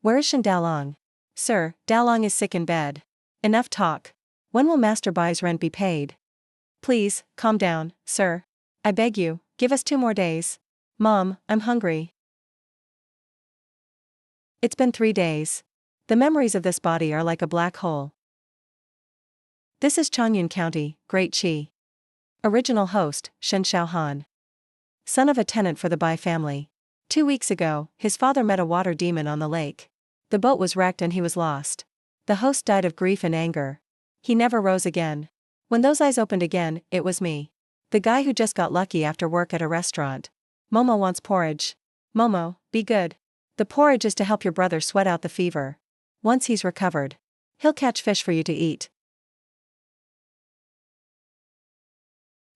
Where is Shen Dalong? Sir, Dalong is sick in bed. Enough talk. When will Master Bai's rent be paid? Please, calm down, sir. I beg you, give us 2 more days. Mom, I'm hungry. It's been 3 days. The memories of this body are like a black hole. This is Changyun County, Great Chi. Original host, Shen Xiaohan. Son of a tenant for the Bai family. 2 weeks ago, his father met a water demon on the lake. The boat was wrecked and he was lost. The host died of grief and anger. He never rose again. When those eyes opened again, it was me. The guy who just got lucky after work at a restaurant. Momo wants porridge. Momo, be good. The porridge is to help your brother sweat out the fever. Once he's recovered, he'll catch fish for you to eat.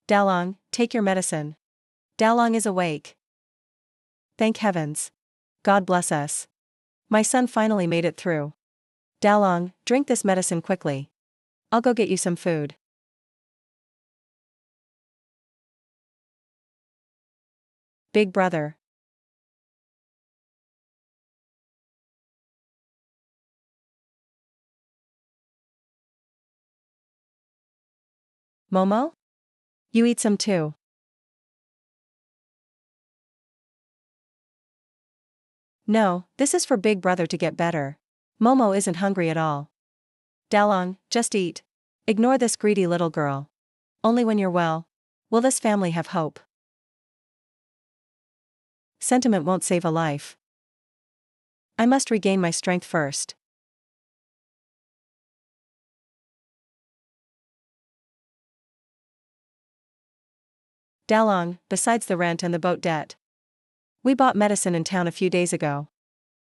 Dalong, take your medicine. Dalong is awake. Thank heavens. God bless us. My son finally made it through. Dalong, drink this medicine quickly. I'll go get you some food. Big brother. Momo? You eat some too. No, this is for Big Brother to get better. Momo isn't hungry at all. Dalong, just eat. Ignore this greedy little girl. Only when you're well will this family have hope. Sentiment won't save a life. I must regain my strength first. Dalong, besides the rent and the boat debt. We bought medicine in town a few days ago.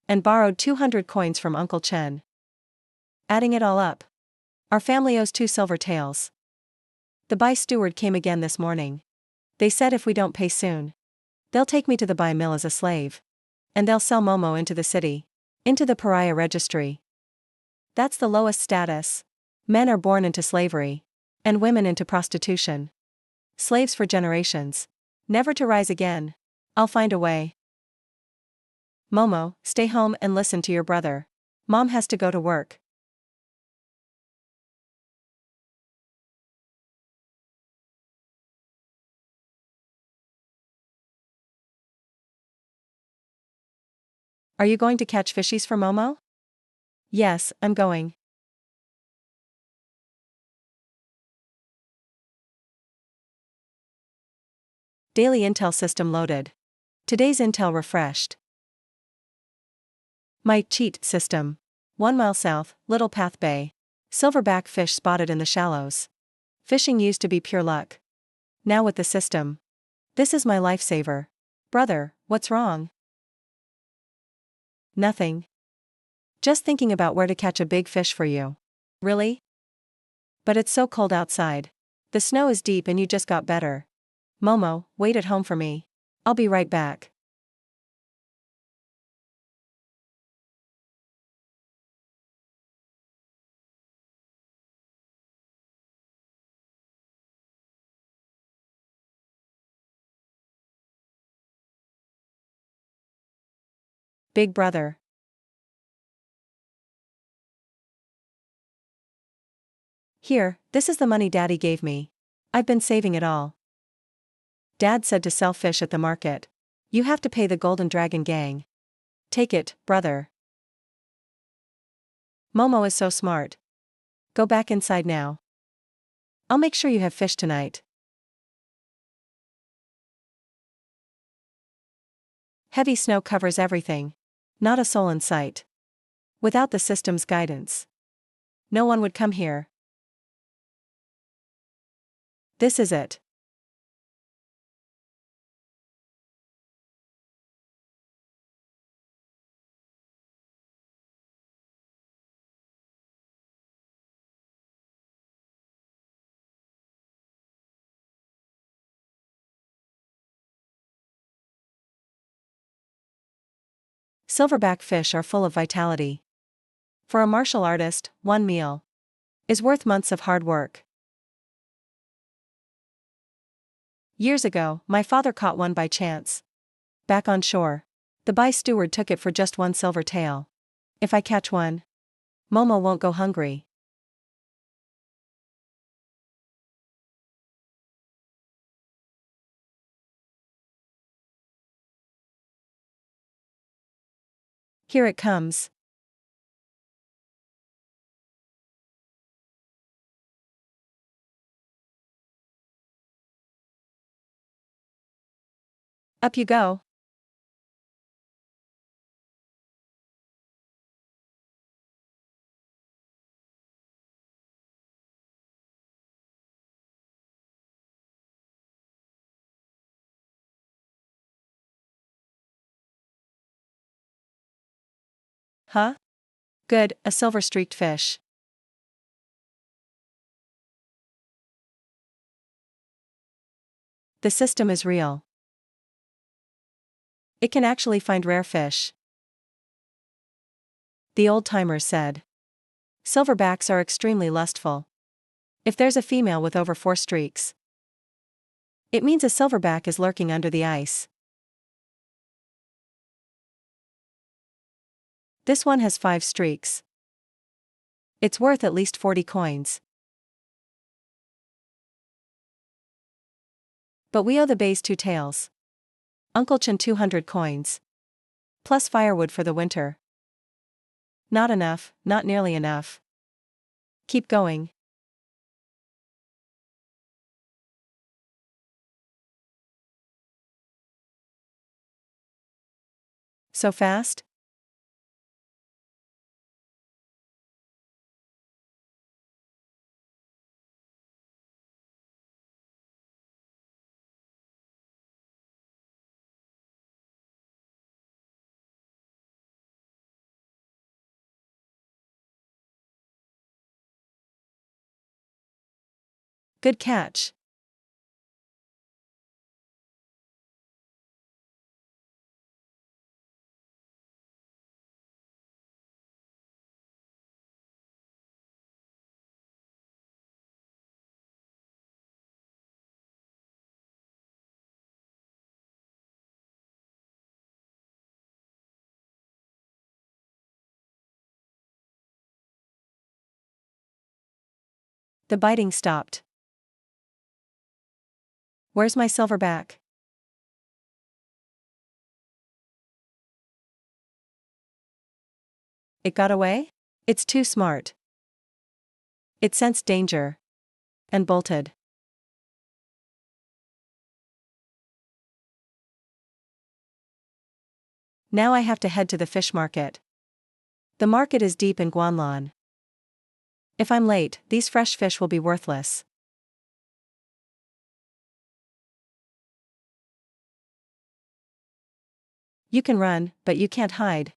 And borrowed 200 coins from Uncle Chen. Adding it all up, our family owes 2 silver taels. The Bai steward came again this morning. They said if we don't pay soon, they'll take me to the Bai mill as a slave. And they'll sell Momo into the city. Into the pariah registry. That's the lowest status. Men are born into slavery. And women into prostitution. Slaves for generations. Never to rise again. I'll find a way. Momo, stay home and listen to your brother. Mom has to go to work. Are you going to catch fishies for Momo? Yes, I'm going. Daily Intel system loaded. Today's Intel refreshed. My cheat system. 1 mile south, Little Path Bay. Silverback fish spotted in the shallows. Fishing used to be pure luck. Now with the system. This is my lifesaver. Brother, what's wrong? Nothing. Just thinking about where to catch a big fish for you. Really? But it's so cold outside. The snow is deep and you just got better. Momo, wait at home for me. I'll be right back. Big brother. Here, this is the money Daddy gave me. I've been saving it all. Dad said to sell fish at the market. You have to pay the Golden Dragon gang. Take it, brother. Momo is so smart. Go back inside now. I'll make sure you have fish tonight. Heavy snow covers everything. Not a soul in sight. Without the system's guidance, no one would come here. This is it. Silverback fish are full of vitality. For a martial artist, 1 meal is worth months of hard work. Years ago, my father caught one by chance. Back on shore. The Bai steward took it for just 1 silver tael. If I catch one, Momo won't go hungry. Here it comes. Up you go. Huh? Good, a silver-streaked fish. The system is real. It can actually find rare fish. The old-timers said. Silverbacks are extremely lustful. If there's a female with over 4 streaks, it means a silverback is lurking under the ice. This one has 5 streaks. It's worth at least 40 coins. But we owe the bays 2 tails. Uncle Chen 200 coins. Plus firewood for the winter. Not enough, not nearly enough. Keep going. So fast? Good catch. The biting stopped. Where's my silverback? It got away? It's too smart. It sensed danger. And bolted. Now I have to head to the fish market. The market is deep in Guanlan. If I'm late, these fresh fish will be worthless. You can run, but you can't hide.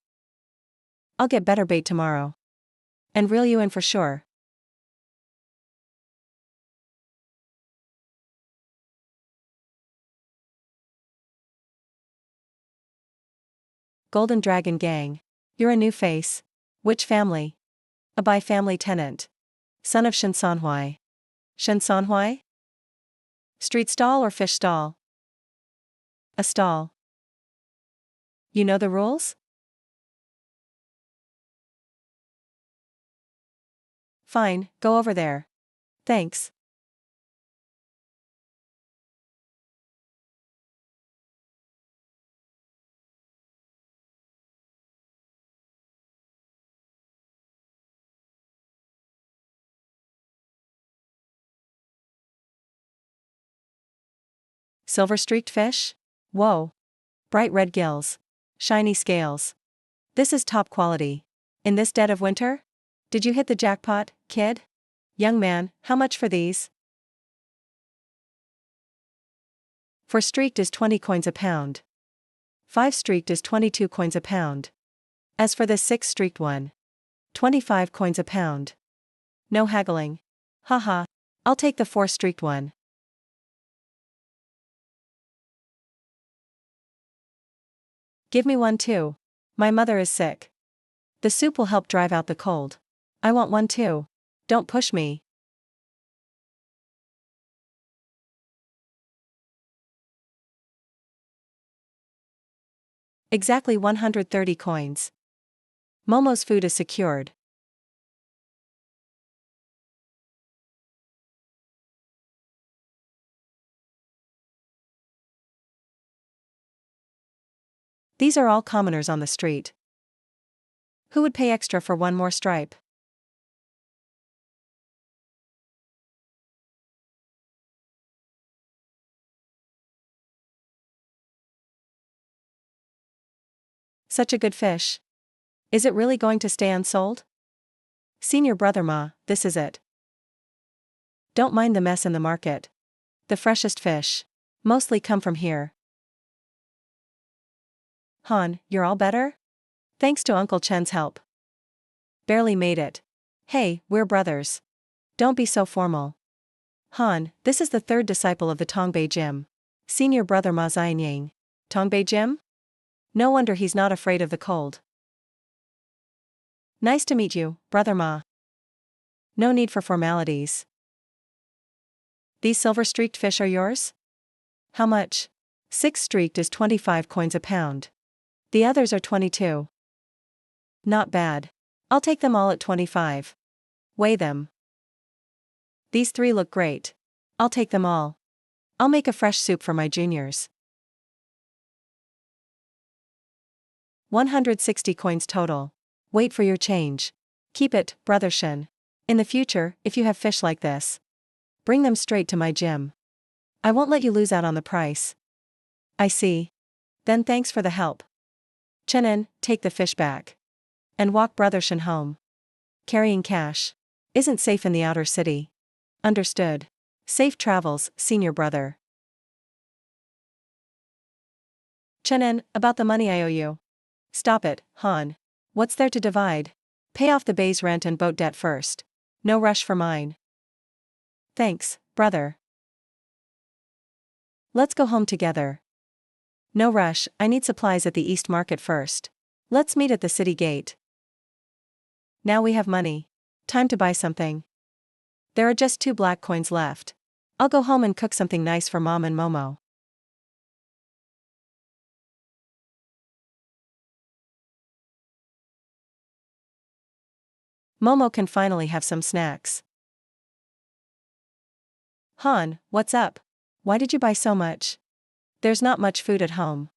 I'll get better bait tomorrow. And reel you in for sure. Golden Dragon Gang. You're a new face. Which family? A Bai family tenant. Son of Shen Sanhuai. Shen Sanhuai? Street stall or fish stall? A stall. You know the rules? Fine, go over there. Thanks. Silver-streaked fish? Whoa. Bright red gills. Shiny scales. This is top quality. In this dead of winter? Did you hit the jackpot, kid? Young man, how much for these? 4 streaked is 20 coins a pound. 5 streaked is 22 coins a pound. As for this 6 streaked one, 25 coins a pound. No haggling. Haha. I'll take the 4 streaked one. Give me one too. My mother is sick. The soup will help drive out the cold. I want one too. Don't push me. Exactly 130 coins. Momo's food is secured. These are all commoners on the street. Who would pay extra for one more stripe? Such a good fish. Is it really going to stay unsold? Senior brother Ma, this is it. Don't mind the mess in the market. The freshest fish. Mostly come from here. Han, you're all better? Thanks to Uncle Chen's help. Barely made it. Hey, we're brothers. Don't be so formal. Han, this is the third disciple of the Tongbei Jim. Senior brother Ma Xianyang. Tongbei Jim? No wonder he's not afraid of the cold. Nice to meet you, brother Ma. No need for formalities. These silver-streaked fish are yours? How much? 6 streaked is 25 coins a pound. The others are 22. Not bad. I'll take them all at 25. Weigh them. These 3 look great. I'll take them all. I'll make a fresh soup for my juniors. 160 coins total. Wait for your change. Keep it, brother Shen. In the future, if you have fish like this, bring them straight to my gym. I won't let you lose out on the price. I see. Then thanks for the help. Chenin, take the fish back. And walk brother Shen home. Carrying cash isn't safe in the outer city. Understood. Safe travels, senior brother. Chenin, about the money I owe you. Stop it, Han. What's there to divide? Pay off the bay's rent and boat debt first. No rush for mine. Thanks, brother. Let's go home together. No rush, I need supplies at the East Market first. Let's meet at the city gate. Now we have money. Time to buy something. There are just 2 black coins left. I'll go home and cook something nice for Mom and Momo. Momo can finally have some snacks. Han, what's up? Why did you buy so much? There's not much food at home.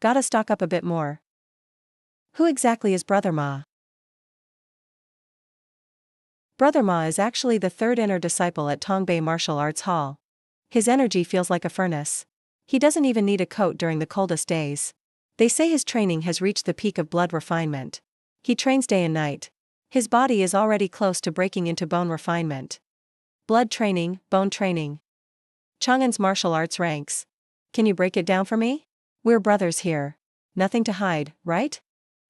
Gotta stock up a bit more. Who exactly is Brother Ma? Brother Ma is actually the 3rd inner disciple at Tongbei Martial Arts Hall. His energy feels like a furnace. He doesn't even need a coat during the coldest days. They say his training has reached the peak of blood refinement. He trains day and night. His body is already close to breaking into bone refinement. Blood training, bone training. Chang'an's martial arts ranks. Can you break it down for me? We're brothers here. Nothing to hide, right?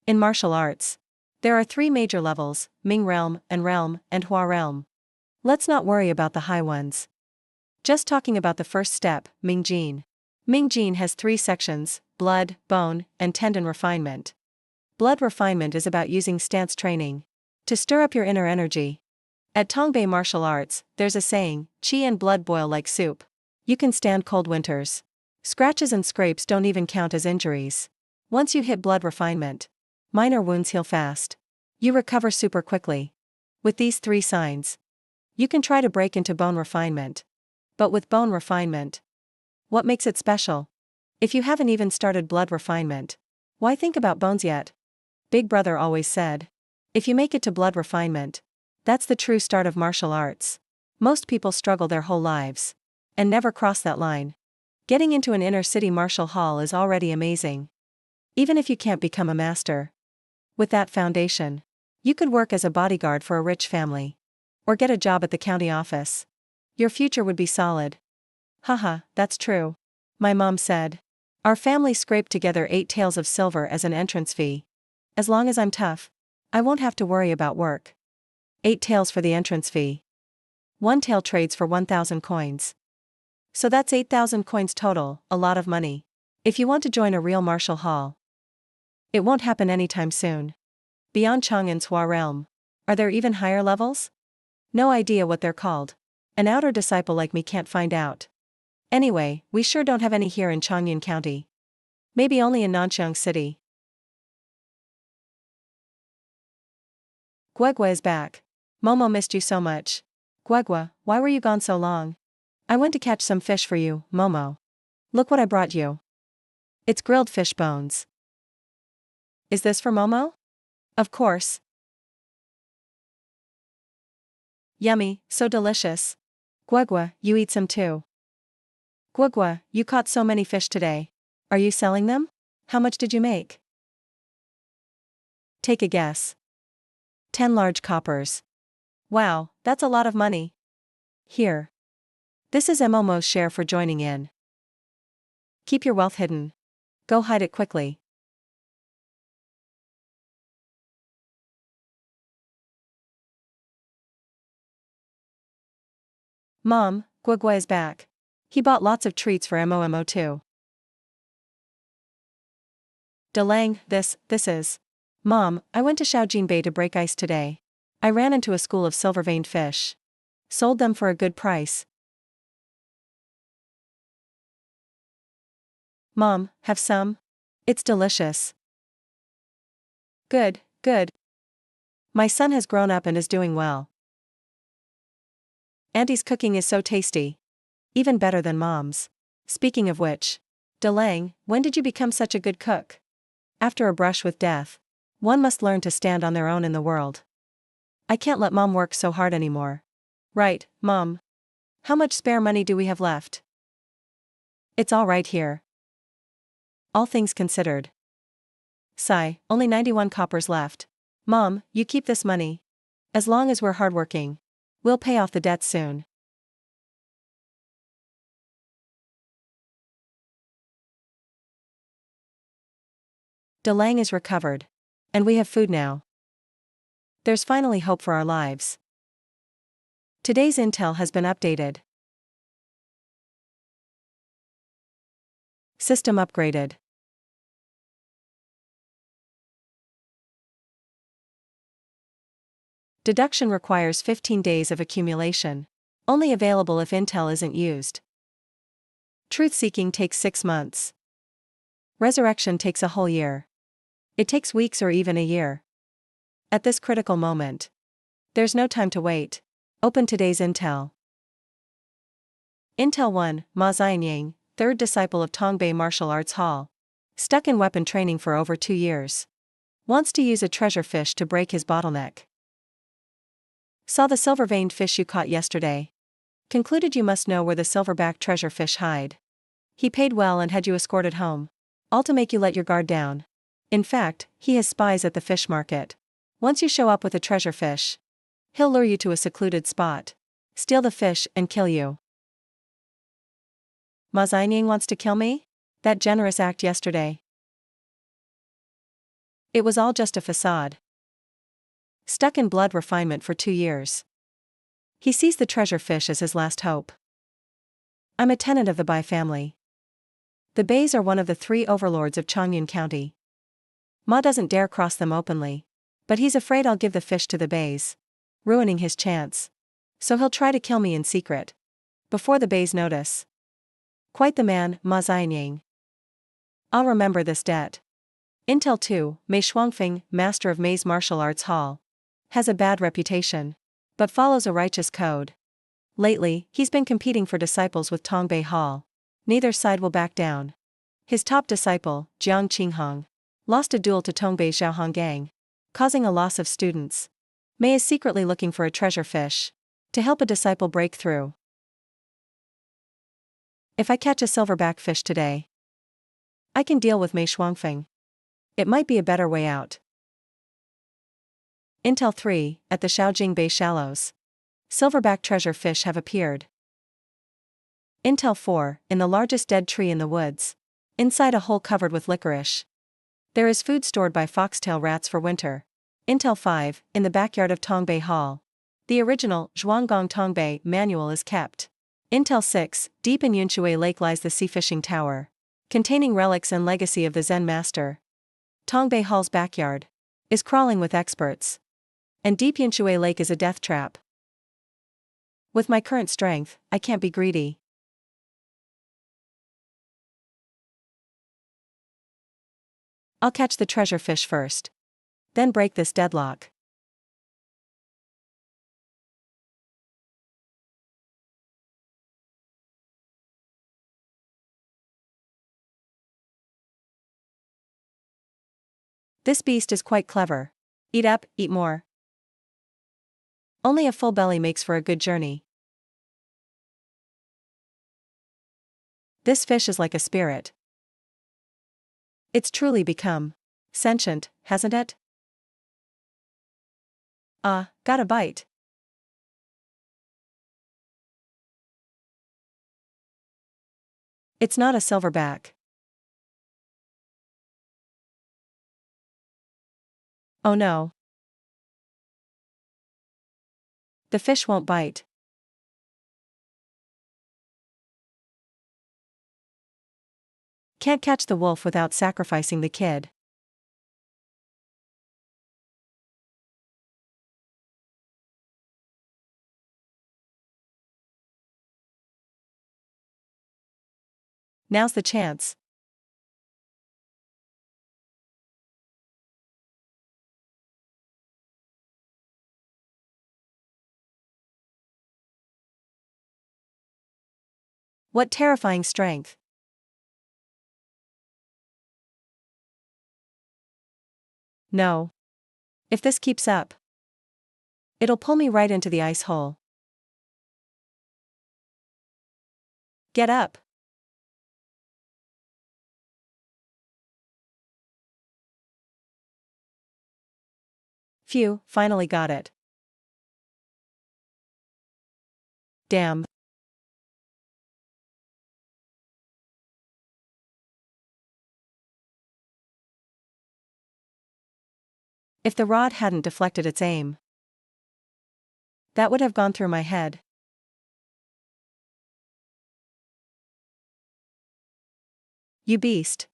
In martial arts, there are 3 major levels: Ming Realm, and Hua Realm. Let's not worry about the high ones. Just talking about the first step, Ming Jin. Ming Jin has 3 sections: blood, bone, and tendon refinement. Blood refinement is about using stance training to stir up your inner energy. At Tongbei Martial Arts, there's a saying, qi and blood boil like soup. You can stand cold winters. Scratches and scrapes don't even count as injuries. Once you hit blood refinement, minor wounds heal fast. You recover super quickly. With these 3 signs, you can try to break into bone refinement. But with bone refinement, what makes it special? If you haven't even started blood refinement, why think about bones yet? Big Brother always said, if you make it to blood refinement, that's the true start of martial arts. Most people struggle their whole lives and never cross that line. Getting into an inner city martial hall is already amazing. Even if you can't become a master, with that foundation, you could work as a bodyguard for a rich family. Or get a job at the county office. Your future would be solid. Haha, that's true. My mom said. Our family scraped together 8 taels of silver as an entrance fee. As long as I'm tough, I won't have to worry about work. 8 taels for the entrance fee. 1 tael trades for 1,000 coins. So that's 8,000 coins total, a lot of money. If you want to join a real martial hall, it won't happen anytime soon. Beyond Chang'an's Hua Realm, are there even higher levels? No idea what they're called. An outer disciple like me can't find out. Anyway, we sure don't have any here in Chang'an County. Maybe only in Nanxiang City. Guegua is back. Momo missed you so much. Guegua, why were you gone so long? I went to catch some fish for you, Momo. Look what I brought you. It's grilled fish bones. Is this for Momo? Of course. Yummy, so delicious. Guegua, you eat some too. Guegua, you caught so many fish today. Are you selling them? How much did you make? Take a guess. 10 large coppers. Wow, that's a lot of money. Here. This is Momo's share for joining in. Keep your wealth hidden. Go hide it quickly. Mom, Guegua is back. He bought lots of treats for Momo too. Delang, this is. Mom, I went to Shaojin Bay to break ice today. I ran into a school of silver-veined fish. Sold them for a good price. Mom, have some? It's delicious. Good, good. My son has grown up and is doing well. Auntie's cooking is so tasty. Even better than Mom's. Speaking of which, Delang, when did you become such a good cook? After a brush with death, one must learn to stand on their own in the world. I can't let Mom work so hard anymore. Right, Mom. How much spare money do we have left? It's all right here. All things considered. Sigh, only 91 coppers left. Mom, you keep this money. As long as we're hardworking, we'll pay off the debt soon. Delang is recovered. And we have food now. There's finally hope for our lives. Today's intel has been updated. System upgraded. Deduction requires 15 days of accumulation. Only available if intel isn't used. Truth-seeking takes 6 months. Resurrection takes a whole year. It takes weeks or even a year. At this critical moment, there's no time to wait. Open today's intel. Intel 1, Ma Xianyang, third disciple of Tongbei Martial Arts Hall. Stuck in weapon training for over 2 years. Wants to use a treasure fish to break his bottleneck. Saw the silver-veined fish you caught yesterday. Concluded you must know where the silverback treasure fish hide. He paid well and had you escorted home. All to make you let your guard down. In fact, he has spies at the fish market. Once you show up with a treasure fish, he'll lure you to a secluded spot, steal the fish and kill you. Ma Xianyang wants to kill me? That generous act yesterday. It was all just a facade. Stuck in blood refinement for 2 years. He sees the treasure fish as his last hope. I'm a tenant of the Bai family. The Bays are one of the 3 overlords of Chongyun County. Ma doesn't dare cross them openly. But he's afraid I'll give the fish to the Bays, ruining his chance. So he'll try to kill me in secret. Before the Bays notice. Quite the man, Ma Xianyang. I'll remember this debt. Intel 2, Mei Shuangfeng, master of Mei's martial arts hall. Has a bad reputation. But follows a righteous code. Lately, he's been competing for disciples with Tongbei Hall. Neither side will back down. His top disciple, Jiang Qinghong, lost a duel to Tongbei Xiaohonggang, causing a loss of students. Mei is secretly looking for a treasure fish to help a disciple break through. If I catch a silverback fish today, I can deal with Mei Shuangfeng. It might be a better way out. Intel 3, at the Shaojing Bay Shallows. Silverback treasure fish have appeared. Intel 4, in the largest dead tree in the woods. Inside a hole covered with licorice. There is food stored by foxtail rats for winter. Intel 5, in the backyard of Tongbei Hall. The original Zhuanggong Tongbei manual is kept. Intel 6, deep in Yunshui Lake lies the sea fishing tower, containing relics and legacy of the Zen master. Tongbei Hall's backyard is crawling with experts. And deep Yunshui Lake is a death trap. With my current strength, I can't be greedy. I'll catch the treasure fish first. Then break this deadlock. This beast is quite clever. Eat up, eat more. Only a full belly makes for a good journey. This fish is like a spirit. It's truly become sentient, hasn't it? Got a bite. It's not a silverback. Oh no. The fish won't bite. Can't catch the wolf without sacrificing the kid. Now's the chance. What terrifying strength. No. If this keeps up, it'll pull me right into the ice hole. Get up. Phew, finally got it. Damn. If the rod hadn't deflected its aim, that would have gone through my head. You beast.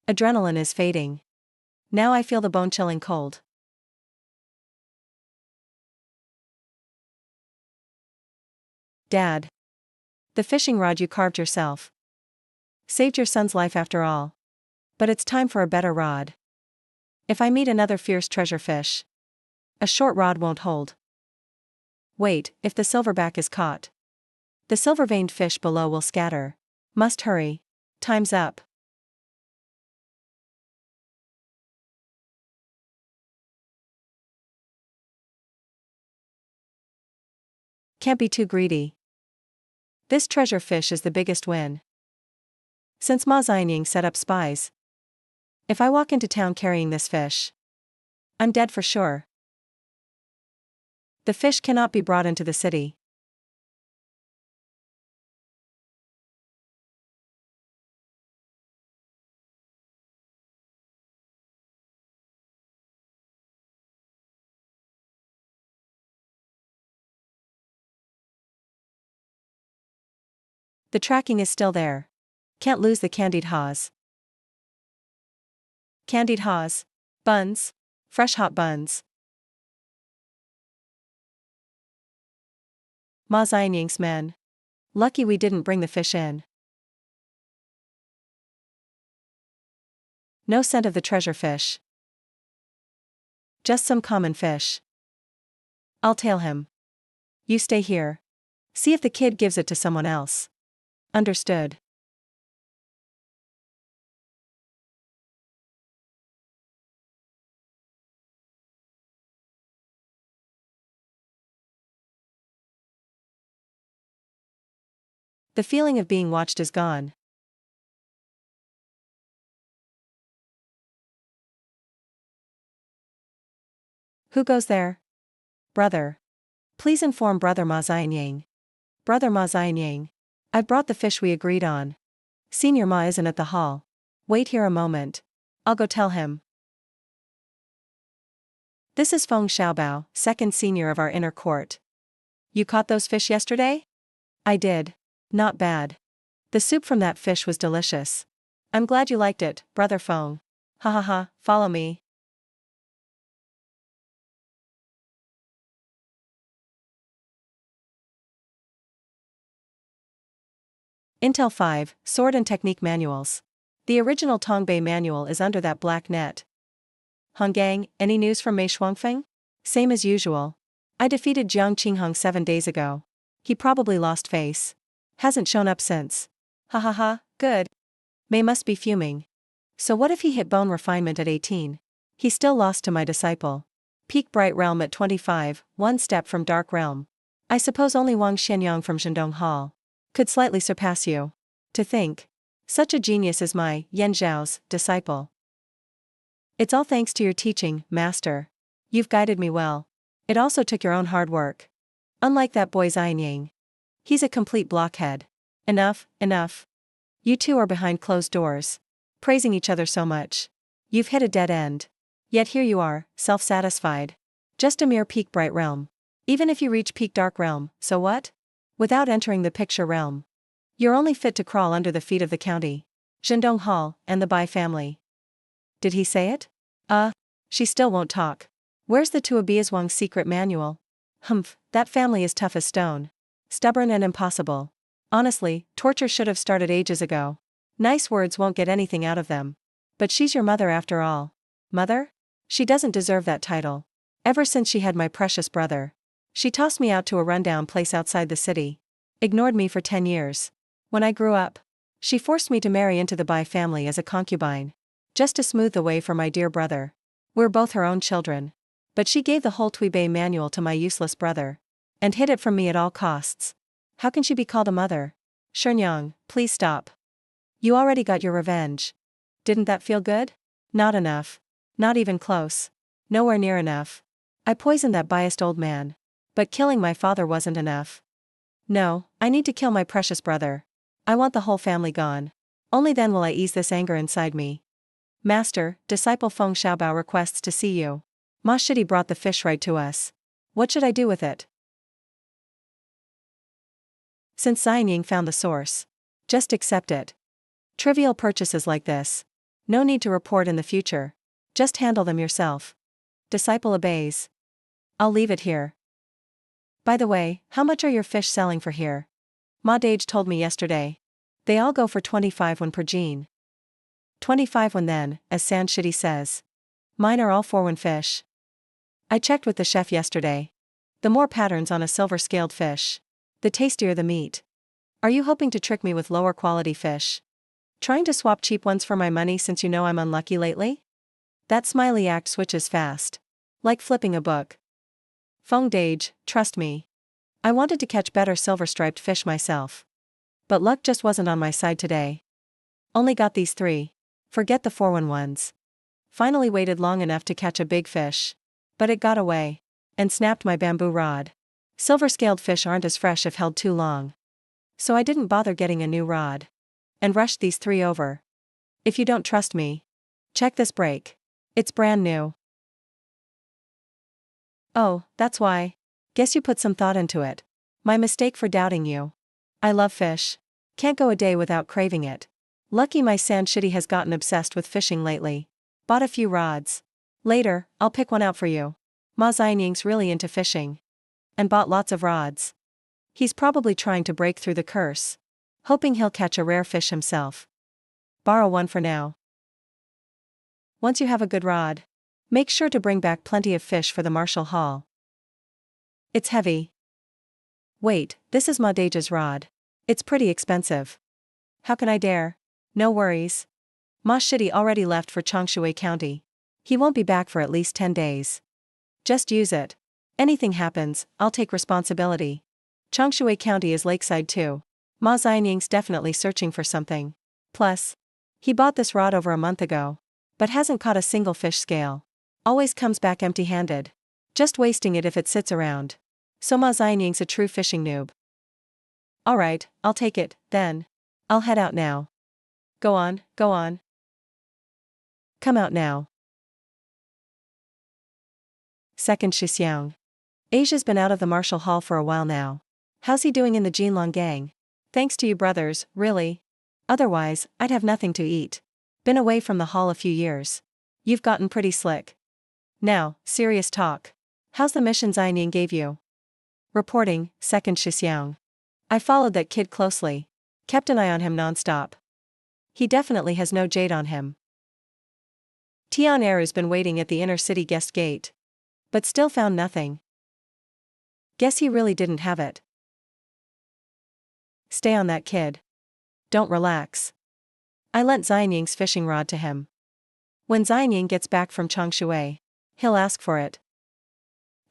Adrenaline is fading. Now I feel the bone-chilling cold. Dad. The fishing rod you carved yourself. Saved your son's life after all. But it's time for a better rod. If I meet another fierce treasure fish, a short rod won't hold. Wait, if the silverback is caught, the silver-veined fish below will scatter. Must hurry. Time's up. Can't be too greedy. This treasure fish is the biggest win since Ma Xianying set up spies. If I walk into town carrying this fish, I'm dead for sure. The fish cannot be brought into the city. The tracking is still there. Can't lose the candied haws. Candied haws. Buns. Fresh hot buns. Ma Xianying's men. Lucky we didn't bring the fish in. No scent of the treasure fish. Just some common fish. I'll tail him. You stay here. See if the kid gives it to someone else. Understood. The feeling of being watched is gone. Who goes there? Brother. Please inform Brother Ma Xianying. Brother Ma Xianying. I've brought the fish we agreed on. Senior Ma isn't at the hall. Wait here a moment. I'll go tell him. This is Feng Xiaobao, second senior of our inner court. You caught those fish yesterday? I did. Not bad. The soup from that fish was delicious. I'm glad you liked it, Brother Feng. Ha ha ha, follow me. Intel 5, Sword and Technique Manuals. The original Tongbei manual is under that black net. Honggang, any news from Mei Shuangfeng? Same as usual. I defeated Jiang Qinghong 7 days ago. He probably lost face. Hasn't shown up since. Ha ha ha, good. May must be fuming. So what if he hit bone refinement at 18? He still lost to my disciple. Peak bright realm at 25, one step from dark realm. I suppose only Wang Xianyang from Shandong Hall could slightly surpass you. To think. Such a genius is my, Yan Zhao's, disciple. It's all thanks to your teaching, master. You've guided me well. It also took your own hard work. Unlike that boy Xianying. He's a complete blockhead. Enough, enough. You two are behind closed doors, praising each other so much. You've hit a dead end. Yet here you are, self-satisfied. Just a mere peak bright realm. Even if you reach peak dark realm, so what? Without entering the picture realm. You're only fit to crawl under the feet of the county, Shandong Hall, and the Bai family. Did he say it? She still won't talk. Where's the Tuabias Wang's secret manual? Humph, that family is tough as stone. Stubborn and impossible. Honestly, torture should have started ages ago. Nice words won't get anything out of them. But she's your mother after all. Mother? She doesn't deserve that title. Ever since she had my precious brother. She tossed me out to a rundown place outside the city. Ignored me for 10 years. When I grew up, she forced me to marry into the Bai family as a concubine. Just to smooth the way for my dear brother. We're both her own children. But she gave the whole Tuibei manual to my useless brother. And hid it from me at all costs. How can she be called a mother? Shenyang, please stop. You already got your revenge. Didn't that feel good? Not enough. Not even close. Nowhere near enough. I poisoned that biased old man. But killing my father wasn't enough. No, I need to kill my precious brother. I want the whole family gone. Only then will I ease this anger inside me. Master, disciple Feng Xiaobao requests to see you. Ma Shidi brought the fish right to us. What should I do with it? Since Xianying found the source. Just accept it. Trivial purchases like this. No need to report in the future. Just handle them yourself. Disciple obeys. I'll leave it here. By the way, how much are your fish selling for here? Ma Dage told me yesterday. They all go for 25 won per jean. 25 won then, as San Shidi says. Mine are all 4 won fish. I checked with the chef yesterday. The more patterns on a silver-scaled fish, the tastier the meat. Are you hoping to trick me with lower quality fish? Trying to swap cheap ones for my money since you know I'm unlucky lately? That smiley act switches fast. Like flipping a book. Feng Dage, trust me. I wanted to catch better silver-striped fish myself. But luck just wasn't on my side today. Only got these 3. Forget the 4-1 ones. Finally waited long enough to catch a big fish. But it got away. And snapped my bamboo rod. Silver-scaled fish aren't as fresh if held too long. So I didn't bother getting a new rod. And rushed these 3 over. If you don't trust me, check this break. It's brand new. Oh, that's why. Guess you put some thought into it. My mistake for doubting you. I love fish. Can't go a day without craving it. Lucky my San Shidi has gotten obsessed with fishing lately. Bought a few rods. Later, I'll pick one out for you. Ma Xianying's really into fishing. And bought lots of rods. He's probably trying to break through the curse. Hoping he'll catch a rare fish himself. Borrow one for now. Once you have a good rod, make sure to bring back plenty of fish for the Martial Hall. It's heavy. Wait, this is Ma Dage's rod. It's pretty expensive. How can I dare? No worries. Ma Shidi already left for Changshui County. He won't be back for at least 10 days. Just use it. Anything happens, I'll take responsibility. Changshui County is lakeside too. Ma Xianying's definitely searching for something. Plus, he bought this rod over a month ago. But hasn't caught a single fish scale. Always comes back empty-handed. Just wasting it if it sits around. So Ma Xianying's a true fishing noob. Alright, I'll take it, then. I'll head out now. Go on, go on. Come out now. Second Shixiang. Asia's been out of the Martial Hall for a while now. How's he doing in the Jinlong gang? Thanks to you brothers, really. Otherwise, I'd have nothing to eat. Been away from the hall a few years. You've gotten pretty slick. Now, serious talk. How's the mission Xianying gave you? Reporting, Second Shixiang. I followed that kid closely. Kept an eye on him non-stop. He definitely has no jade on him. Tian Eru's been waiting at the inner city guest gate. But still found nothing. Guess he really didn't have it. Stay on that kid. Don't relax. I lent Xianying's fishing rod to him. When Xianying gets back from Changshui, he'll ask for it.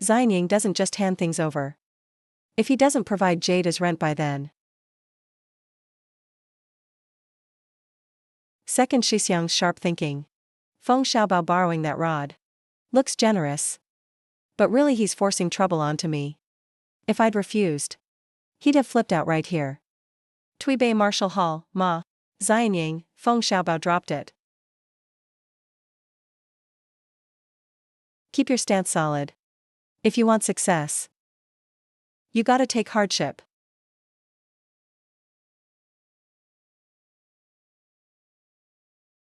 Xianying doesn't just hand things over. If he doesn't provide jade as rent by then. Second Shixiang's sharp thinking. Feng Xiaobao borrowing that rod. Looks generous. But really he's forcing trouble onto me. If I'd refused, he'd have flipped out right here. Tuibei Martial Hall, Ma. Xianying, Feng Xiaobao dropped it. Keep your stance solid. If you want success, you gotta take hardship.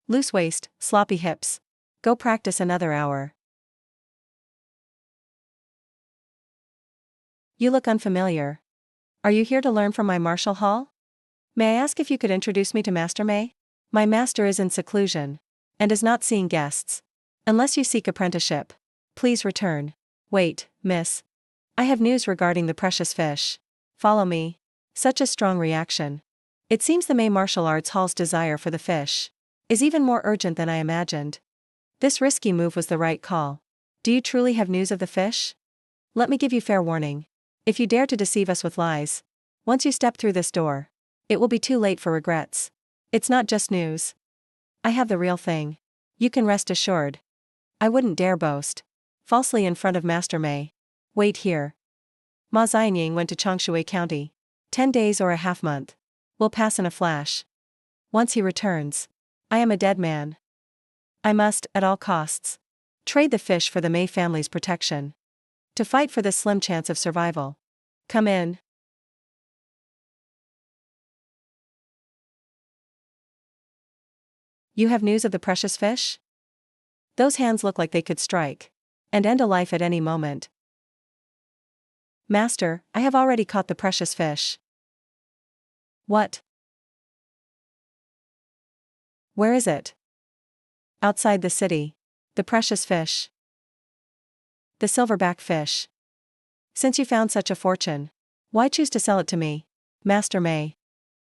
Loose waist, sloppy hips. Go practice another hour. You look unfamiliar. Are you here to learn from my martial hall? May I ask if you could introduce me to Master Mei? My master is in seclusion, and is not seeing guests. Unless you seek apprenticeship, please return. Wait, miss. I have news regarding the precious fish. Follow me. Such a strong reaction. It seems the Mei Martial Arts Hall's desire for the fish is even more urgent than I imagined. This risky move was the right call. Do you truly have news of the fish? Let me give you fair warning. If you dare to deceive us with lies, once you step through this door, it will be too late for regrets. It's not just news. I have the real thing. You can rest assured. I wouldn't dare boast falsely in front of Master Mei. Wait here. Ma Xianying went to Changshui County. 10 days or a half month. Will pass in a flash. Once he returns, I am a dead man. I must, at all costs, trade the fish for the Mei family's protection. To fight for this slim chance of survival. Come in. You have news of the precious fish? Those hands look like they could strike and end a life at any moment. Master, I have already caught the precious fish. What? Where is it? Outside the city. The precious fish. The silverback fish. Since you found such a fortune, why choose to sell it to me, Master Mei?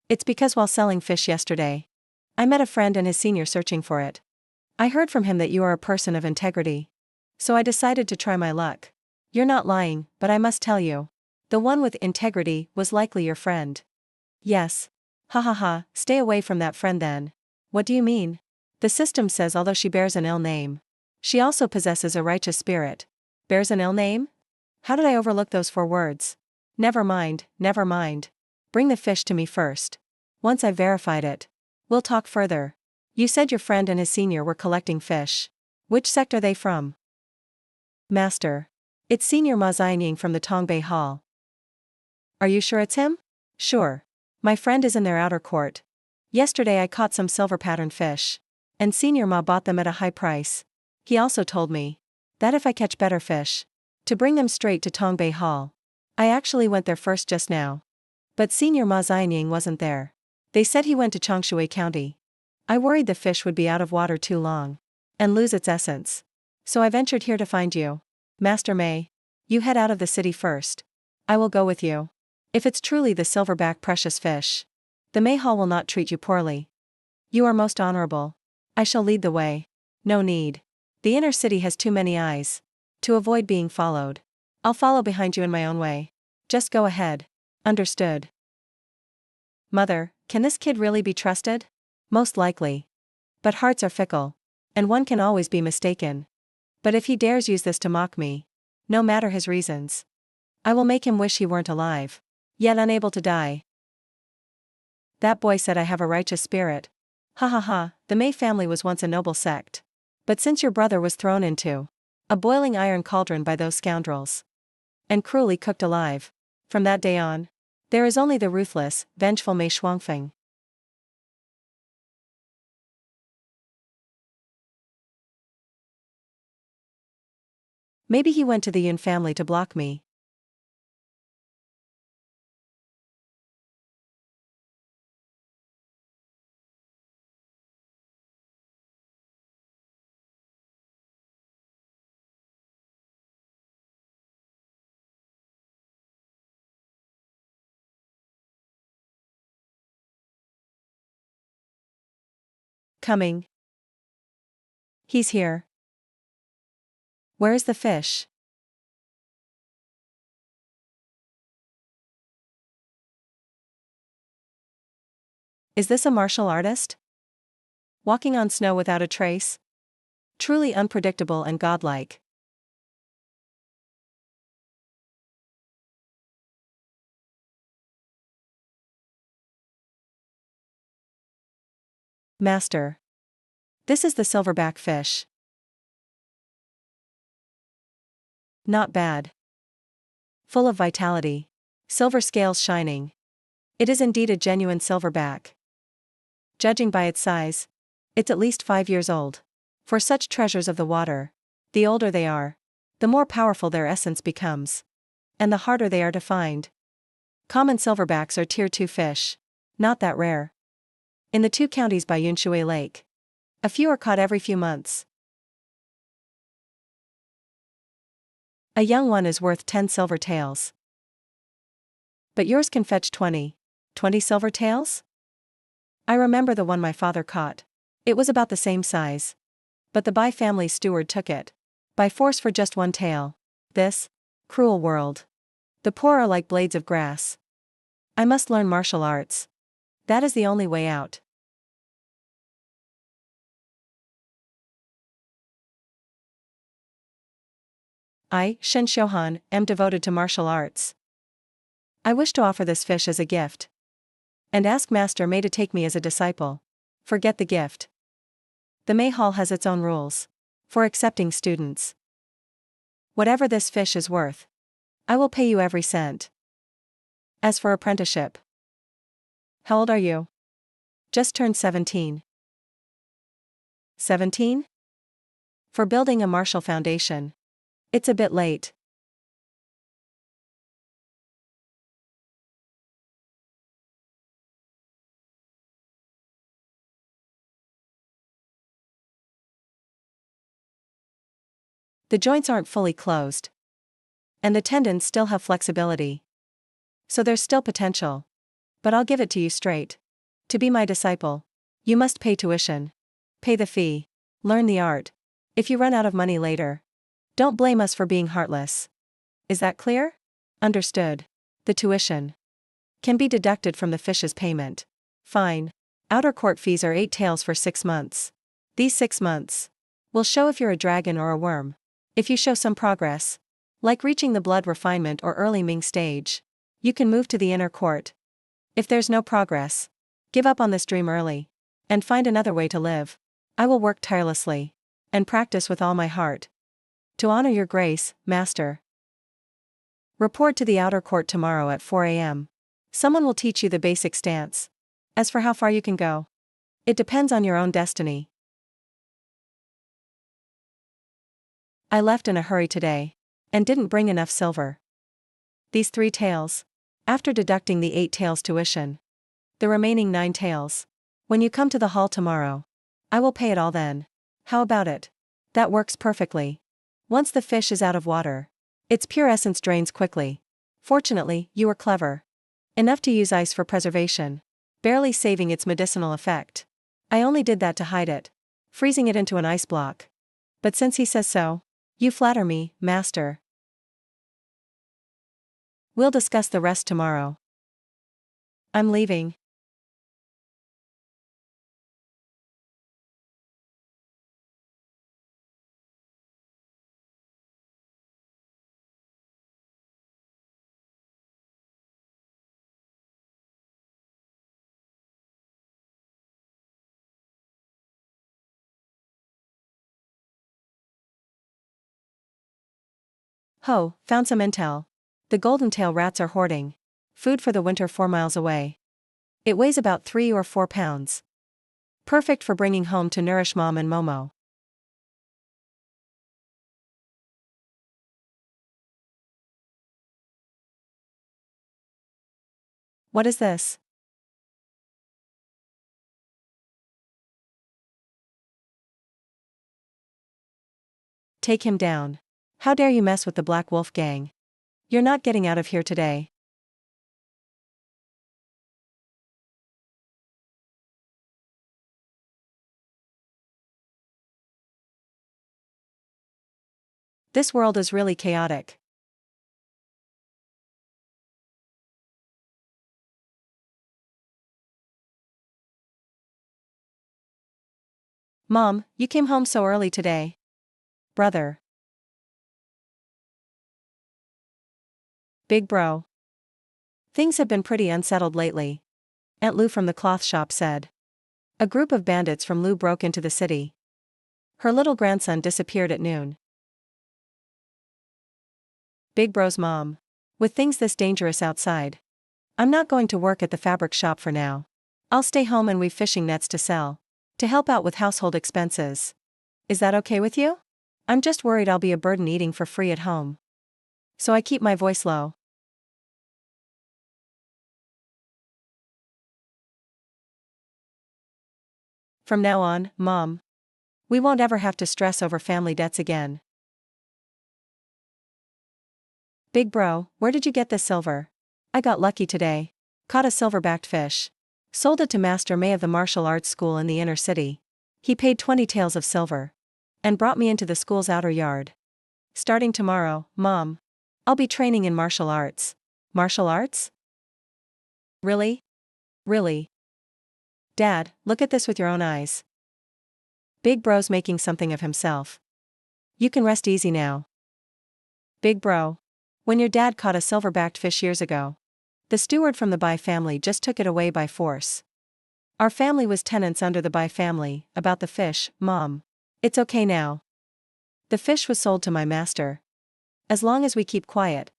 It's because while selling fish yesterday, I met a friend and his senior searching for it. I heard from him that you are a person of integrity. So I decided to try my luck. You're not lying, but I must tell you. The one with integrity was likely your friend. Yes. Ha ha ha, stay away from that friend then. What do you mean? The system says although she bears an ill name, she also possesses a righteous spirit. Bears an ill name? How did I overlook those 4 words? Never mind, never mind. Bring the fish to me first. Once I've verified it, we'll talk further. You said your friend and his senior were collecting fish. Which sect are they from? Master. It's Senior Ma Xianying from the Tongbei Hall. Are you sure it's him? Sure. My friend is in their outer court. Yesterday I caught some silver-patterned fish, and Senior Ma bought them at a high price. He also told me that if I catch better fish, to bring them straight to Tongbei Hall. I actually went there first just now. But Senior Ma Xianying wasn't there. They said he went to Changshui County. I worried the fish would be out of water too long and lose its essence. So I ventured here to find you. Master Mei, you head out of the city first. I will go with you. If it's truly the silverback precious fish, the Mei Hall will not treat you poorly. You are most honorable. I shall lead the way. No need. The inner city has too many eyes. To avoid being followed, I'll follow behind you in my own way. Just go ahead. Understood. Mother, can this kid really be trusted? Most likely. But hearts are fickle, and one can always be mistaken. But if he dares use this to mock me, no matter his reasons, I will make him wish he weren't alive, yet unable to die. That boy said I have a righteous spirit. Ha ha ha, the Mei family was once a noble sect. But since your brother was thrown into a boiling iron cauldron by those scoundrels, and cruelly cooked alive, from that day on, there is only the ruthless, vengeful Mei Shuangfeng. Maybe he went to the Yun family to block me. Coming. He's here. Where is the fish? Is this a martial artist? Walking on snow without a trace? Truly unpredictable and godlike. Master. This is the silverback fish. Not bad. Full of vitality. Silver scales shining. It is indeed a genuine silverback. Judging by its size, it's at least 5 years old. For such treasures of the water, the older they are, the more powerful their essence becomes. And the harder they are to find. Common silverbacks are tier 2 fish. Not that rare. In the 2 counties by Yunshui Lake. A few are caught every few months. A young one is worth 10 silver taels. But yours can fetch 20. 20 silver taels? I remember the one my father caught. It was about the same size. But the Bai family steward took it. By force for just 1 tael. This cruel world. The poor are like blades of grass. I must learn martial arts. That is the only way out. I, Shen Shohan, am devoted to martial arts. I wish to offer this fish as a gift. And ask Master Mei to take me as a disciple. Forget the gift. The Mei Hall has its own rules. For accepting students. Whatever this fish is worth. I will pay you every cent. As for apprenticeship. How old are you? Just turned 17. 17? For building a martial foundation. It's a bit late. The joints aren't fully closed. And the tendons still have flexibility. So there's still potential. But I'll give it to you straight. To be my disciple, you must pay tuition. Pay the fee. Learn the art. If you run out of money later, don't blame us for being heartless. Is that clear? Understood. The tuition can be deducted from the fish's payment. Fine. Outer court fees are 8 taels for 6 months. These 6 months will show if you're a dragon or a worm. If you show some progress, like reaching the blood refinement or early Ming stage, you can move to the inner court. If there's no progress, give up on this dream early, and find another way to live. I will work tirelessly, and practice with all my heart. To honor your grace, Master. Report to the outer court tomorrow at 4 a.m. Someone will teach you the basic stance. As for how far you can go, it depends on your own destiny. I left in a hurry today, and didn't bring enough silver. These 3 taels, after deducting the 8 taels tuition. The remaining 9 taels. When you come to the hall tomorrow, I will pay it all then. How about it? That works perfectly. Once the fish is out of water, its pure essence drains quickly. Fortunately, you were clever. Enough to use ice for preservation, barely saving its medicinal effect. I only did that to hide it, freezing it into an ice block. But since he says so, you flatter me, Master. We'll discuss the rest tomorrow. I'm leaving. Ho, found some intel. The golden tail rats are hoarding food for the winter 4 miles away. It weighs about 3 or 4 pounds. Perfect for bringing home to nourish Mom and Momo. What is this? Take him down. How dare you mess with the Black Wolf gang? You're not getting out of here today. This world is really chaotic. Mom, you came home so early today. Brother. Big bro. Things have been pretty unsettled lately. Aunt Lou from the cloth shop said. A group of bandits from Lou broke into the city. Her little grandson disappeared at noon. Big bro's mom. With things this dangerous outside, I'm not going to work at the fabric shop for now. I'll stay home and weave fishing nets to sell, to help out with household expenses. Is that okay with you? I'm just worried I'll be a burden eating for free at home. So I keep my voice low. From now on, Mom, we won't ever have to stress over family debts again. Big bro, where did you get this silver? I got lucky today. Caught a silver-backed fish. Sold it to Master May of the martial arts school in the inner city. He paid 20 taels of silver. And brought me into the school's outer yard. Starting tomorrow, Mom, I'll be training in martial arts. Martial arts? Really? Really? Dad, look at this with your own eyes. Big bro's making something of himself. You can rest easy now. Big bro. When your dad caught a silver-backed fish years ago, the steward from the Bai family just took it away by force. Our family was tenants under the Bai family. About the fish, Mom. It's okay now. The fish was sold to my master. As long as we keep quiet.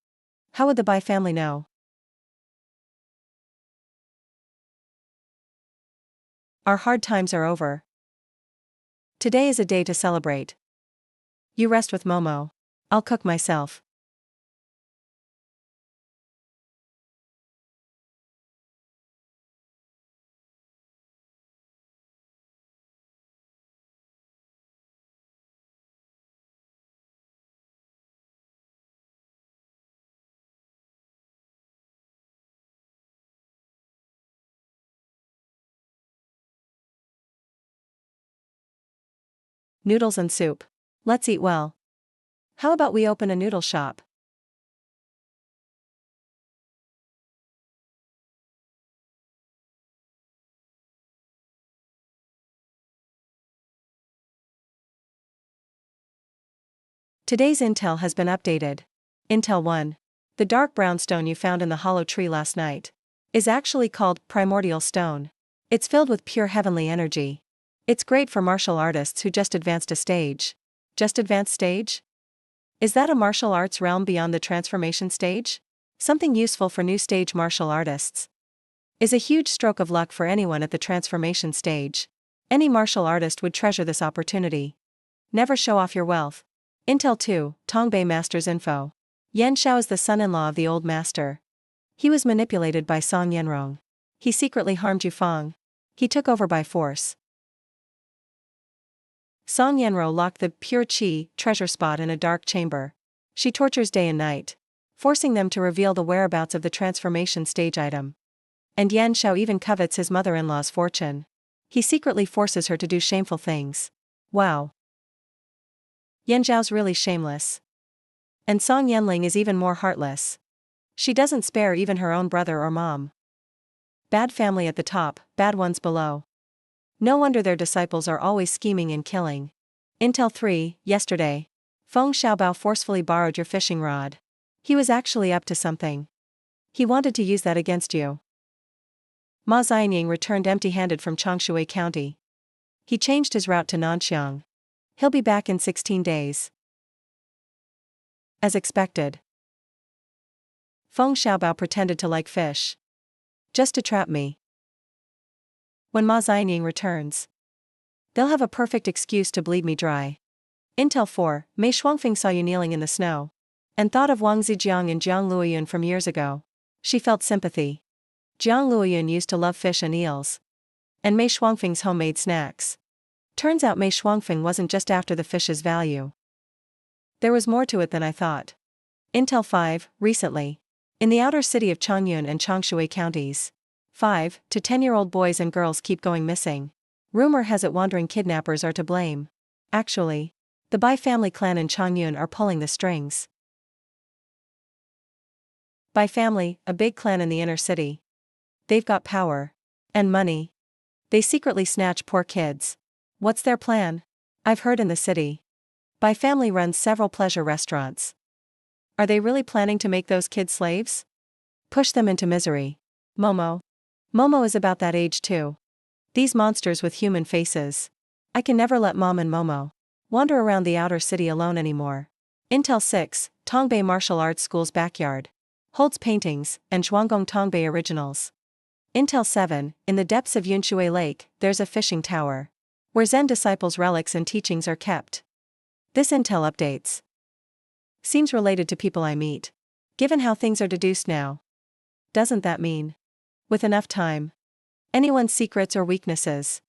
How would the Bai family know? Our hard times are over. Today is a day to celebrate. You rest with Momo. I'll cook myself. Noodles and soup. Let's eat well. How about we open a noodle shop? Today's intel has been updated. Intel 1. The dark brown stone you found in the hollow tree last night is actually called primordial stone. It's filled with pure heavenly energy. It's great for martial artists who just advanced a stage. Just advanced stage? Is that a martial arts realm beyond the transformation stage? Something useful for new stage martial artists. Is a huge stroke of luck for anyone at the transformation stage. Any martial artist would treasure this opportunity. Never show off your wealth. Intel 2, Tongbei Master's info. Yan Xiao is the son-in-law of the old master. He was manipulated by Song Yenrong. He secretly harmed Yufeng. He took over by force. Song Yenro locked the pure qi treasure spot in a dark chamber. She tortures day and night, forcing them to reveal the whereabouts of the transformation stage item. And Yan Xiao even covets his mother-in-law's fortune. He secretly forces her to do shameful things. Wow. Yan Zhao's really shameless. And Song Yenling is even more heartless. She doesn't spare even her own brother or mom. Bad family at the top, bad ones below. No wonder their disciples are always scheming and killing. Intel 3, yesterday. Feng Xiaobao forcefully borrowed your fishing rod. He was actually up to something. He wanted to use that against you. Ma Xianying returned empty-handed from Changshui County. He changed his route to Nanxiang. He'll be back in 16 days. As expected. Feng Xiaobao pretended to like fish. Just to trap me. When Ma Xianying returns, they'll have a perfect excuse to bleed me dry. Intel 4, Mei Shuangfeng saw you kneeling in the snow. And thought of Wang Zijiang and Jiang Luoyun from years ago. She felt sympathy. Jiang Luoyun used to love fish and eels. And Mei Shuangfeng's homemade snacks. Turns out Mei Shuangfeng wasn't just after the fish's value. There was more to it than I thought. Intel 5, recently. In the outer city of Changyun and Changshui counties, 5 to 10-year-old boys and girls keep going missing. Rumor has it wandering kidnappers are to blame. Actually, The Bai family clan in Changyun are pulling the strings. Bai family, a big clan in the inner city. They've got power. And money. They secretly snatch poor kids. What's their plan? I've heard in the city. Bai family runs several pleasure restaurants. Are they really planning to make those kids slaves? Push them into misery. Momo. Momo is about that age too. These monsters with human faces. I can never let Mom and Momo wander around the outer city alone anymore. Intel 6, Tongbei Martial Arts School's backyard. Holds paintings and Zhuanggong Tongbei originals. Intel 7, in the depths of Yunshui Lake, there's a fishing tower. Where Zen disciples' relics and teachings are kept. This intel updates. Seems related to people I meet. Given how things are deduced now. Doesn't that mean? With enough time. Anyone's secrets or weaknesses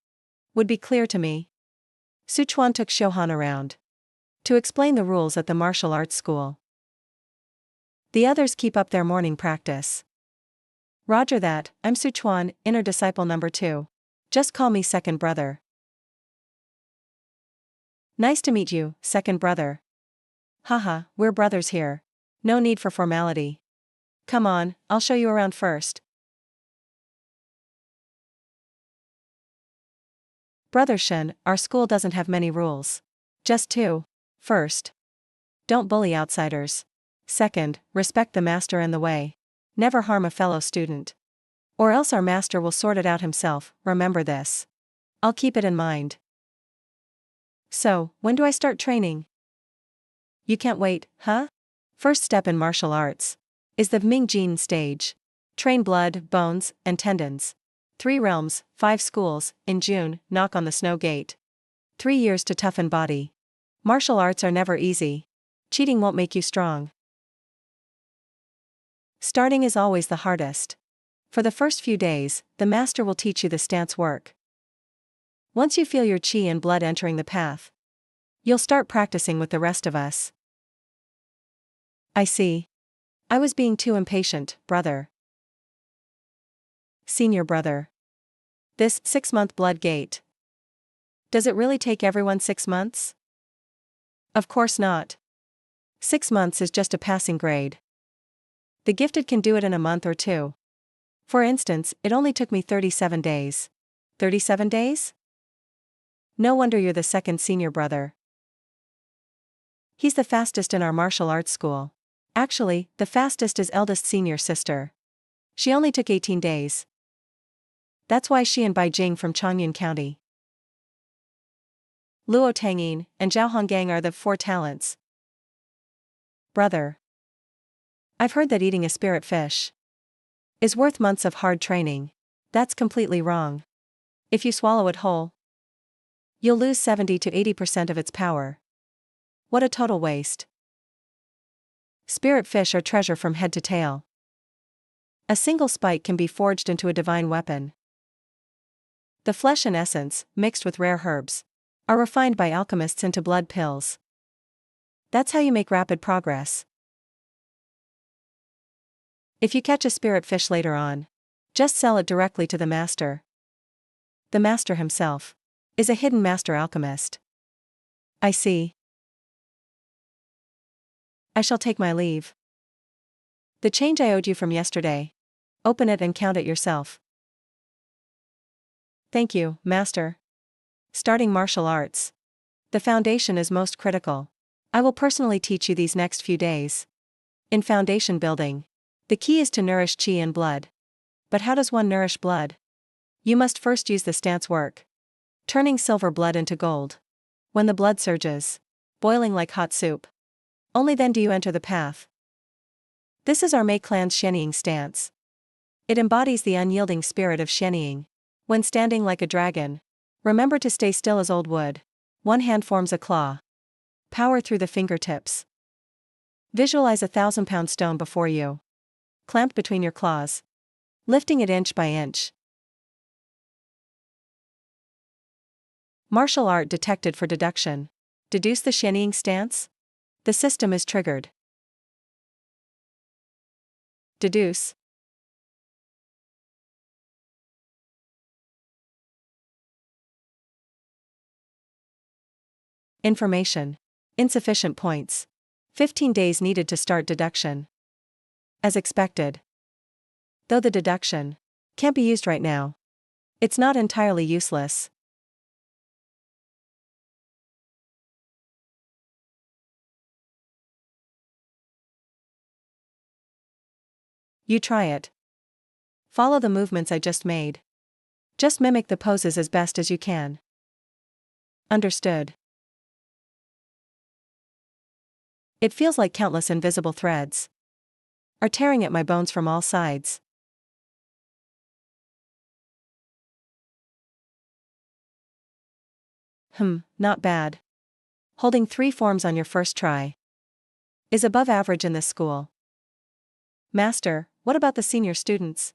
would be clear to me. Sichuan took Shohan around to explain the rules at the martial arts school. The others keep up their morning practice. Roger that, I'm Sichuan, inner disciple number 2. Just call me second brother. Nice to meet you, second brother. Haha, we're brothers here. No need for formality. Come on, I'll show you around first. Brother Shen, our school doesn't have many rules. Just 2. First, don't bully outsiders. Second, respect the master and the way. Never harm a fellow student. Or else our master will sort it out himself, remember this. I'll keep it in mind. So, when do I start training? You can't wait, huh? First step in martial arts is the Mingjin stage. Train blood, bones, and tendons. 3 realms, 5 schools, in June, knock on the snow gate. 3 years to toughen body. Martial arts are never easy. Cheating won't make you strong. Starting is always the hardest. For the first few days, the master will teach you the stance work. Once you feel your qi and blood entering the path, you'll start practicing with the rest of us. I see. I was being too impatient, brother. Senior brother. This 6-month blood gate. Does it really take everyone 6 months? Of course not. 6 months is just a passing grade. The gifted can do it in a month or 2. For instance, it only took me 37 days. 37 days? No wonder you're the second senior brother. He's the fastest in our martial arts school. Actually, the fastest is eldest senior sister. She only took 18 days. That's why she and Bai Jing from Changyun County, Luo Tangyin, and Zhao Honggang are the 4 talents. Brother. I've heard that eating a spirit fish is worth months of hard training. That's completely wrong. If you swallow it whole, you'll lose 70 to 80% of its power. What a total waste. Spirit fish are treasure from head to tail. A single spike can be forged into a divine weapon. The flesh and essence, mixed with rare herbs, are refined by alchemists into blood pills. That's how you make rapid progress. If you catch a spirit fish later on, just sell it directly to the master. The master himself is a hidden master alchemist. I see. I shall take my leave. The change I owed you from yesterday. Open it and count it yourself. Thank you, master. Starting martial arts. The foundation is most critical. I will personally teach you these next few days. In foundation building, the key is to nourish qi and blood. But how does one nourish blood? You must first use the stance work. Turning silver blood into gold. When the blood surges, boiling like hot soup. Only then do you enter the path. This is our Mei clan's Shenying stance. It embodies the unyielding spirit of Shenying. When standing like a dragon, remember to stay still as old wood. One hand forms a claw. Power through the fingertips. Visualize a 1,000-pound stone before you, clamped between your claws, lifting it inch by inch. Martial art detected for deduction. Deduce the Shenying stance? The system is triggered. Deduce. Information. Insufficient points. 15 days needed to start deduction. As expected. Though the deduction can't be used right now, it's not entirely useless. You try it. Follow the movements I just made. Just mimic the poses as best as you can. Understood. It feels like countless invisible threads are tearing at my bones from all sides. Not bad. Holding 3 forms on your first try is above average in this school. Master, what about the senior students?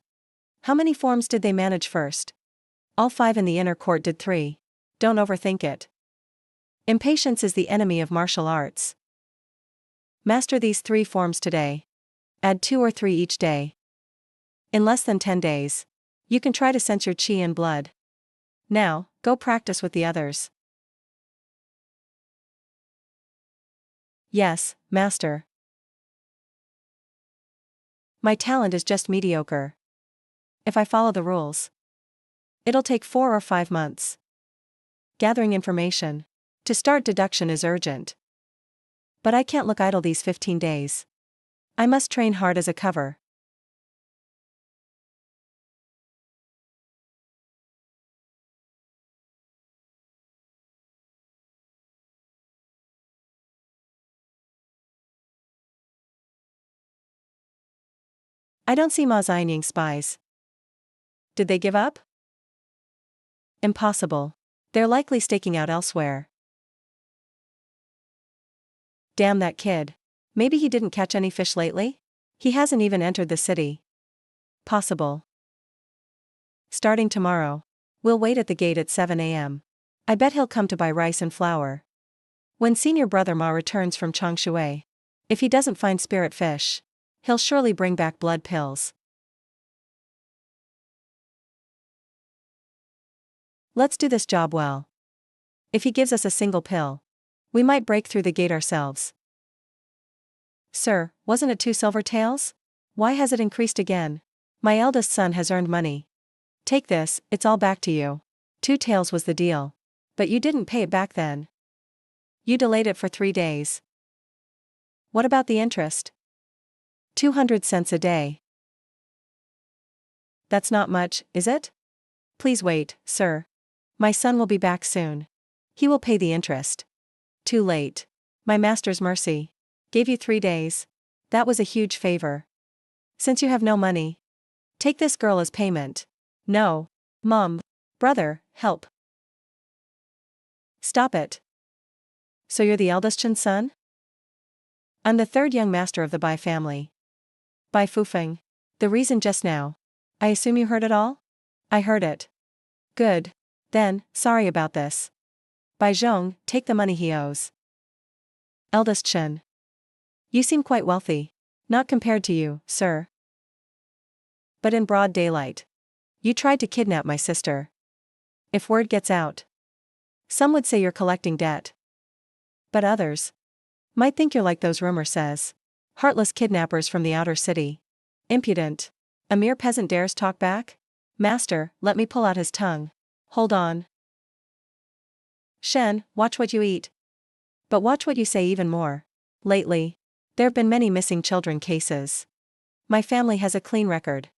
How many forms did they manage first? All 5 in the inner court did 3. Don't overthink it. Impatience is the enemy of martial arts. Master these 3 forms today. Add 2 or 3 each day. In less than 10 days, you can try to sense your chi and blood. Now, go practice with the others. Yes, Master. My talent is just mediocre. If I follow the rules, it'll take 4 or 5 months. Gathering information to start deduction is urgent. But I can't look idle these 15 days. I must train hard as a cover. I don't see Ma Xianying spies. Did they give up? Impossible. They're likely staking out elsewhere. Damn that kid. Maybe he didn't catch any fish lately? He hasn't even entered the city. Possible. Starting tomorrow, we'll wait at the gate at 7 a.m. I bet he'll come to buy rice and flour. When senior brother Ma returns from Changshui, if he doesn't find spirit fish, he'll surely bring back blood pills. Let's do this job well. If he gives us a single pill, we might break through the gate ourselves. Sir, wasn't it 2 silver taels? Why has it increased again? My eldest son has earned money. Take this, it's all back to you. 2 taels was the deal. But you didn't pay it back then. You delayed it for 3 days. What about the interest? 200 cents a day. That's not much, is it? Please wait, sir. My son will be back soon. He will pay the interest. Too late. My master's mercy. Gave you 3 days. That was a huge favor. Since you have no money, take this girl as payment. No. Mom. Brother, help. Stop it. So you're the eldest Chen son? I'm the 3rd young master of the Bai family. Bai Fufeng. The reason just now. I assume you heard it all? I heard it. Good. Then, sorry about this. Bai Zhong, take the money he owes. Eldest Chen. You seem quite wealthy. Not compared to you, sir. But in broad daylight. You tried to kidnap my sister. If word gets out, some would say you're collecting debt. But others might think you're like those rumor says. Heartless kidnappers from the outer city. Impudent. A mere peasant dares talk back? Master, let me pull out his tongue. Hold on. Shen, watch what you eat. But watch what you say even more. Lately, there have been many missing children cases. My family has a clean record.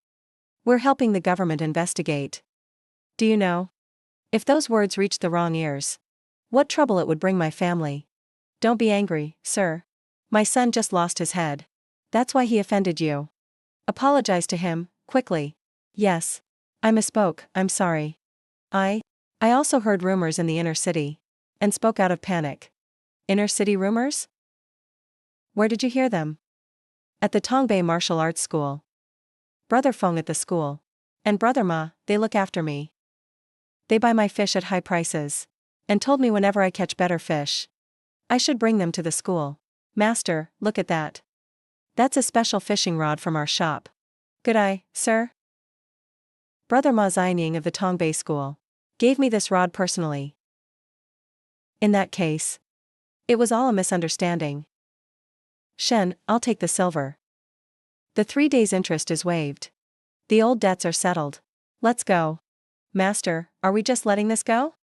We're helping the government investigate. Do you know? If those words reached the wrong ears, what trouble it would bring my family. Don't be angry, sir. My son just lost his head. That's why he offended you. Apologize to him, quickly. Yes. I misspoke, I'm sorry. I also heard rumors in the inner city. And spoke out of panic. Inner city rumors? Where did you hear them? At the Tongbei Martial Arts School. Brother Feng at the school. And Brother Ma, they look after me. They buy my fish at high prices. And told me whenever I catch better fish, I should bring them to the school. Master, look at that. That's a special fishing rod from our shop. Good eye, sir? Brother Ma Xianying of the Tongbei School gave me this rod personally. In that case, It was all a misunderstanding. Shen, I'll take the silver. The 3 days' interest is waived. The old debts are settled. Let's go. Master, are we just letting this go?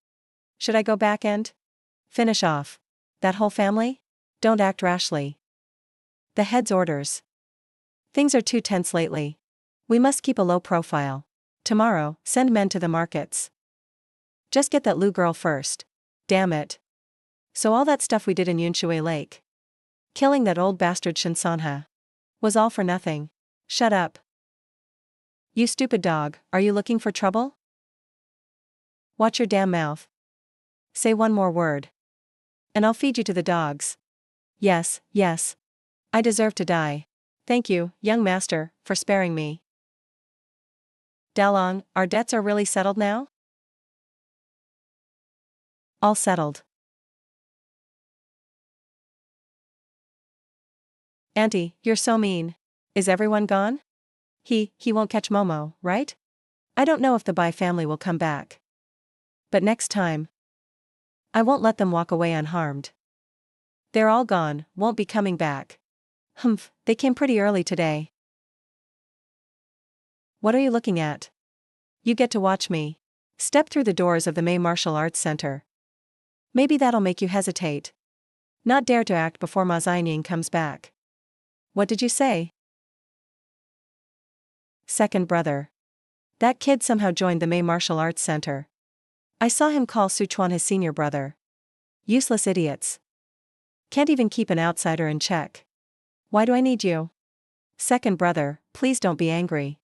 Should I go back and finish off that whole family? Don't act rashly. The head's orders. Things are too tense lately. We must keep a low profile. Tomorrow, send men to the markets. Just get that Lu girl first. Damn it. So all that stuff we did in Yunshui Lake, killing that old bastard Shinsanha, was all for nothing. Shut up. You stupid dog, are you looking for trouble? Watch your damn mouth. Say one more word, and I'll feed you to the dogs. Yes, yes. I deserve to die. Thank you, young master, for sparing me. Dalong, our debts are really settled now? All settled. Auntie, you're so mean. Is everyone gone? He won't catch Momo, right? I don't know if the Bai family will come back. But next time, I won't let them walk away unharmed. They're all gone, won't be coming back. Humph, they came pretty early today. What are you looking at? You get to watch me step through the doors of the May Martial Arts Center. Maybe that'll make you hesitate. Not dare to act before Ma Xianying comes back. What did you say? Second brother. That kid somehow joined the May Martial Arts Center. I saw him call Sichuan his senior brother. Useless idiots. Can't even keep an outsider in check. Why do I need you? Second brother, please don't be angry.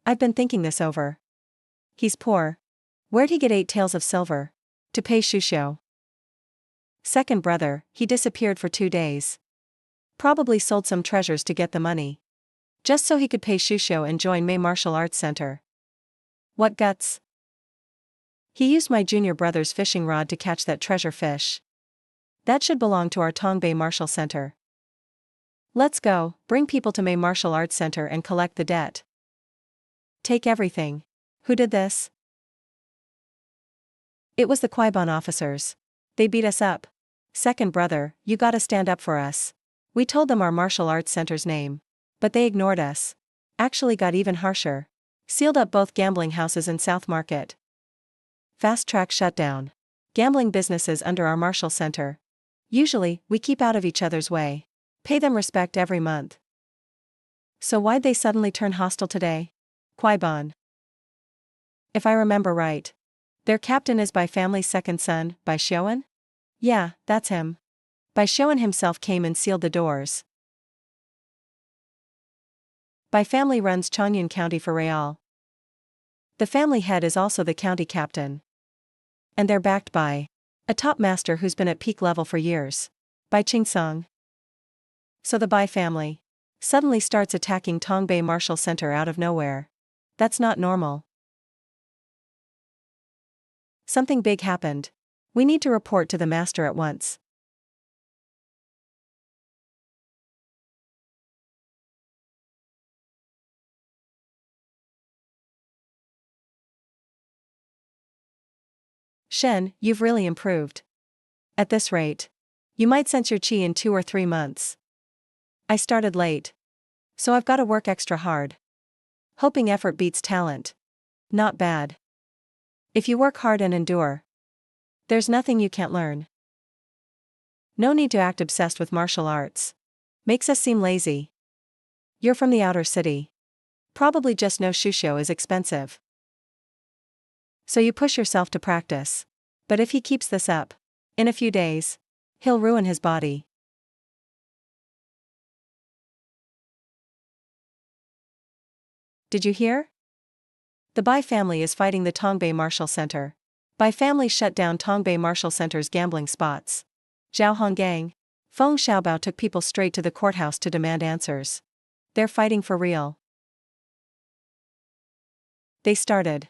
I've been thinking this over. He's poor. Where'd he get 8 taels of silver? To pay Shushou. Second brother, he disappeared for 2 days. Probably sold some treasures to get the money. Just so he could pay Shushou and join May Martial Arts Center. What guts? He used my junior brother's fishing rod to catch that treasure fish. That should belong to our Tongbei Martial Center. Let's go, bring people to May Martial Arts Center and collect the debt. Take everything. Who did this? It was the Kwaiban officers. They beat us up. Second brother, you gotta stand up for us. We told them our martial arts center's name. But they ignored us. Actually got even harsher. Sealed up both gambling houses in South Market. Fast track shutdown. Gambling businesses under our martial center. Usually, we keep out of each other's way. Pay them respect every month. So why'd they suddenly turn hostile today? Kwaiban. If I remember right, their captain is Bai family's second son, Bai Xiaoan? Yeah, that's him. Bai Xiaoan himself came and sealed the doors. Bai family runs Changyun County for Real. The family head is also the county captain. And they're backed by a top master who's been at peak level for years. Bai Qingsong. So the Bai family suddenly starts attacking Tongbei Martial Center out of nowhere. That's not normal. Something big happened. We need to report to the master at once. Shen, you've really improved. At this rate, you might sense your chi in 2 or 3 months. I started late, so I've got to work extra hard. Hoping effort beats talent. Not bad. If you work hard and endure, there's nothing you can't learn. No need to act obsessed with martial arts. Makes us seem lazy. You're from the outer city. Probably just know Shushou is expensive. So you push yourself to practice. But if he keeps this up, in a few days, he'll ruin his body. Did you hear? The Bai family is fighting the Tongbei Martial Center. Bai family shut down Tongbei Martial Center's gambling spots. Zhao Honggang, Feng Xiaobao took people straight to the courthouse to demand answers. They're fighting for real. They started.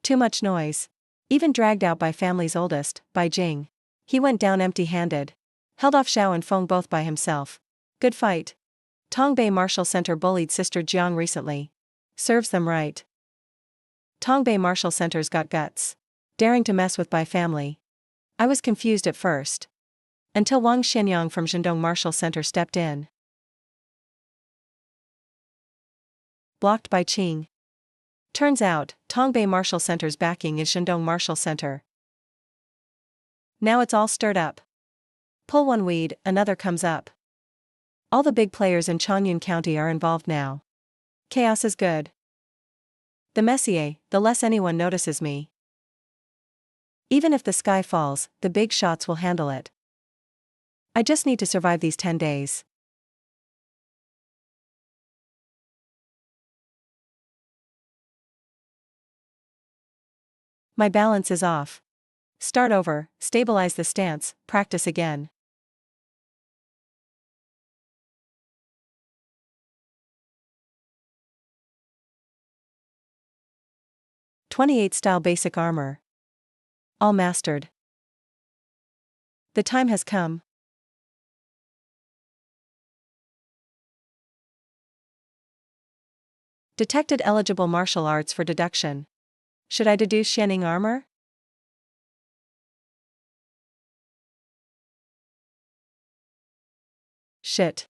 Too much noise. Even dragged out by family's oldest, Bai Jing. He went down empty-handed. Held off Xiao and Feng both by himself. Good fight. Tongbei Martial Center bullied Sister Jiang recently. Serves them right. Tongbei Martial Center's got guts. Daring to mess with Bai family. I was confused at first. until Wang Xianyang from Shandong Martial Center stepped in. Blocked by Qing. Turns out, Tongbei Martial Center's backing is Shandong Martial Center. Now it's all stirred up. Pull one weed, another comes up. All the big players in Changyun County are involved now. Chaos is good. The messier, the less anyone notices me. Even if the sky falls, the big shots will handle it. I just need to survive these 10 days. My balance is off. Start over, stabilize the stance, practice again. '28 style basic armor. All mastered. The time has come. Detected eligible martial arts for deduction. Should I deduce Xianing armor? Shit.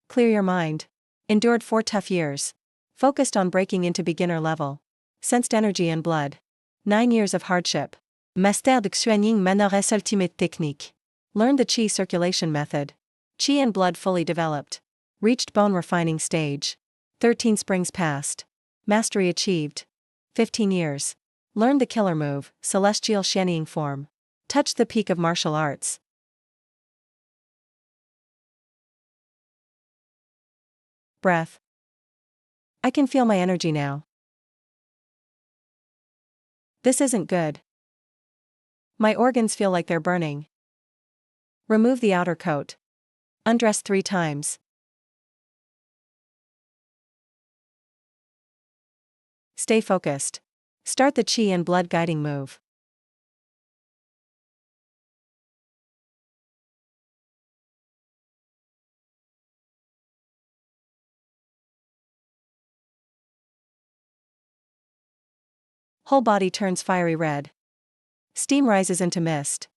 Clear your mind. Endured 4 tough years. Focused on breaking into beginner level. Sensed energy and blood. 9 years of hardship. Master de Xuanying Manores Ultimate Technique. Learned the qi circulation method. Qi and blood fully developed. Reached bone refining stage. 13 springs passed. Mastery achieved. 15 years. Learned the killer move, celestial Xianying form. Touched the peak of martial arts. Breath. I can feel my energy now. This isn't good. My organs feel like they're burning. Remove the outer coat. Undress 3 times. Stay focused. Start the qi and blood guiding move. Whole body turns fiery red. Steam rises into mist.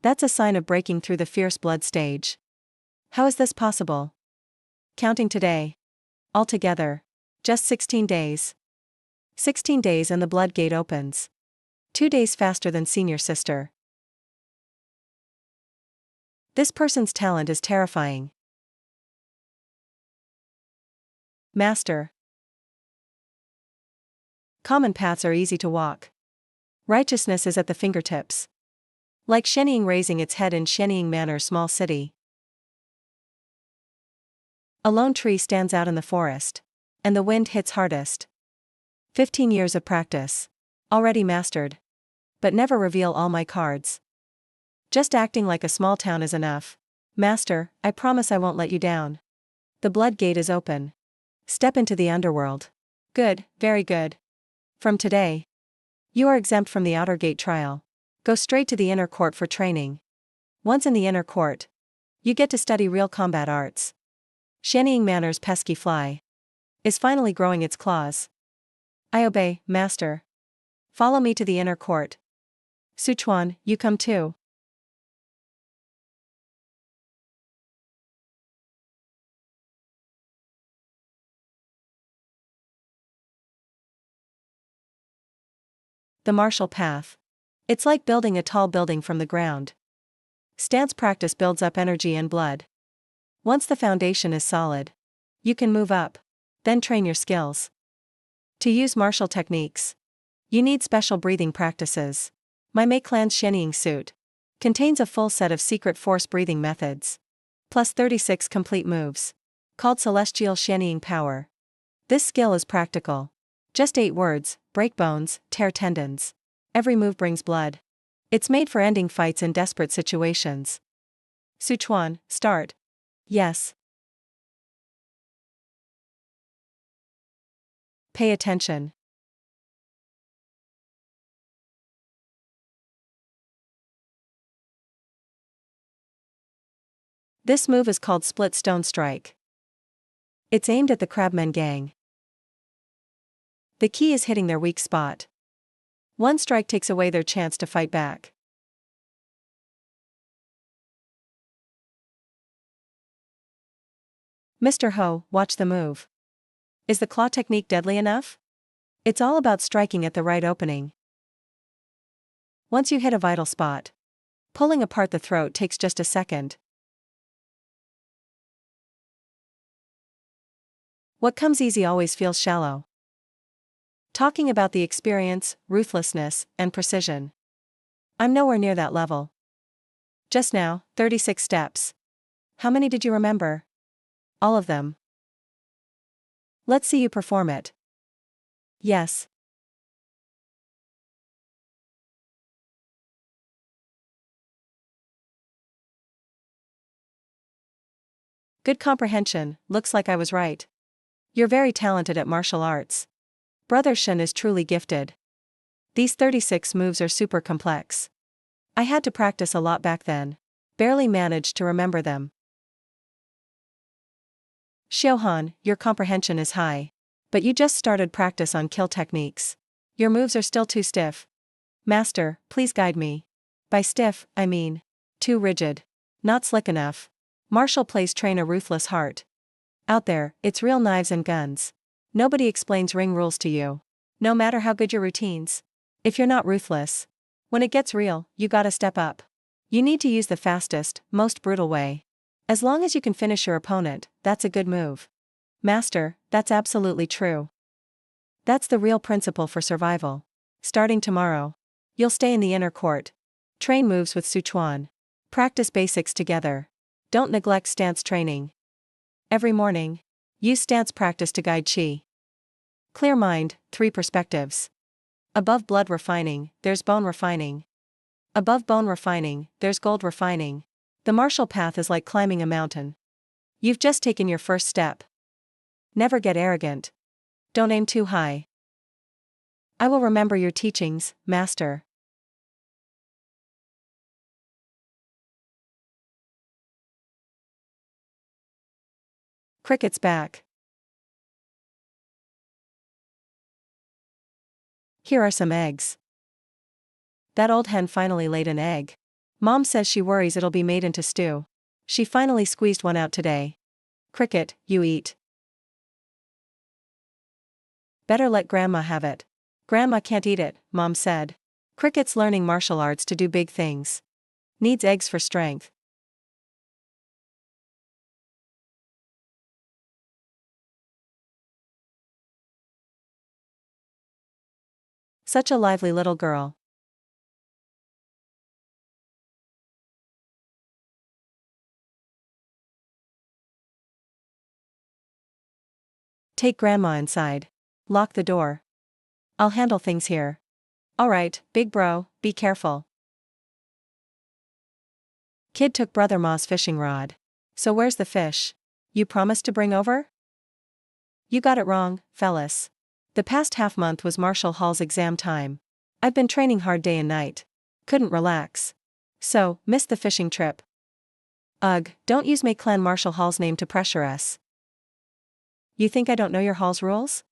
That's a sign of breaking through the fierce blood stage. How is this possible? Counting today. Altogether. Just 16 days. 16 days and the blood gate opens. 2 days faster than senior sister. This person's talent is terrifying. Master. Common paths are easy to walk. Righteousness is at the fingertips. Like Xianying raising its head in Xianying Manor small city. A lone tree stands out in the forest. And the wind hits hardest. 15 years of practice. Already mastered. But never reveal all my cards. Just acting like a small town is enough. Master, I promise I won't let you down. The blood gate is open. Step into the underworld. Good, very good. From today, you are exempt from the outer gate trial. Go straight to the inner court for training. Once in the inner court, you get to study real combat arts. Xianying Manor's pesky fly is finally growing its claws. I obey, master. Follow me to the inner court. Sichuan, you come too. The martial path. It's like building a tall building from the ground. Stance practice builds up energy and blood. Once the foundation is solid, you can move up, then train your skills. To use martial techniques, you need special breathing practices. My Mei Clan's Xianying suit contains a full set of secret force breathing methods, plus 36 complete moves, called Celestial Xianying Power. This skill is practical. Just 8 words: break bones, tear tendons. Every move brings blood. It's made for ending fights in desperate situations. Sichuan, start. Yes. Pay attention. This move is called split stone strike. It's aimed at the crabmen gang. The key is hitting their weak spot. One strike takes away their chance to fight back. Mr. Ho, watch the move. Is the claw technique deadly enough? It's all about striking at the right opening. Once you hit a vital spot, pulling apart the throat takes just a second. What comes easy always feels shallow. Talking about the experience, ruthlessness, and precision. I'm nowhere near that level. Just now, 36 steps. How many did you remember? All of them. Let's see you perform it. Yes. Good comprehension, looks like I was right. You're very talented at martial arts. Brother Shen is truly gifted. These 36 moves are super complex. I had to practice a lot back then. Barely managed to remember them. Xiaohan, your comprehension is high. But you just started practice on kill techniques. Your moves are still too stiff. Master, please guide me. By stiff, I mean too rigid. Not slick enough. Martial plays train a ruthless heart. Out there, it's real knives and guns. Nobody explains ring rules to you. No matter how good your routines. If you're not ruthless, when it gets real, you gotta step up. You need to use the fastest, most brutal way. As long as you can finish your opponent, that's a good move. Master, that's absolutely true. That's the real principle for survival. Starting tomorrow, you'll stay in the inner court. Train moves with Sichuan. Practice basics together. Don't neglect stance training. Every morning, use stance practice to guide chi. Clear mind, 3 perspectives. Above blood refining, there's bone refining. Above bone refining, there's gold refining. The martial path is like climbing a mountain. You've just taken your first step. Never get arrogant. Don't aim too high. I will remember your teachings, Master. Cricket's back. Here are some eggs. That old hen finally laid an egg. Mom says she worries it'll be made into stew. She finally squeezed one out today. Cricket, you eat. Better let Grandma have it. Grandma can't eat it, Mom said. Cricket's learning martial arts to do big things. Needs eggs for strength. Such a lively little girl. Take Grandma inside. Lock the door. I'll handle things here. Alright, big bro, be careful. Kid took Brother Ma's fishing rod. So where's the fish? You promised to bring over? You got it wrong, fellas. The past half month was Marshall Hall's exam time. I've been training hard day and night. Couldn't relax. So, missed the fishing trip. Ugh, don't use Mei Clan Marshall Hall's name to pressure us. You think I don't know your hall's rules?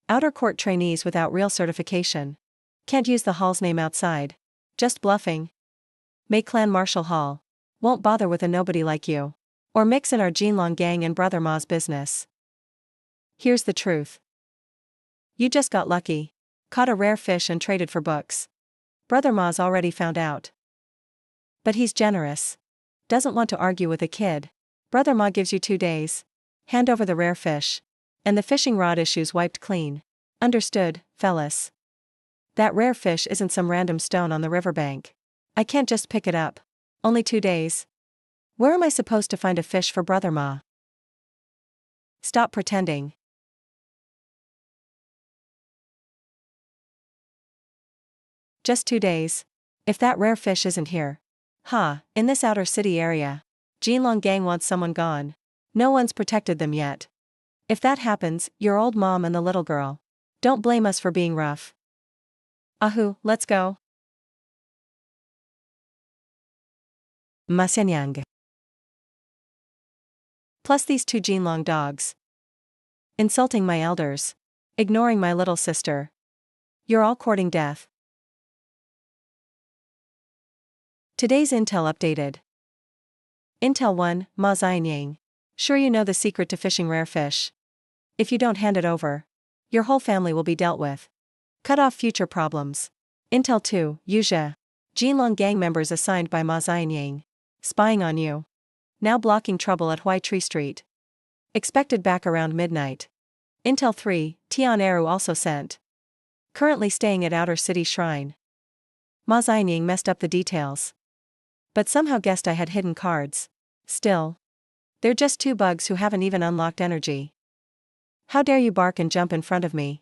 Outer court trainees without real certification. Can't use the hall's name outside. Just bluffing. Mei Clan Marshall Hall. Won't bother with a nobody like you. Or mix in our Jinlong gang and Brother Ma's business. Here's the truth. You just got lucky. Caught a rare fish and traded for books. Brother Ma's already found out. But he's generous. Doesn't want to argue with a kid. Brother Ma gives you 2 days. Hand over the rare fish. And the fishing rod issue's wiped clean. Understood, fellas. That rare fish isn't some random stone on the riverbank. I can't just pick it up. Only 2 days. Where am I supposed to find a fish for Brother Ma? Stop pretending. Just 2 days. If that rare fish isn't here. In this outer city area. Jinlong gang wants someone gone. No one's protected them yet. If that happens, your old mom and the little girl. Don't blame us for being rough. Ahu, let's go. Masenyang. Plus these two Jinlong dogs. Insulting my elders. Ignoring my little sister. You're all courting death. Today's intel updated. Intel 1, Ma Xianying. Sure you know the secret to fishing rare fish. If you don't hand it over, your whole family will be dealt with. Cut off future problems. Intel 2, Yuzhe. Jinlong gang members assigned by Ma Xianying. Spying on you. Now blocking trouble at Huai Tree Street. Expected back around midnight. Intel 3, Tian Eru also sent. Currently staying at Outer City Shrine. Ma Xianying messed up the details. But somehow guessed I had hidden cards. Still. They're just two bugs who haven't even unlocked energy. How dare you bark and jump in front of me?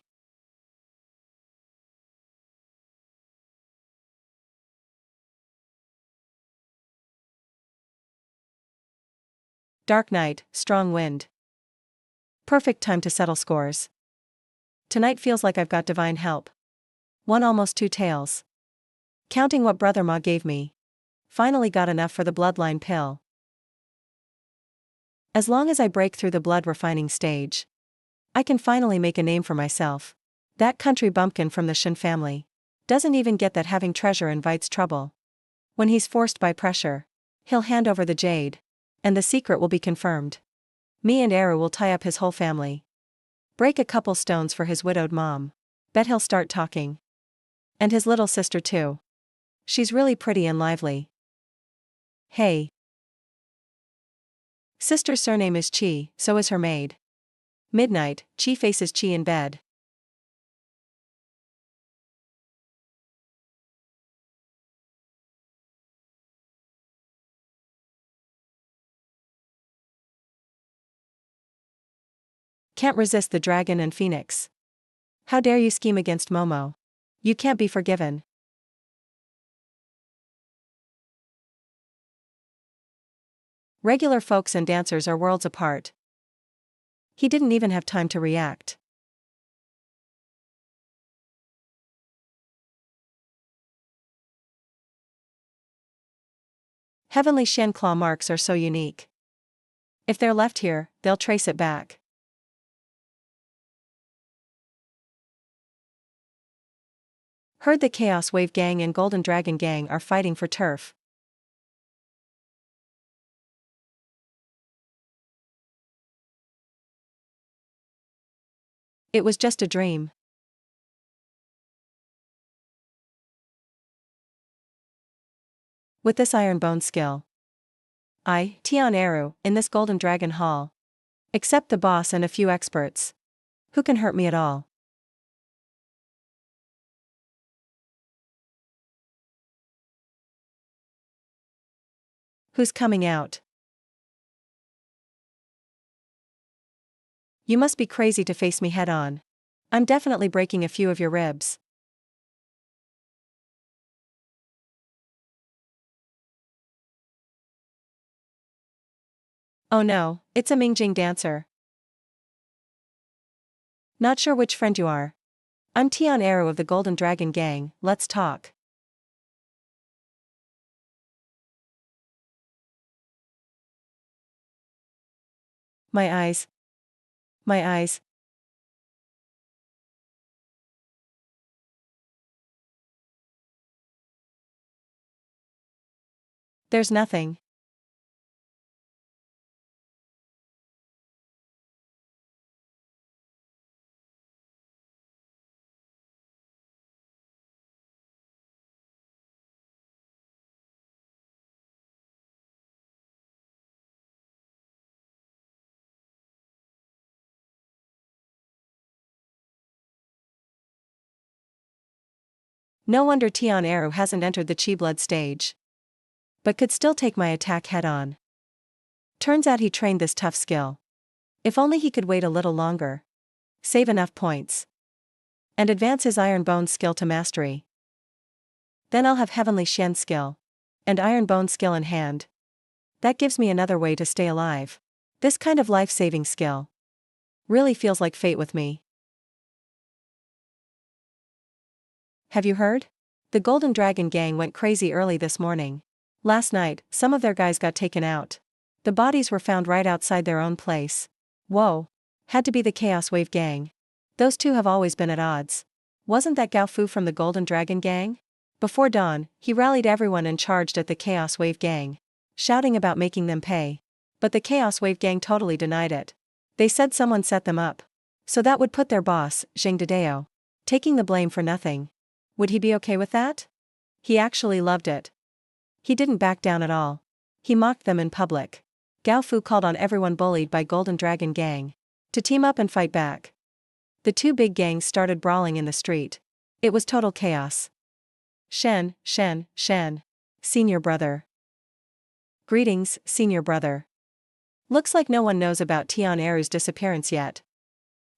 Dark night, strong wind. Perfect time to settle scores. Tonight feels like I've got divine help. Won almost 2 tails. Counting what Brother Ma gave me. Finally got enough for the bloodline pill. As long as I break through the blood refining stage, I can finally make a name for myself. That country bumpkin from the Shen family doesn't even get that having treasure invites trouble. When he's forced by pressure, he'll hand over the jade, and the secret will be confirmed. Me and Eru will tie up his whole family. Break a couple stones for his widowed mom. Bet he'll start talking. And his little sister too. She's really pretty and lively. Hey. Sister's surname is Chi, so is her maid. Midnight, Chi faces Chi in bed. Can't resist the dragon and phoenix. How dare you scheme against Momo? You can't be forgiven. Regular folks and dancers are worlds apart. He didn't even have time to react. Heavenly Shen claw marks are so unique. If they're left here, they'll trace it back. Heard the Chaos Wave Gang and Golden Dragon Gang are fighting for turf. It was just a dream. With this iron bone skill, I, Tian Eru, in this Golden Dragon Hall. Except the boss and a few experts. Who can hurt me at all? Who's coming out? You must be crazy to face me head on. I'm definitely breaking a few of your ribs. Oh no, it's a Mingjing dancer. Not sure which friend you are. I'm Tian Eru of the Golden Dragon Gang, let's talk. My eyes. My eyes. There's nothing. No wonder Tian Eru hasn't entered the Chi Blood stage. But could still take my attack head on. Turns out he trained this tough skill. If only he could wait a little longer. Save enough points. And advance his Iron Bone skill to mastery. Then I'll have Heavenly Shen skill. And Iron Bone skill in hand. That gives me another way to stay alive. This kind of life-saving skill really feels like fate with me. Have you heard? The Golden Dragon Gang went crazy early this morning. Last night, some of their guys got taken out. The bodies were found right outside their own place. Whoa. Had to be the Chaos Wave gang. Those two have always been at odds. Wasn't that Gao Fu from the Golden Dragon gang? Before dawn, he rallied everyone and charged at the Chaos Wave gang, shouting about making them pay. But the Chaos Wave gang totally denied it. They said someone set them up. So that would put their boss, Zhang Dedeo, taking the blame for nothing. Would he be okay with that? He actually loved it. He didn't back down at all. He mocked them in public. Gao Fu called on everyone bullied by Golden Dragon gang to team up and fight back. The two big gangs started brawling in the street. It was total chaos. Shen, senior brother. Greetings, senior brother. Looks like no one knows about Tian Eru's disappearance yet.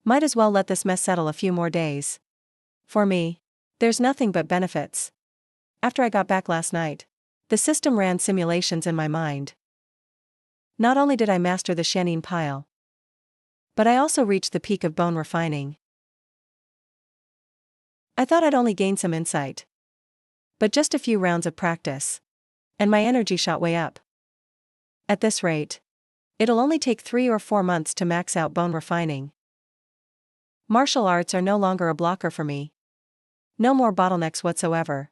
Might as well let this mess settle a few more days. For me, there's nothing but benefits. After I got back last night, the system ran simulations in my mind. Not only did I master the Shenin pile, but I also reached the peak of bone refining. I thought I'd only gain some insight. But just a few rounds of practice, and my energy shot way up. At this rate, it'll only take 3 or 4 months to max out bone refining. Martial arts are no longer a blocker for me. No more bottlenecks whatsoever.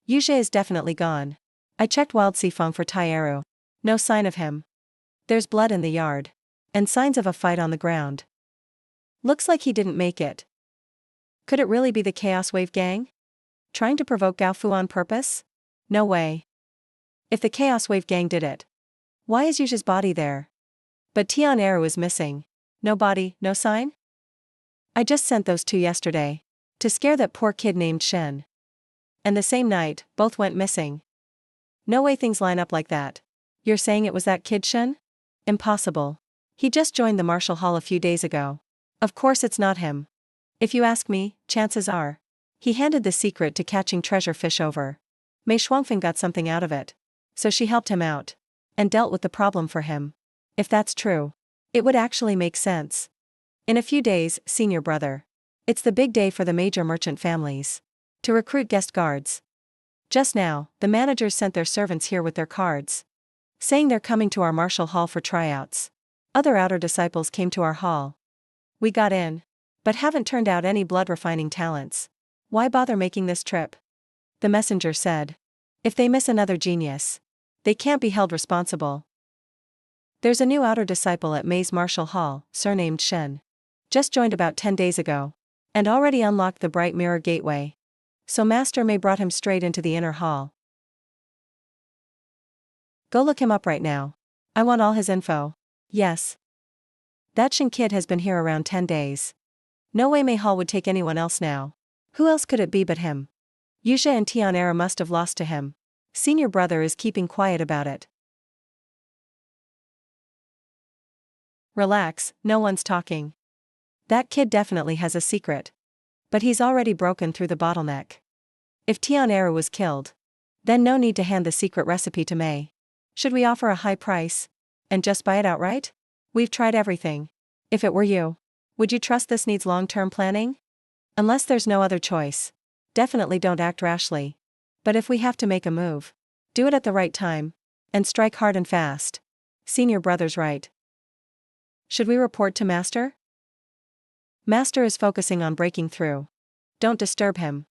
Yuzhe is definitely gone. I checked Wild Sifeng for Tai Eru. No sign of him. There's blood in the yard, and signs of a fight on the ground. Looks like he didn't make it. Could it really be the Chaos Wave gang? Trying to provoke Gao Fu on purpose? No way. If the Chaos Wave gang did it, why is Yuzhe's body there? But Tian Eru is missing. No body, no sign? I just sent those two yesterday, to scare that poor kid named Shen. And the same night, both went missing. No way things line up like that. You're saying it was that kid Shen? Impossible. He just joined the Martial Hall a few days ago. Of course it's not him. If you ask me, chances are. He handed the secret to catching treasure fish over. Mei Shuangfeng got something out of it. So she helped him out. And dealt with the problem for him. If that's true, it would actually make sense. In a few days, senior brother. It's the big day for the major merchant families. To recruit guest guards. Just now, the managers sent their servants here with their cards, saying they're coming to our martial hall for tryouts. Other outer disciples came to our hall. We got in, but haven't turned out any blood refining talents. Why bother making this trip? The messenger said. If they miss another genius, they can't be held responsible. There's a new outer disciple at Mei's martial hall, surnamed Shen. Just joined about 10 days ago, and already unlocked the bright mirror gateway. So Master Mei brought him straight into the inner hall. Go look him up right now. I want all his info. Yes. That Shen kid has been here around 10 days. No way Mei Hall would take anyone else now. Who else could it be but him? Yuzhe and Tian Eru must have lost to him. Senior brother is keeping quiet about it. Relax, no one's talking. That kid definitely has a secret. But he's already broken through the bottleneck. If Tian Eru was killed, then no need to hand the secret recipe to Mei. Should we offer a high price, and just buy it outright? We've tried everything. If it were you, would you trust this needs long-term planning? Unless there's no other choice. Definitely don't act rashly. But if we have to make a move, do it at the right time, and strike hard and fast. Senior brother's right. Should we report to Master? Master is focusing on breaking through. Don't disturb him.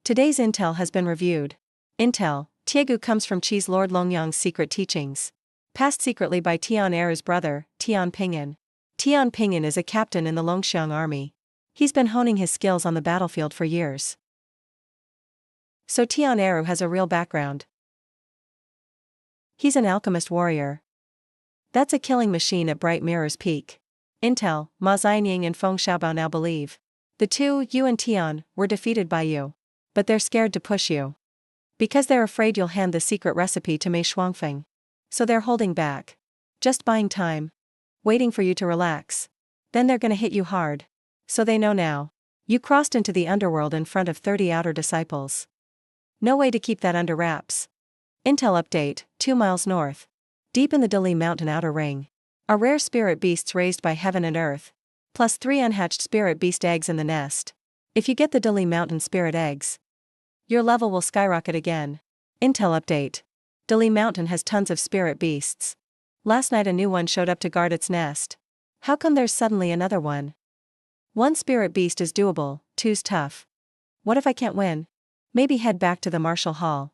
Today's intel has been reviewed. Intel, Tiegu comes from Qi's Lord Longyang's secret teachings. Passed secretly by Tian Eru's brother, Tian Ping'an. Tian Ping'an is a captain in the Longxiang army. He's been honing his skills on the battlefield for years. So Tian Eru has a real background. He's an alchemist warrior. That's a killing machine at Bright Mirror's peak. Intel, Ma Xianying and Feng Xiaobao now believe. The two, you and Tian, were defeated by you. But they're scared to push you. Because they're afraid you'll hand the secret recipe to Mei Shuangfeng. So they're holding back. Just buying time. Waiting for you to relax. Then they're gonna hit you hard. So they know now. You crossed into the underworld in front of 30 outer disciples. No way to keep that under wraps. Intel update, 2 miles north. Deep in the Dali Mountain outer ring. Are rare spirit beasts raised by heaven and earth. Plus 3 unhatched spirit beast eggs in the nest. If you get the Dali Mountain spirit eggs, your level will skyrocket again. Intel update. Dali Mountain has tons of spirit beasts. Last night a new one showed up to guard its nest. How come there's suddenly another one? One spirit beast is doable, two's tough. What if I can't win? Maybe head back to the Marshall Hall.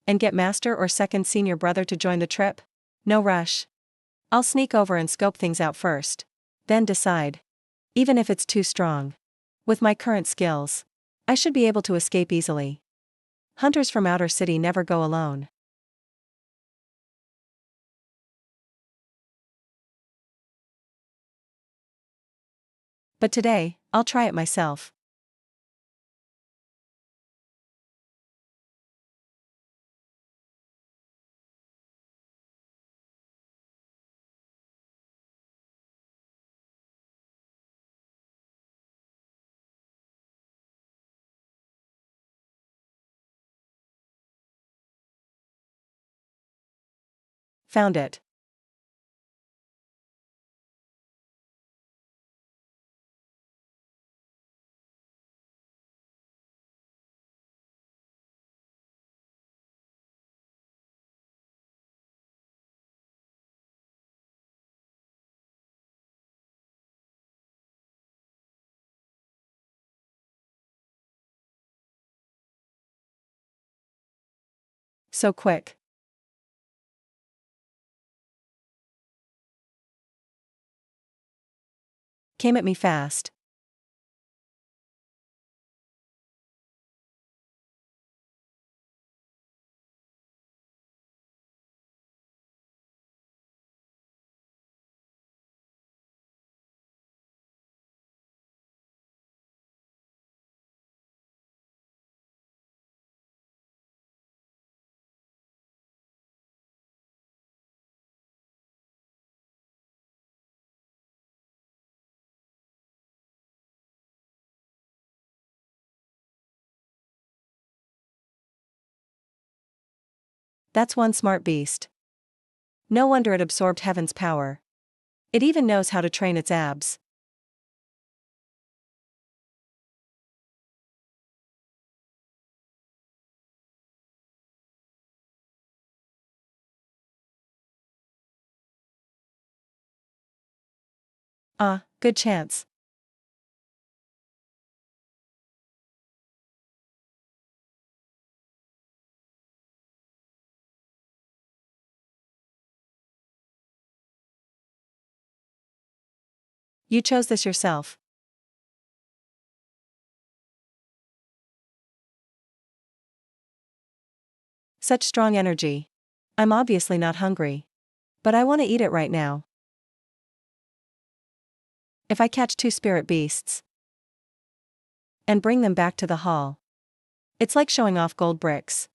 And get master or second senior brother to join the trip? No rush. I'll sneak over and scope things out first. Then decide. Even if it's too strong. With my current skills, I should be able to escape easily. Hunters from Outer City never go alone. But today, I'll try it myself. Found it. So quick. Came at me fast. That's one smart beast. No wonder it absorbed heaven's power. It even knows how to train its abs. Ah, good chance. You chose this yourself. Such strong energy. I'm obviously not hungry. But I want to eat it right now. If I catch two spirit beasts and bring them back to the hall, it's like showing off gold bricks.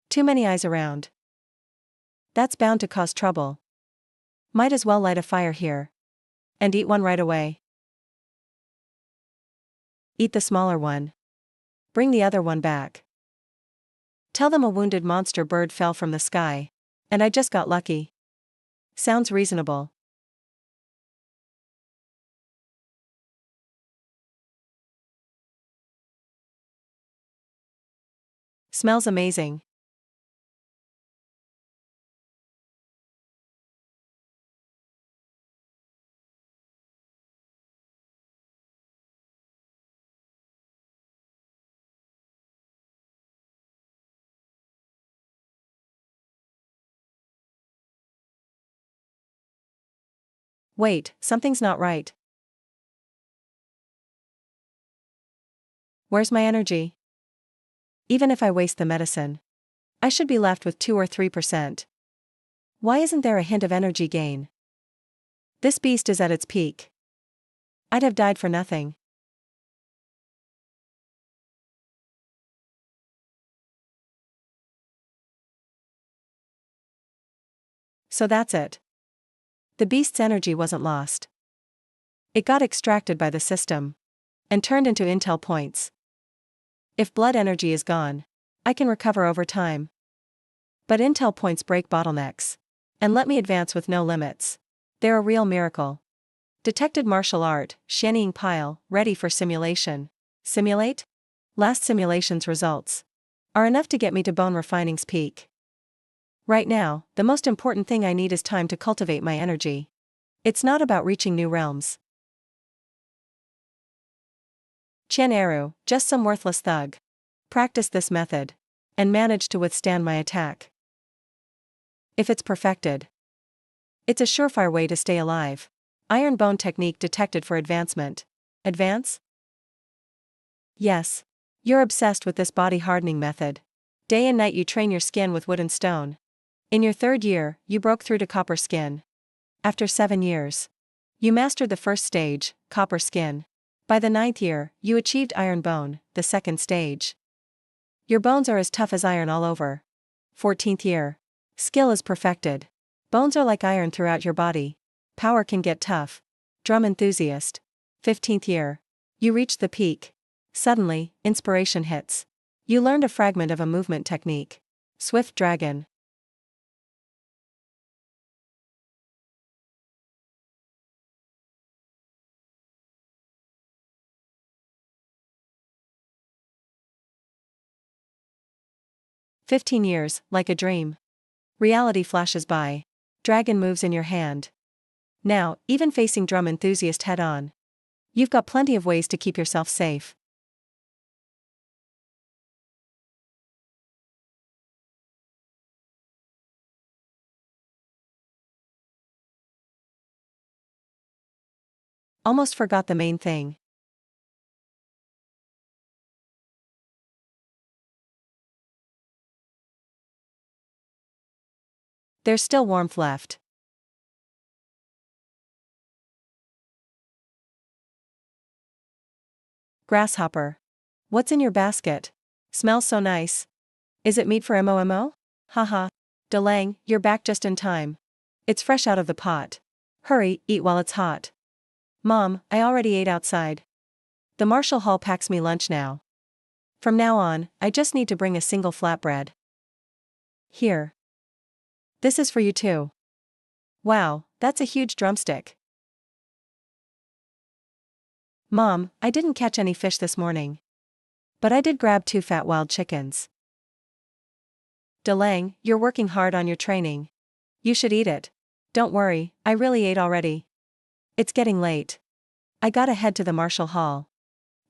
Too many eyes around. That's bound to cause trouble. Might as well light a fire here. And eat one right away. Eat the smaller one. Bring the other one back. Tell them a wounded monster bird fell from the sky. And I just got lucky. Sounds reasonable. Smells amazing. Wait, something's not right. Where's my energy? Even if I waste the medicine, I should be left with 2 or 3%. Why isn't there a hint of energy gain? This beast is at its peak. I'd have died for nothing. So that's it. The beast's energy wasn't lost. It got extracted by the system and turned into intel points. If blood energy is gone, I can recover over time. But intel points break bottlenecks and let me advance with no limits. They're a real miracle. Detected martial art, Sheniying pile, ready for simulation. Simulate? Last simulation's results. are enough to get me to bone refining's peak. Right now, the most important thing I need is time to cultivate my energy. It's not about reaching new realms. Chen Eru, just some worthless thug. Practiced this method. And managed to withstand my attack. If it's perfected, it's a surefire way to stay alive. Iron bone technique detected for advancement. Advance? Yes. You're obsessed with this body hardening method. Day and night you train your skin with wood and stone. In your 3rd year, you broke through to copper skin. After 7 years, you mastered the first stage, copper skin. By the 9th year, you achieved iron bone, the 2nd stage. Your bones are as tough as iron all over. 14th year. Skill is perfected. Bones are like iron throughout your body. Power can get tough. Drum enthusiast. 15th year. You reach the peak. Suddenly, inspiration hits. You learned a fragment of a movement technique. Swift dragon. "15 years, like a dream. Reality flashes by. Dragon moves in your hand. Now, even facing drum enthusiast head on. You've got plenty of ways to keep yourself safe. Almost forgot the main thing. There's still warmth left. Grasshopper. What's in your basket? Smells so nice. Is it meat for MOMO? Haha. Delang, you're back just in time. It's fresh out of the pot. Hurry, eat while it's hot. Mom, I already ate outside. The Marshall Hall packs me lunch now. From now on, I just need to bring a single flatbread. Here. This is for you too. Wow, that's a huge drumstick. Mom, I didn't catch any fish this morning. But I did grab 2 fat wild chickens. Delang, you're working hard on your training. You should eat it. Don't worry, I really ate already. It's getting late. I gotta head to the Marshall Hall.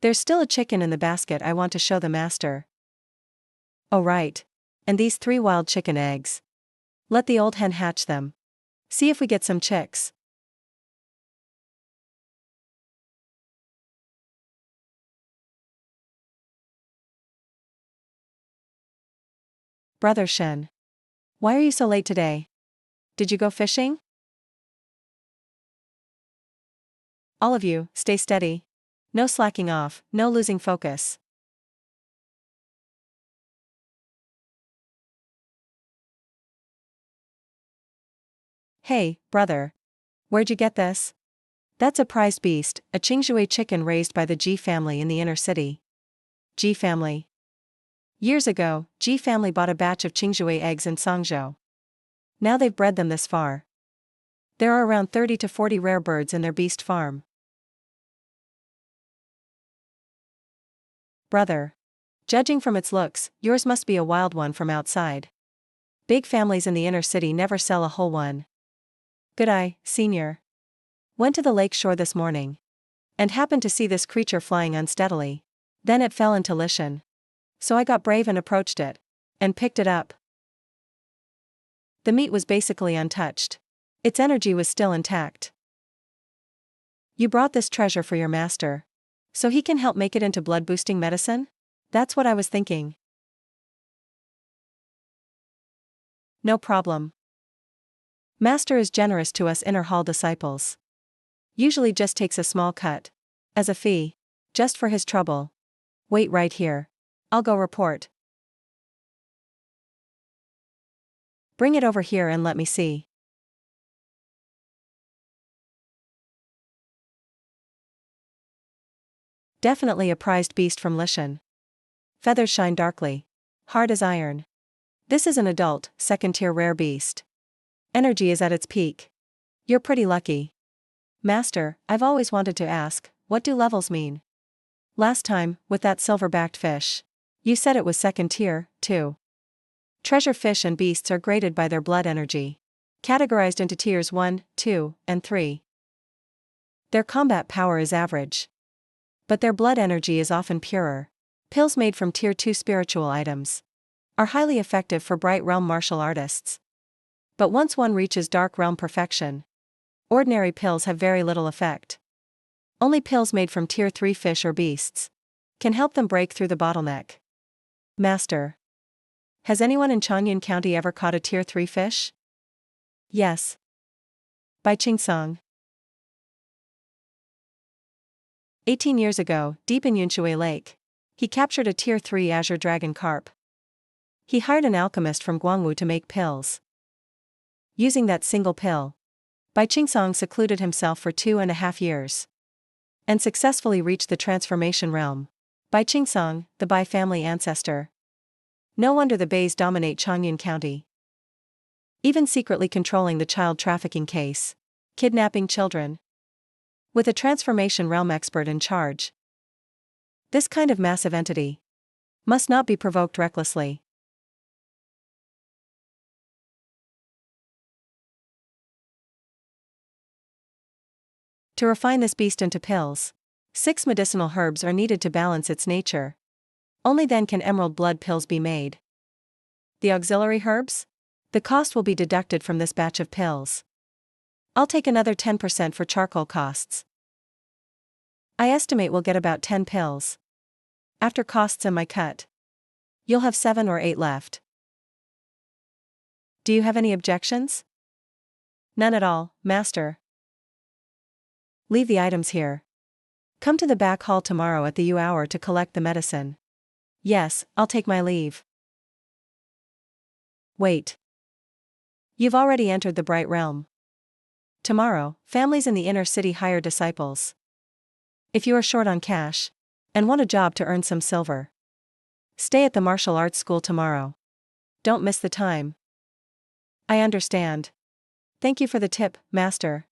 There's still a chicken in the basket I want to show the master. Oh right. And these 3 wild chicken eggs. Let the old hen hatch them. See if we get some chicks. Brother Shen. Why are you so late today? Did you go fishing? All of you, stay steady. No slacking off, no losing focus. Hey, brother. Where'd you get this? That's a prized beast, a Qingzhui chicken raised by the Ji family in the inner city. Ji family. Years ago, Ji family bought a batch of Qingzhui eggs in Sangzhou. Now they've bred them this far. There are around 30 to 40 rare birds in their beast farm. Brother. Judging from its looks, yours must be a wild one from outside. Big families in the inner city never sell a whole one. Good eye, senior. Went to the lake shore this morning. And happened to see this creature flying unsteadily. Then it fell into Lishan. So I got brave and approached it. And picked it up. The meat was basically untouched. Its energy was still intact. You brought this treasure for your master. So he can help make it into blood-boosting medicine? That's what I was thinking. No problem. Master is generous to us inner hall disciples. Usually just takes a small cut. As a fee. Just for his trouble. Wait right here. I'll go report. Bring it over here and let me see. Definitely a prized beast from Lishan. Feathers shine darkly. Hard as iron. This is an adult, 2nd-tier rare beast. Energy is at its peak. You're pretty lucky. Master, I've always wanted to ask, what do levels mean? Last time, with that silver-backed fish. You said it was second tier, too. Treasure fish and beasts are graded by their blood energy, categorized into tiers 1, 2, and 3. Their combat power is average, but their blood energy is often purer. Pills made from tier 2 spiritual items are highly effective for bright realm martial artists. But once one reaches dark realm perfection, ordinary pills have very little effect. Only pills made from tier 3 fish or beasts can help them break through the bottleneck. Master. Has anyone in Changyun County ever caught a tier 3 fish? Yes. By Qingsong. 18 years ago, deep in Yunshui Lake, he captured a tier 3 azure dragon carp. He hired an alchemist from Guangwu to make pills. Using that single pill, Bai Qingsong secluded himself for 2.5 years and successfully reached the transformation realm. Bai Qingsong, the Bai family ancestor. No wonder the Bais dominate Changyun County, even secretly controlling the child trafficking case, kidnapping children, with a transformation realm expert in charge. This kind of massive entity must not be provoked recklessly. To refine this beast into pills, 6 medicinal herbs are needed to balance its nature. Only then can emerald blood pills be made. The auxiliary herbs? The cost will be deducted from this batch of pills. I'll take another 10% for charcoal costs. I estimate we'll get about 10 pills. After costs and my cut, you'll have 7 or 8 left. Do you have any objections? None at all, Master. Leave the items here. Come to the back hall tomorrow at the hour to collect the medicine. Yes, I'll take my leave. Wait. You've already entered the bright realm. Tomorrow, families in the inner city hire disciples. If you are short on cash and want a job to earn some silver, stay at the martial arts school tomorrow. Don't miss the time. I understand. Thank you for the tip, Master.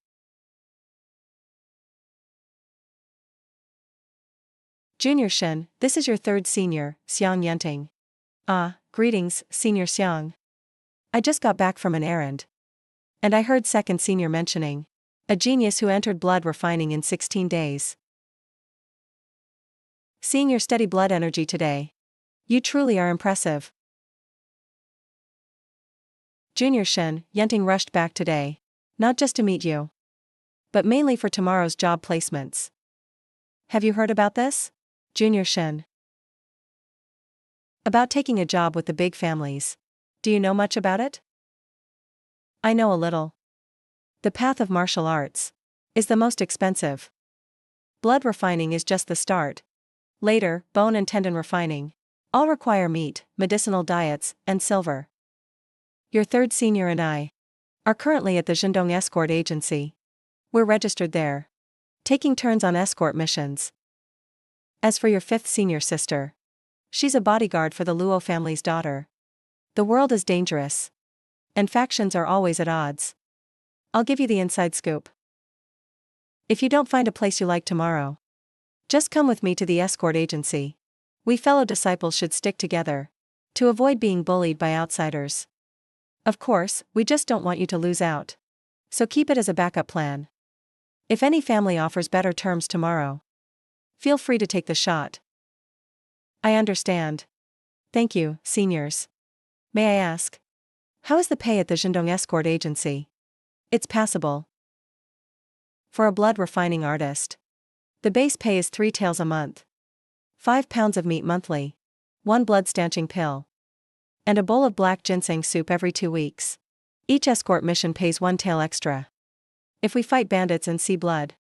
Junior Shen, this is your third senior, Xiang Yenting. Ah, greetings, Senior Xiang. I just got back from an errand, and I heard second senior mentioning a genius who entered blood refining in 16 days. Seeing your steady blood energy today, you truly are impressive. Junior Shen, Yenting rushed back today, not just to meet you, but mainly for tomorrow's job placements. Have you heard about this? Junior Shen. About taking a job with the big families. Do you know much about it? I know a little. The path of martial arts is the most expensive. Blood refining is just the start. Later, bone and tendon refining all require meat, medicinal diets, and silver. Your third senior and I are currently at the Zhendong Escort Agency. We're registered there, taking turns on escort missions. As for your fifth senior sister, she's a bodyguard for the Luo family's daughter. The world is dangerous, and factions are always at odds. I'll give you the inside scoop. If you don't find a place you like tomorrow, just come with me to the escort agency. We fellow disciples should stick together to avoid being bullied by outsiders. Of course, we just don't want you to lose out, so keep it as a backup plan. If any family offers better terms tomorrow, feel free to take the shot. I understand. Thank you, seniors. May I ask, how is the pay at the Zhendong Escort Agency? It's passable. For a blood refining artist, the base pay is 3 taels a month, 5 pounds of meat monthly, 1 blood stanching pill, and a bowl of black ginseng soup every 2 weeks. Each escort mission pays 1 tael extra. If we fight bandits and see blood,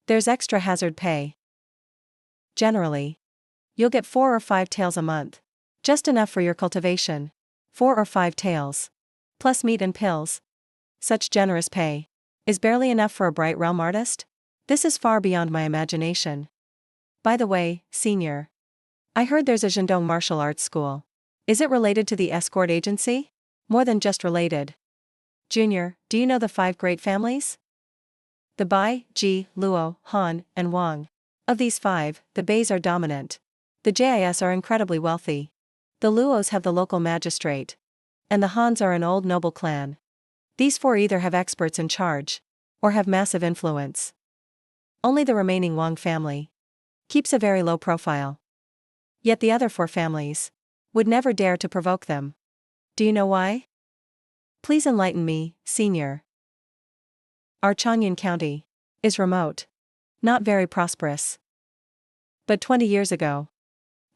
there's extra hazard pay. Generally, you'll get 4 or 5 taels a month, just enough for your cultivation. 4 or 5 taels, plus meat and pills. Such generous pay is barely enough for a bright realm artist? This is far beyond my imagination. By the way, senior, I heard there's a Zhendong martial arts school. Is it related to the escort agency? More than just related. Junior, do you know the 5 great families? The Bai, Ji, Luo, Han, and Wang. Of these 5, the Bais are dominant. The Jis are incredibly wealthy. The Luos have the local magistrate. And the Hans are an old noble clan. These four either have experts in charge, or have massive influence. Only the remaining Wang family keeps a very low profile. Yet the other four families would never dare to provoke them. Do you know why? Please enlighten me, senior. Our Changyun County is remote, not very prosperous. But 20 years ago,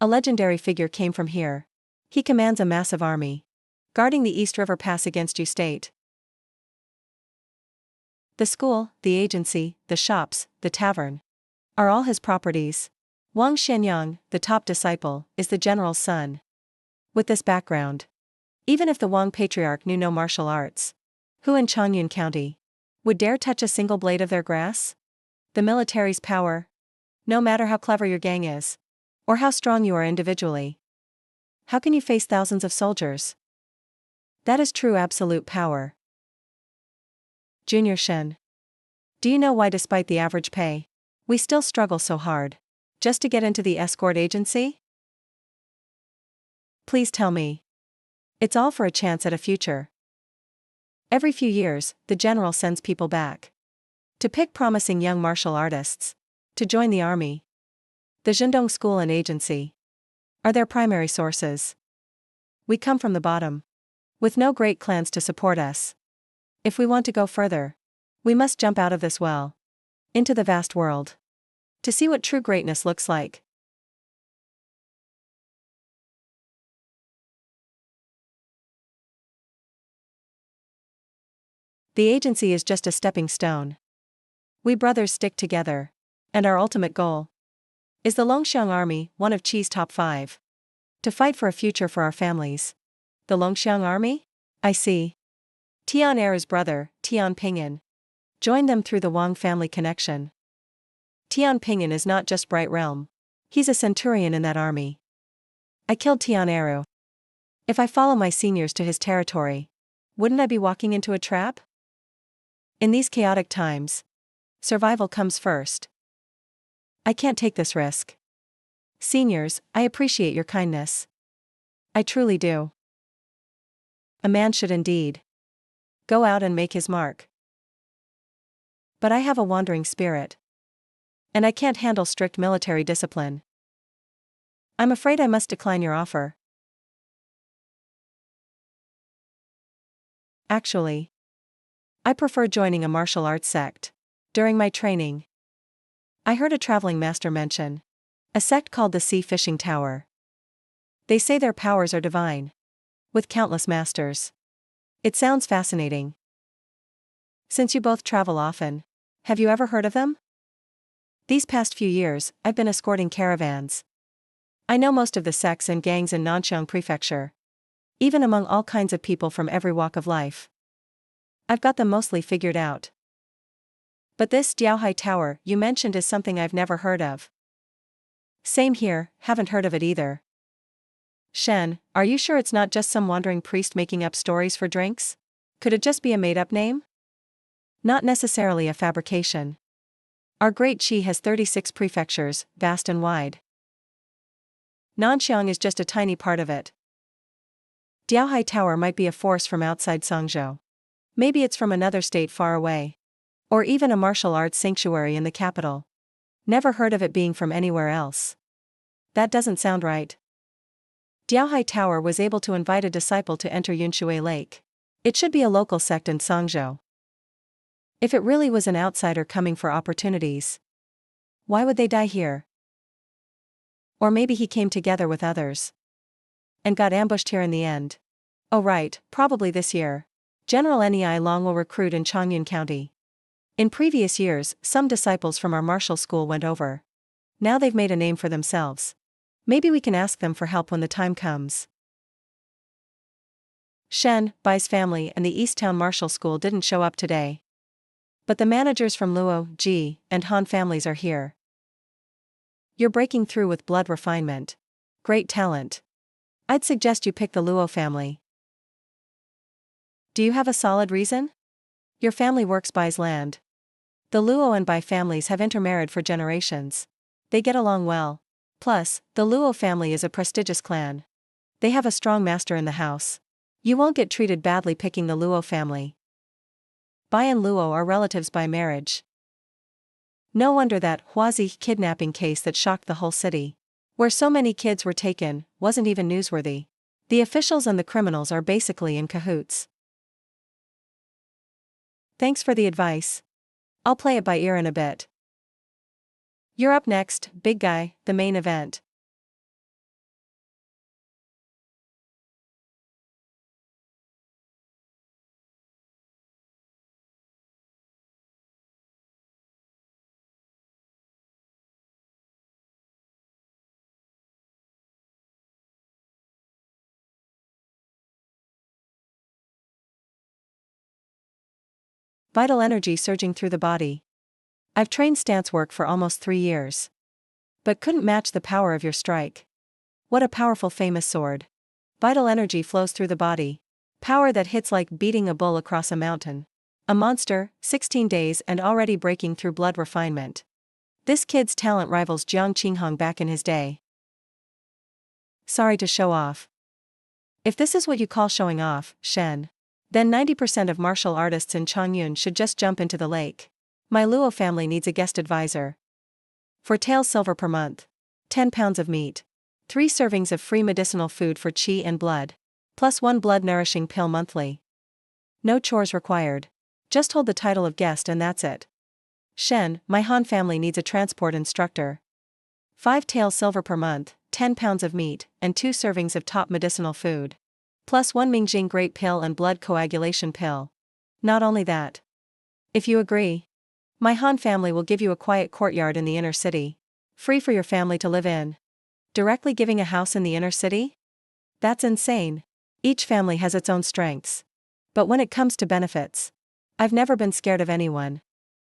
a legendary figure came from here. He commands a massive army, guarding the East River Pass against you state. The school, the agency, the shops, the tavern are all his properties. Wang Xianyang, the top disciple, is the general's son. With this background, even if the Wang patriarch knew no martial arts, who in Changyun County would dare touch a single blade of their grass? The military's power, no matter how clever your gang is, or how strong you are individually. How can you face thousands of soldiers? That is true absolute power. Junior Shen. Do you know why despite the average pay, we still struggle so hard, just to get into the escort agency? Please tell me. It's all for a chance at a future. Every few years, the general sends people back to pick promising young martial artists to join the army. The Zhendong School and Agency are their primary sources. We come from the bottom, with no great clans to support us. If we want to go further, we must jump out of this well into the vast world to see what true greatness looks like. The agency is just a stepping stone. We brothers stick together, and our ultimate goal is the Longxiang Army, one of Qi's top 5. To fight for a future for our families. The Longxiang Army? I see. Tian Er's brother, Tian Pinyin, joined them through the Wang family connection. Tian Pinyin is not just Bright Realm. He's a centurion in that army. I killed Tian Eru. If I follow my seniors to his territory, wouldn't I be walking into a trap? In these chaotic times, survival comes first. I can't take this risk. Seniors, I appreciate your kindness. I truly do. A man should indeed go out and make his mark. But I have a wandering spirit, and I can't handle strict military discipline. I'm afraid I must decline your offer. Actually, I prefer joining a martial arts sect. During my training, I heard a traveling master mention a sect called the Sea Fishing Tower. They say their powers are divine, with countless masters. It sounds fascinating. Since you both travel often, have you ever heard of them? These past few years, I've been escorting caravans. I know most of the sects and gangs in Nanxiang Prefecture, even among all kinds of people from every walk of life. I've got them mostly figured out. But this Diaohai Tower you mentioned is something I've never heard of. Same here, haven't heard of it either. Shen, are you sure it's not just some wandering priest making up stories for drinks? Could it just be a made-up name? Not necessarily a fabrication. Our great Qi has 36 prefectures, vast and wide. Nanxiang is just a tiny part of it. Diaohai Tower might be a force from outside Songzhou. Maybe it's from another state far away. Or even a martial arts sanctuary in the capital. Never heard of it being from anywhere else. That doesn't sound right. Diaohai Tower was able to invite a disciple to enter Yunshui Lake. It should be a local sect in Songzhou. If it really was an outsider coming for opportunities, why would they die here? Or maybe he came together with others and got ambushed here in the end. Oh right, probably this year. General Nei Long will recruit in Changyun County. In previous years, some disciples from our martial school went over. Now they've made a name for themselves. Maybe we can ask them for help when the time comes. Shen, Bai's family and the Easttown Martial School didn't show up today. But the managers from Luo, Ji, and Han families are here. You're breaking through with blood refinement. Great talent. I'd suggest you pick the Luo family. Do you have a solid reason? Your family works Bai's land. The Luo and Bai families have intermarried for generations. They get along well. Plus, the Luo family is a prestigious clan. They have a strong master in the house. You won't get treated badly picking the Luo family. Bai and Luo are relatives by marriage. No wonder that Huazi kidnapping case that shocked the whole city, where so many kids were taken, wasn't even newsworthy. The officials and the criminals are basically in cahoots. Thanks for the advice. I'll play it by ear in a bit. You're up next, big guy, the main event. Vital energy surging through the body. I've trained stance work for almost 3 years. But couldn't match the power of your strike. What a powerful famous sword. Vital energy flows through the body. Power that hits like beating a bull across a mountain. A monster, 16 days and already breaking through blood refinement. This kid's talent rivals Jiang Qinghong back in his day. Sorry to show off. If this is what you call showing off, Shen, then 90% of martial artists in Changyun should just jump into the lake. My Luo family needs a guest advisor. For taels silver per month. 10 pounds of meat. 3 servings of free medicinal food for qi and blood. Plus 1 blood-nourishing pill monthly. No chores required. Just hold the title of guest and that's it. Shen, my Han family needs a transport instructor. 5 taels silver per month, 10 pounds of meat, and 2 servings of top medicinal food. Plus 1 Mingjing Great Pill and blood coagulation pill. Not only that. If you agree, my Han family will give you a quiet courtyard in the inner city. Free for your family to live in. Directly giving a house in the inner city? That's insane. Each family has its own strengths. But when it comes to benefits, I've never been scared of anyone.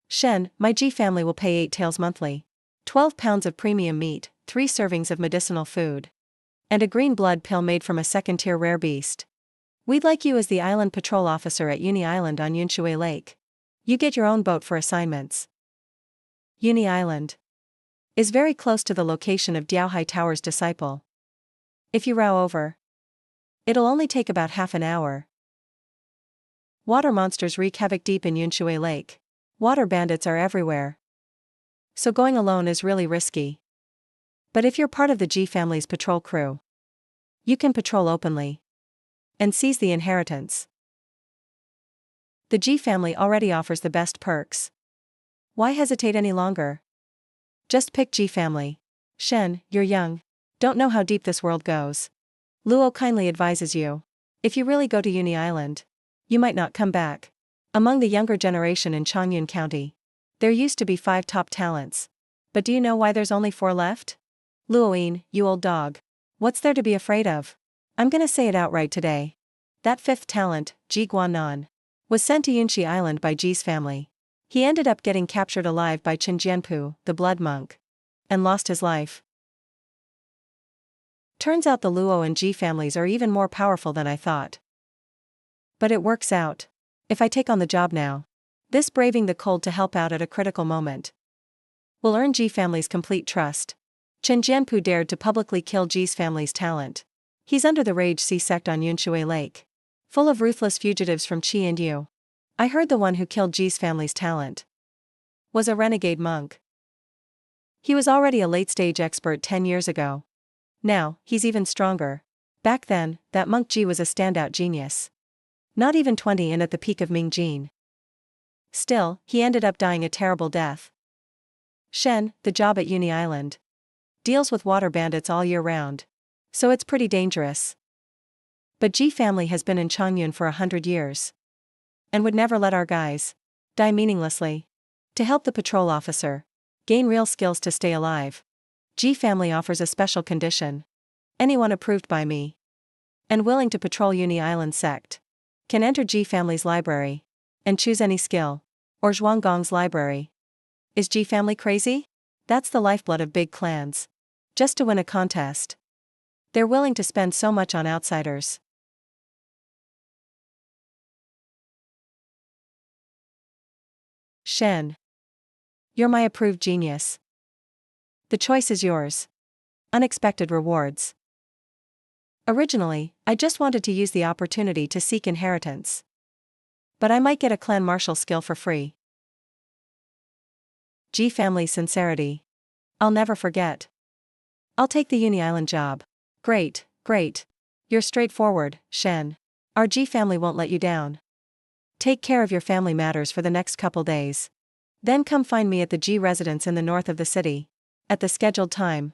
Shen, my G family will pay 8 taels monthly. 12 pounds of premium meat, 3 servings of medicinal food. And a green blood pill made from a second-tier rare beast. We'd like you as the island patrol officer at Uni Island on Yunshui Lake. You get your own boat for assignments. Uni Island is very close to the location of Diaohai Tower's disciple. If you row over, it'll only take about half an hour. Water monsters wreak havoc deep in Yunshui Lake. Water bandits are everywhere. So going alone is really risky. But if you're part of the G family's patrol crew, you can patrol openly and seize the inheritance. The G family already offers the best perks. Why hesitate any longer? Just pick G family. Shen, you're young. Don't know how deep this world goes. Luo kindly advises you. If you really go to Uni Island, you might not come back. Among the younger generation in Changyun County, there used to be 5 top talents. But do you know why there's only 4 left? Luoyin, you old dog. What's there to be afraid of? I'm gonna say it outright today. That 5th talent, Ji Guanan, was sent to Yunshi Island by Ji's family. He ended up getting captured alive by Chen Jianpu, the blood monk, and lost his life. Turns out the Luo and Ji families are even more powerful than I thought. But it works out. If I take on the job now, this braving the cold to help out at a critical moment will earn Ji family's complete trust. Chen Jianpu dared to publicly kill Ji's family's talent. He's under the Rage Sea sect on Yunshui Lake, full of ruthless fugitives from Qi and Yu. I heard the one who killed Ji's family's talent was a renegade monk. He was already a late-stage expert 10 years ago. Now, he's even stronger. Back then, that monk Ji was a standout genius. Not even 20 and at the peak of Ming Jin. Still, he ended up dying a terrible death. Shen, the job at Uni Island, deals with water bandits all year round. So it's pretty dangerous. But Ji family has been in Changyun for 100 years. And would never let our guys die meaninglessly. To help the patrol officer gain real skills to stay alive, Ji family offers a special condition. Anyone approved by me and willing to patrol Uni Island sect can enter Ji family's library and choose any skill. Or Zhuanggong's library. Is Ji family crazy? That's the lifeblood of big clans. Just to win a contest, they're willing to spend so much on outsiders. Shen, you're my approved genius. The choice is yours. Unexpected rewards. Originally, I just wanted to use the opportunity to seek inheritance. But I might get a clan martial skill for free. G family sincerity. I'll never forget. I'll take the Uni Island job. Great, great. You're straightforward, Shen. Our G family won't let you down. Take care of your family matters for the next couple days. Then come find me at the G residence in the north of the city. At the scheduled time.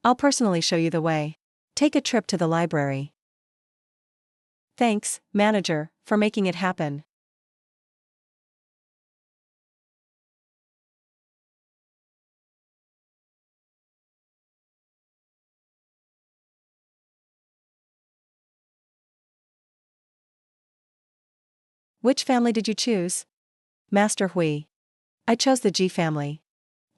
I'll personally show you the way. Take a trip to the library. Thanks, manager, for making it happen. Which family did you choose? Master Hui. I chose the G family.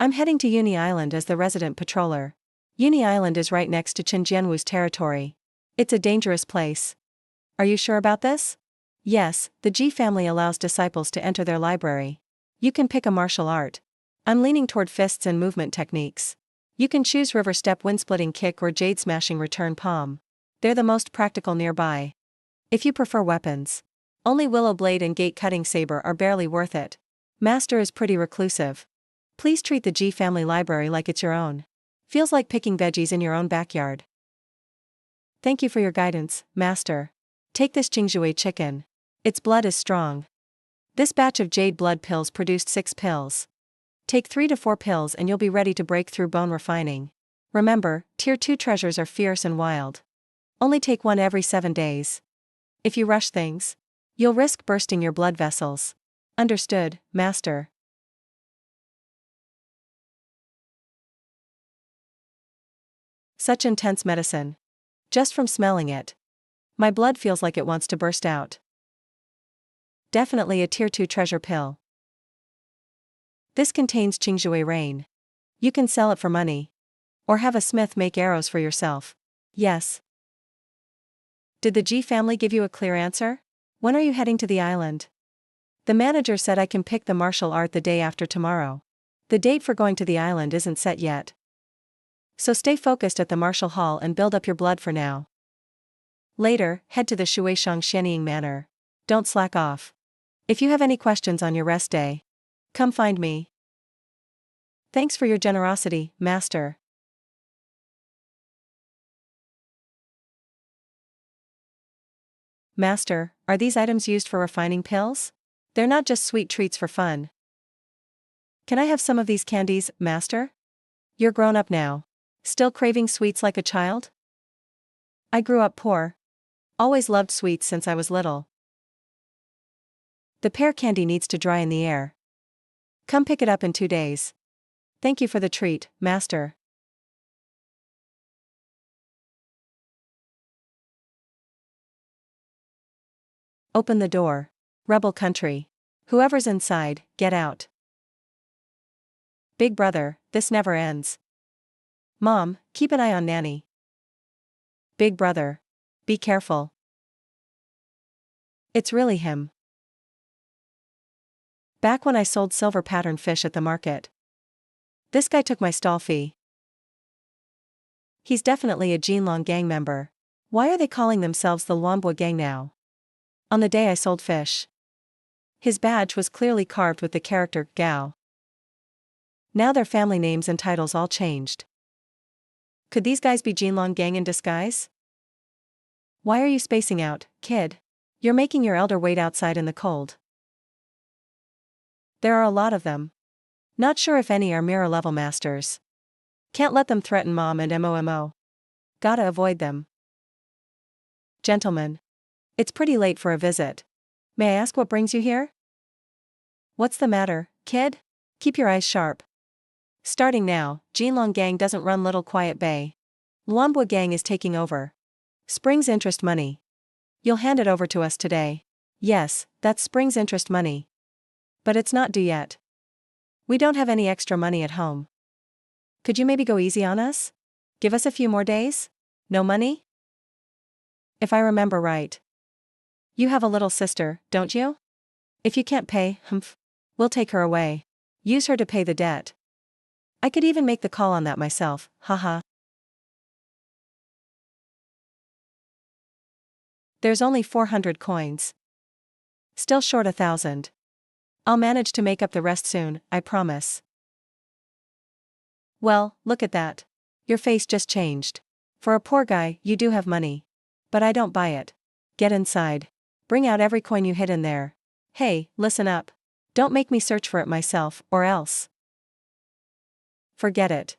I'm heading to Uni Island as the resident patroller. Uni Island is right next to Qin Jianwu's territory. It's a dangerous place. Are you sure about this? Yes, the G family allows disciples to enter their library. You can pick a martial art. I'm leaning toward fists and movement techniques. You can choose river step wind-splitting kick or jade smashing return palm. They're the most practical nearby. If you prefer weapons, only willow blade and gate-cutting saber are barely worth it. Master is pretty reclusive. Please treat the G family library like it's your own. Feels like picking veggies in your own backyard. Thank you for your guidance, Master. Take this Jingzhui chicken. Its blood is strong. This batch of jade blood pills produced 6 pills. Take 3 to 4 pills and you'll be ready to break through bone refining. Remember, Tier 2 treasures are fierce and wild. Only take one every 7 days. If you rush things, you'll risk bursting your blood vessels. Understood, Master. Such intense medicine. Just from smelling it. My blood feels like it wants to burst out. Definitely a Tier 2 treasure pill. This contains Qingzhui Rain. You can sell it for money. Or have a smith make arrows for yourself. Yes. Did the G family give you a clear answer? When are you heading to the island? The manager said I can pick the martial art the day after tomorrow. The date for going to the island isn't set yet. So stay focused at the martial hall and build up your blood for now. Later, head to the Shueishang Shenying Manor. Don't slack off. If you have any questions on your rest day, come find me. Thanks for your generosity, Master. Master, are these items used for refining pills? They're not just sweet treats for fun. Can I have some of these candies, Master? You're grown up now. Still craving sweets like a child? I grew up poor. Always loved sweets since I was little. The pear candy needs to dry in the air. Come pick it up in 2 days. Thank you for the treat, Master. Open the door. Rebel country. Whoever's inside, get out. Big brother, this never ends. Mom, keep an eye on Nanny. Big brother. Be careful. It's really him. Back when I sold silver pattern fish at the market. This guy took my stall fee. He's definitely a Jinlong gang member. Why are they calling themselves the Luanbo gang now? On the day I sold fish. His badge was clearly carved with the character Gao. Now their family names and titles all changed. Could these guys be Jinlong gang in disguise? Why are you spacing out, kid? You're making your elder wait outside in the cold. There are a lot of them. Not sure if any are mirror level masters. Can't let them threaten mom and MOMO. Gotta avoid them. Gentlemen. It's pretty late for a visit. May I ask what brings you here? What's the matter, kid? Keep your eyes sharp. Starting now, Jinlong gang doesn't run Little Quiet Bay. Luanbo gang is taking over. Spring's interest money. You'll hand it over to us today. Yes, that's Spring's interest money. But it's not due yet. We don't have any extra money at home. Could you maybe go easy on us? Give us a few more days? No money? If I remember right. You have a little sister, don't you? If you can't pay, we'll take her away. Use her to pay the debt. I could even make the call on that myself, haha. There's only 400 coins. Still short 1,000. I'll manage to make up the rest soon, I promise. Well, look at that. Your face just changed. For a poor guy, you do have money. But I don't buy it. Get inside. Bring out every coin you hid in there. Hey, listen up. Don't make me search for it myself, or else. Forget it.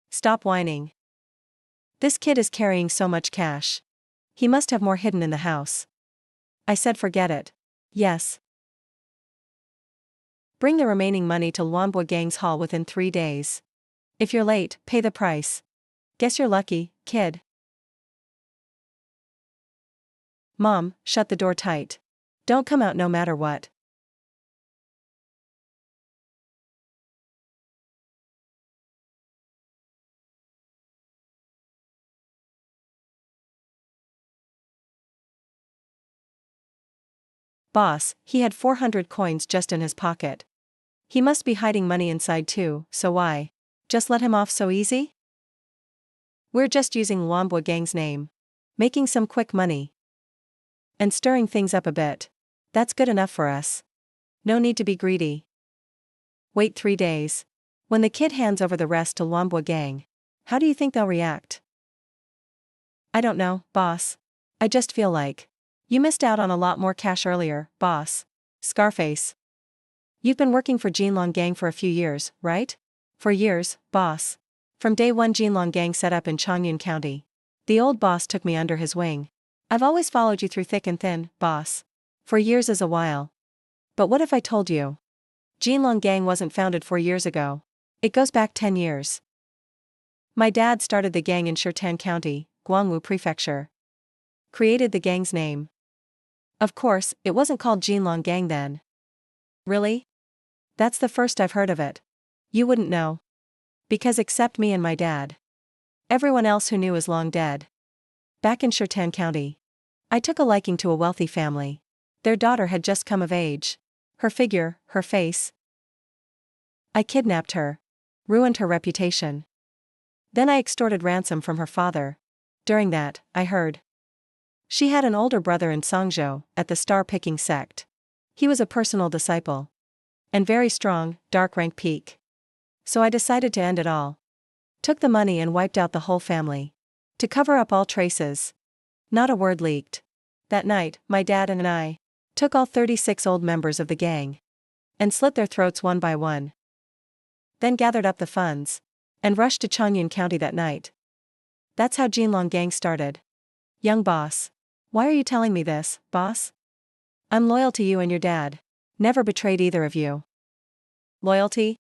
Stop whining. This kid is carrying so much cash. He must have more hidden in the house. I said forget it. Yes. Bring the remaining money to Luanbo Gang's hall within 3 days. If you're late, pay the price. Guess you're lucky, kid. Mom, shut the door tight. Don't come out no matter what. Boss, he had 400 coins just in his pocket. He must be hiding money inside too, so why? Just let him off so easy? We're just using Luanbo Gang's name. Making some quick money. And stirring things up a bit. That's good enough for us. No need to be greedy. Wait 3 days. When the kid hands over the rest to Luanbo Gang, how do you think they'll react? I don't know, boss. I just feel like you missed out on a lot more cash earlier, boss. Scarface. You've been working for Jinlong Gang for a few years, right? For years, boss. From day one Jinlong Gang set up in Changyun County. The old boss took me under his wing. I've always followed you through thick and thin, boss. For years is a while. But what if I told you? Jinlong Gang wasn't founded 4 years ago. It goes back 10 years. My dad started the gang in Shirtan County, Guangwu Prefecture. Created the gang's name. Of course, it wasn't called Jinlong Gang then. Really? That's the first I've heard of it. You wouldn't know. Because except me and my dad, everyone else who knew is long dead. Back in Shirtan County, I took a liking to a wealthy family. Their daughter had just come of age. Her figure, her face. I kidnapped her. Ruined her reputation. Then I extorted ransom from her father. During that, I heard she had an older brother in Songzhou, at the star-picking sect. He was a personal disciple. And very strong, dark rank peak. So I decided to end it all. Took the money and wiped out the whole family. To cover up all traces. Not a word leaked. That night, my dad and I took all 36 old members of the gang. And slit their throats one by one. Then gathered up the funds. And rushed to Changyun County that night. That's how Jinlong Gang started. Young boss. Why are you telling me this, boss? I'm loyal to you and your dad. Never betrayed either of you. Loyalty?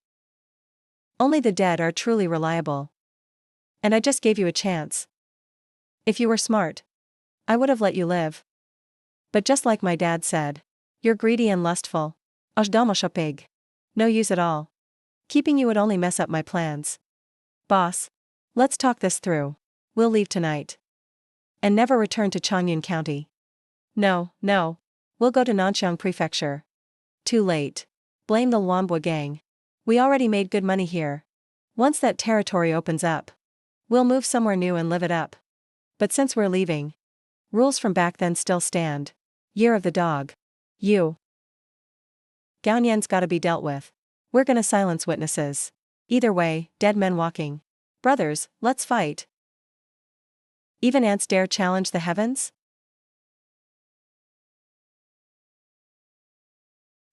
Only the dead are truly reliable. And I just gave you a chance. If you were smart, I would have let you live. But just like my dad said, you're greedy and lustful. Pig. No use at all. Keeping you would only mess up my plans. Boss, let's talk this through. We'll leave tonight. And never return to Changyun County. No, no. We'll go to Nanxiang Prefecture. Too late. Blame the Luanbo Gang. We already made good money here. Once that territory opens up, we'll move somewhere new and live it up. But since we're leaving, rules from back then still stand. Year of the dog. You. Gaoyan's gotta be dealt with. We're gonna silence witnesses. Either way, dead men walking. Brothers, let's fight. Even ants dare challenge the heavens?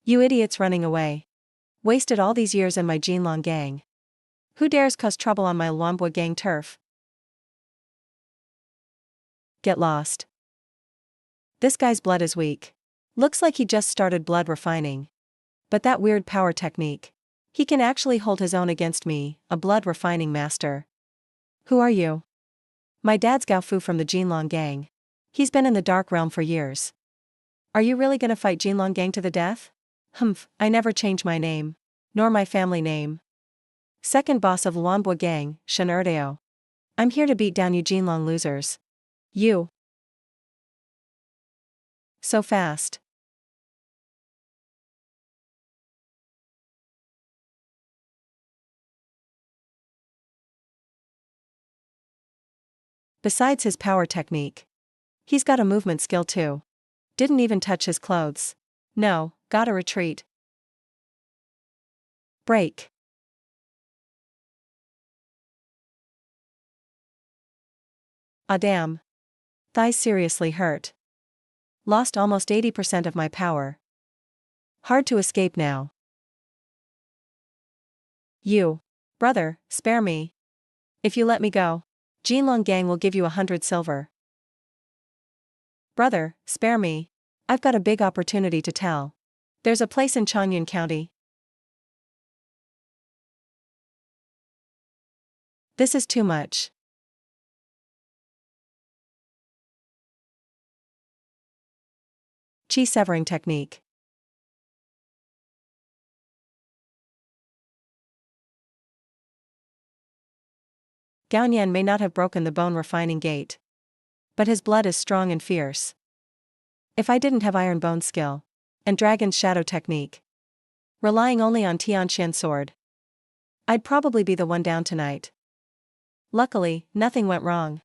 You idiots running away. Wasted all these years in my Jinlong Gang. Who dares cause trouble on my Luanbo Gang turf? Get lost. This guy's blood is weak. Looks like he just started blood refining. But that weird power technique. He can actually hold his own against me, a blood refining master. Who are you? My dad's Gao Fu from the Jinlong Gang. He's been in the dark realm for years. Are you really gonna fight Jinlong Gang to the death? Humph, I never change my name. Nor my family name. Second boss of Luanbo Gang, Shen Erdeo. I'm here to beat down you Jinlong losers. You. So fast. Besides his power technique, he's got a movement skill too. Didn't even touch his clothes. No, gotta retreat. Break. Ah damn. Thighs seriously hurt. Lost almost 80% of my power. Hard to escape now. You. Brother, spare me. If you let me go, Jinlong Gang will give you 100 silver. Brother, spare me. I've got a big opportunity to tell. There's a place in Changyun County. This is too much. Chi severing technique. Gaoyan may not have broken the bone refining gate, but his blood is strong and fierce. If I didn't have iron bone skill and dragon's shadow technique, relying only on Tianxian sword, I'd probably be the one down tonight. Luckily, nothing went wrong.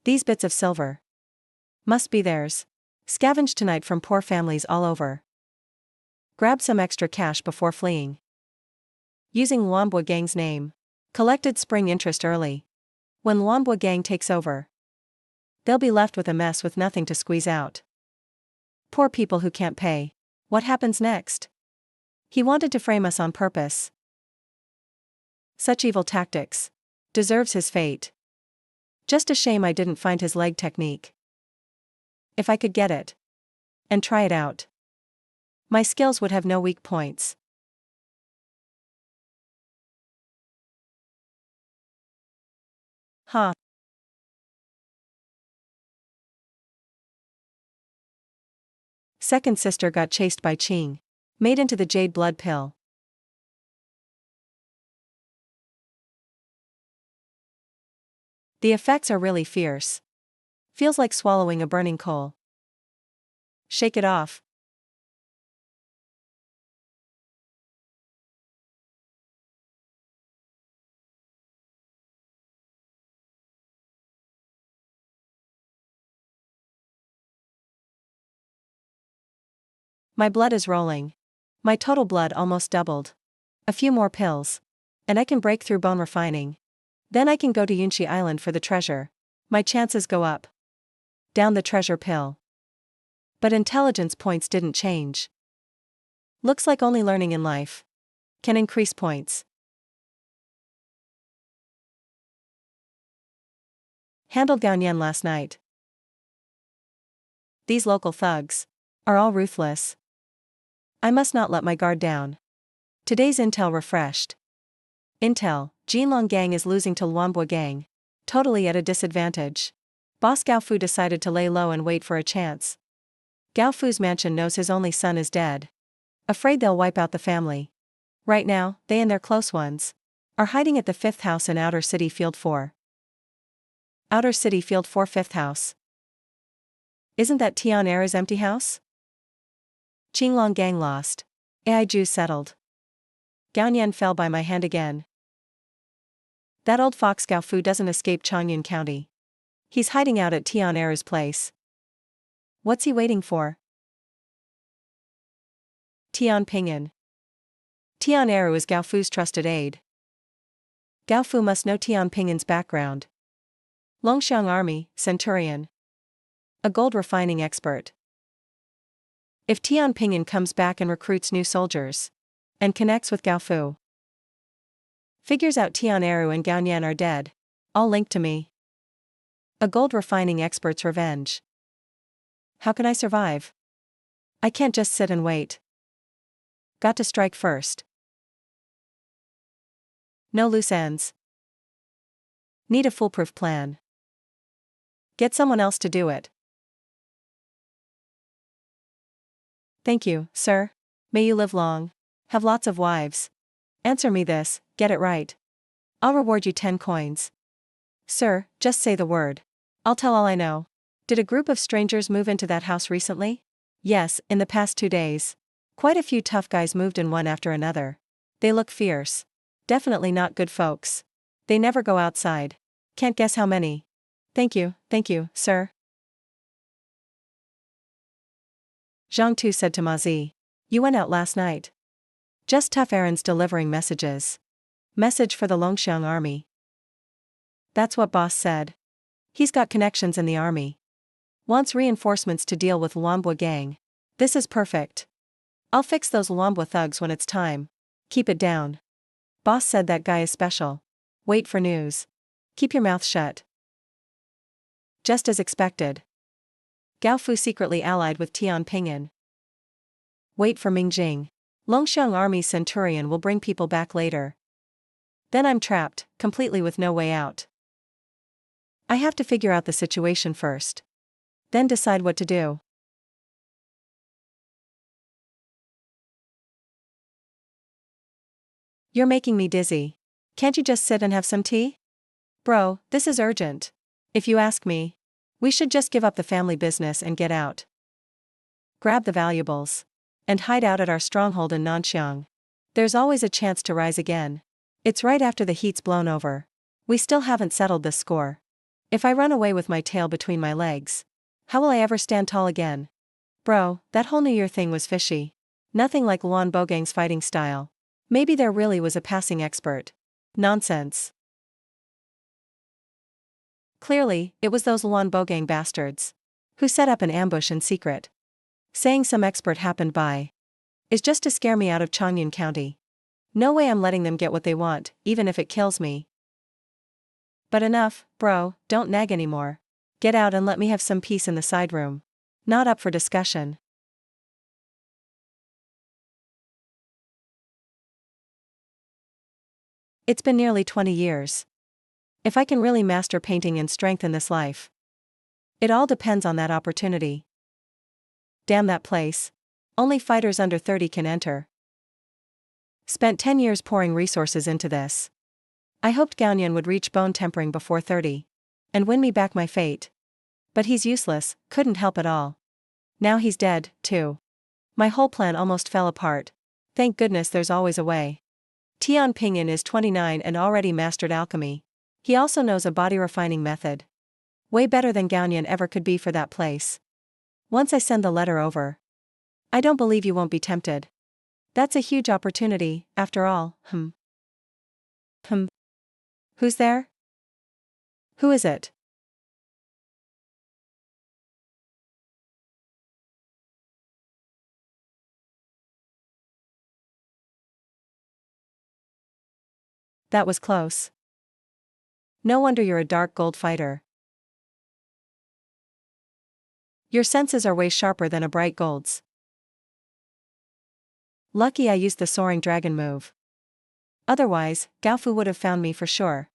These bits of silver must be theirs. Scavenged tonight from poor families all over. Grabbed some extra cash before fleeing. Using Luanbo Gang's name. Collected spring interest early. When Luanbo Gang takes over, they'll be left with a mess with nothing to squeeze out. Poor people who can't pay. What happens next? He wanted to frame us on purpose. Such evil tactics. Deserves his fate. Just a shame I didn't find his leg technique. If I could get it and try it out, my skills would have no weak points. Huh. Second sister got chased by Qing. Made into the jade blood pill. The effects are really fierce. Feels like swallowing a burning coal. Shake it off. My blood is rolling. My total blood almost doubled. A few more pills, and I can break through bone refining. Then I can go to Yunshi Island for the treasure. My chances go up. Down the treasure pill. But intelligence points didn't change. Looks like only learning in life can increase points. Handled Gaoyan last night. These local thugs are all ruthless. I must not let my guard down. Today's intel refreshed. Intel, Jinlong Gang is losing to Luanbo Gang. Totally at a disadvantage. Boss Gao Fu decided to lay low and wait for a chance. Gao Fu's mansion knows his only son is dead. Afraid they'll wipe out the family. Right now, they and their close ones are hiding at the 5th house in Outer City Field 4. Outer City Field 4 5th house. Isn't that Tian Era's empty house? Qinglong Gang lost. AI Ju settled. Gaoyan fell by my hand again. That old fox Gao Fu doesn't escape Changyun County. He's hiding out at Tian Era's place. What's he waiting for? Tian Pinyin. Tian Era is Gao Fu's trusted aide. Gao Fu must know Tian Pinyin's background. Longxiang Army, Centurion. A gold refining expert. If Tian Pinyin comes back and recruits new soldiers, and connects with Gao Fu, figures out Tian Eru and Gaoyan are dead, all linked to me. A gold refining expert's revenge. How can I survive? I can't just sit and wait. Got to strike first. No loose ends. Need a foolproof plan. Get someone else to do it. Thank you, sir. May you live long. Have lots of wives. Answer me this, get it right. I'll reward you 10 coins. Sir, just say the word. I'll tell all I know. Did a group of strangers move into that house recently? Yes, in the past 2 days. Quite a few tough guys moved in one after another. They look fierce. Definitely not good folks. They never go outside. Can't guess how many. Thank you, sir. Zhang Tu said to Ma Zi. You went out last night. Just tough errands delivering messages. Message for the Longxiang army. That's what boss said. He's got connections in the army. Wants reinforcements to deal with Luanbo gang. This is perfect. I'll fix those Luanbo thugs when it's time. Keep it down. Boss said that guy is special. Wait for news. Keep your mouth shut. Just as expected. Gao Fu secretly allied with Tian Ping'an. Wait for Mingjing. Longxiang army's centurion will bring people back later. Then I'm trapped, completely with no way out. I have to figure out the situation first. Then decide what to do. You're making me dizzy. Can't you just sit and have some tea? Bro, this is urgent. If you ask me, we should just give up the family business and get out. Grab the valuables. And hide out at our stronghold in Nanxiang. There's always a chance to rise again. It's right after the heat's blown over. We still haven't settled this score. If I run away with my tail between my legs, how will I ever stand tall again? Bro, that whole New Year thing was fishy. Nothing like Luan Bogang's fighting style. Maybe there really was a passing expert. Nonsense. Clearly, it was those Luan Bogang bastards who set up an ambush in secret. Saying some expert happened by is just to scare me out of Changyun County. No way I'm letting them get what they want, even if it kills me. But enough, bro, don't nag anymore. Get out and let me have some peace in the side room. Not up for discussion. It's been nearly 20 years. If I can really master painting and strengthen this life. It all depends on that opportunity. Damn that place. Only fighters under 30 can enter. Spent 10 years pouring resources into this. I hoped Gaonian would reach bone tempering before 30. And win me back my fate. But he's useless, couldn't help at all. Now he's dead, too. My whole plan almost fell apart. Thank goodness there's always a way. Tian Ping'an is 29 and already mastered alchemy. He also knows a body refining method. Way better than Gaonian ever could be for that place. Once I send the letter over. I don't believe you won't be tempted. That's a huge opportunity, after all. Who's there? Who is it? That was close. No wonder you're a dark gold fighter. Your senses are way sharper than a bright gold's. Lucky I used the soaring dragon move. Otherwise, Gaofu would have found me for sure.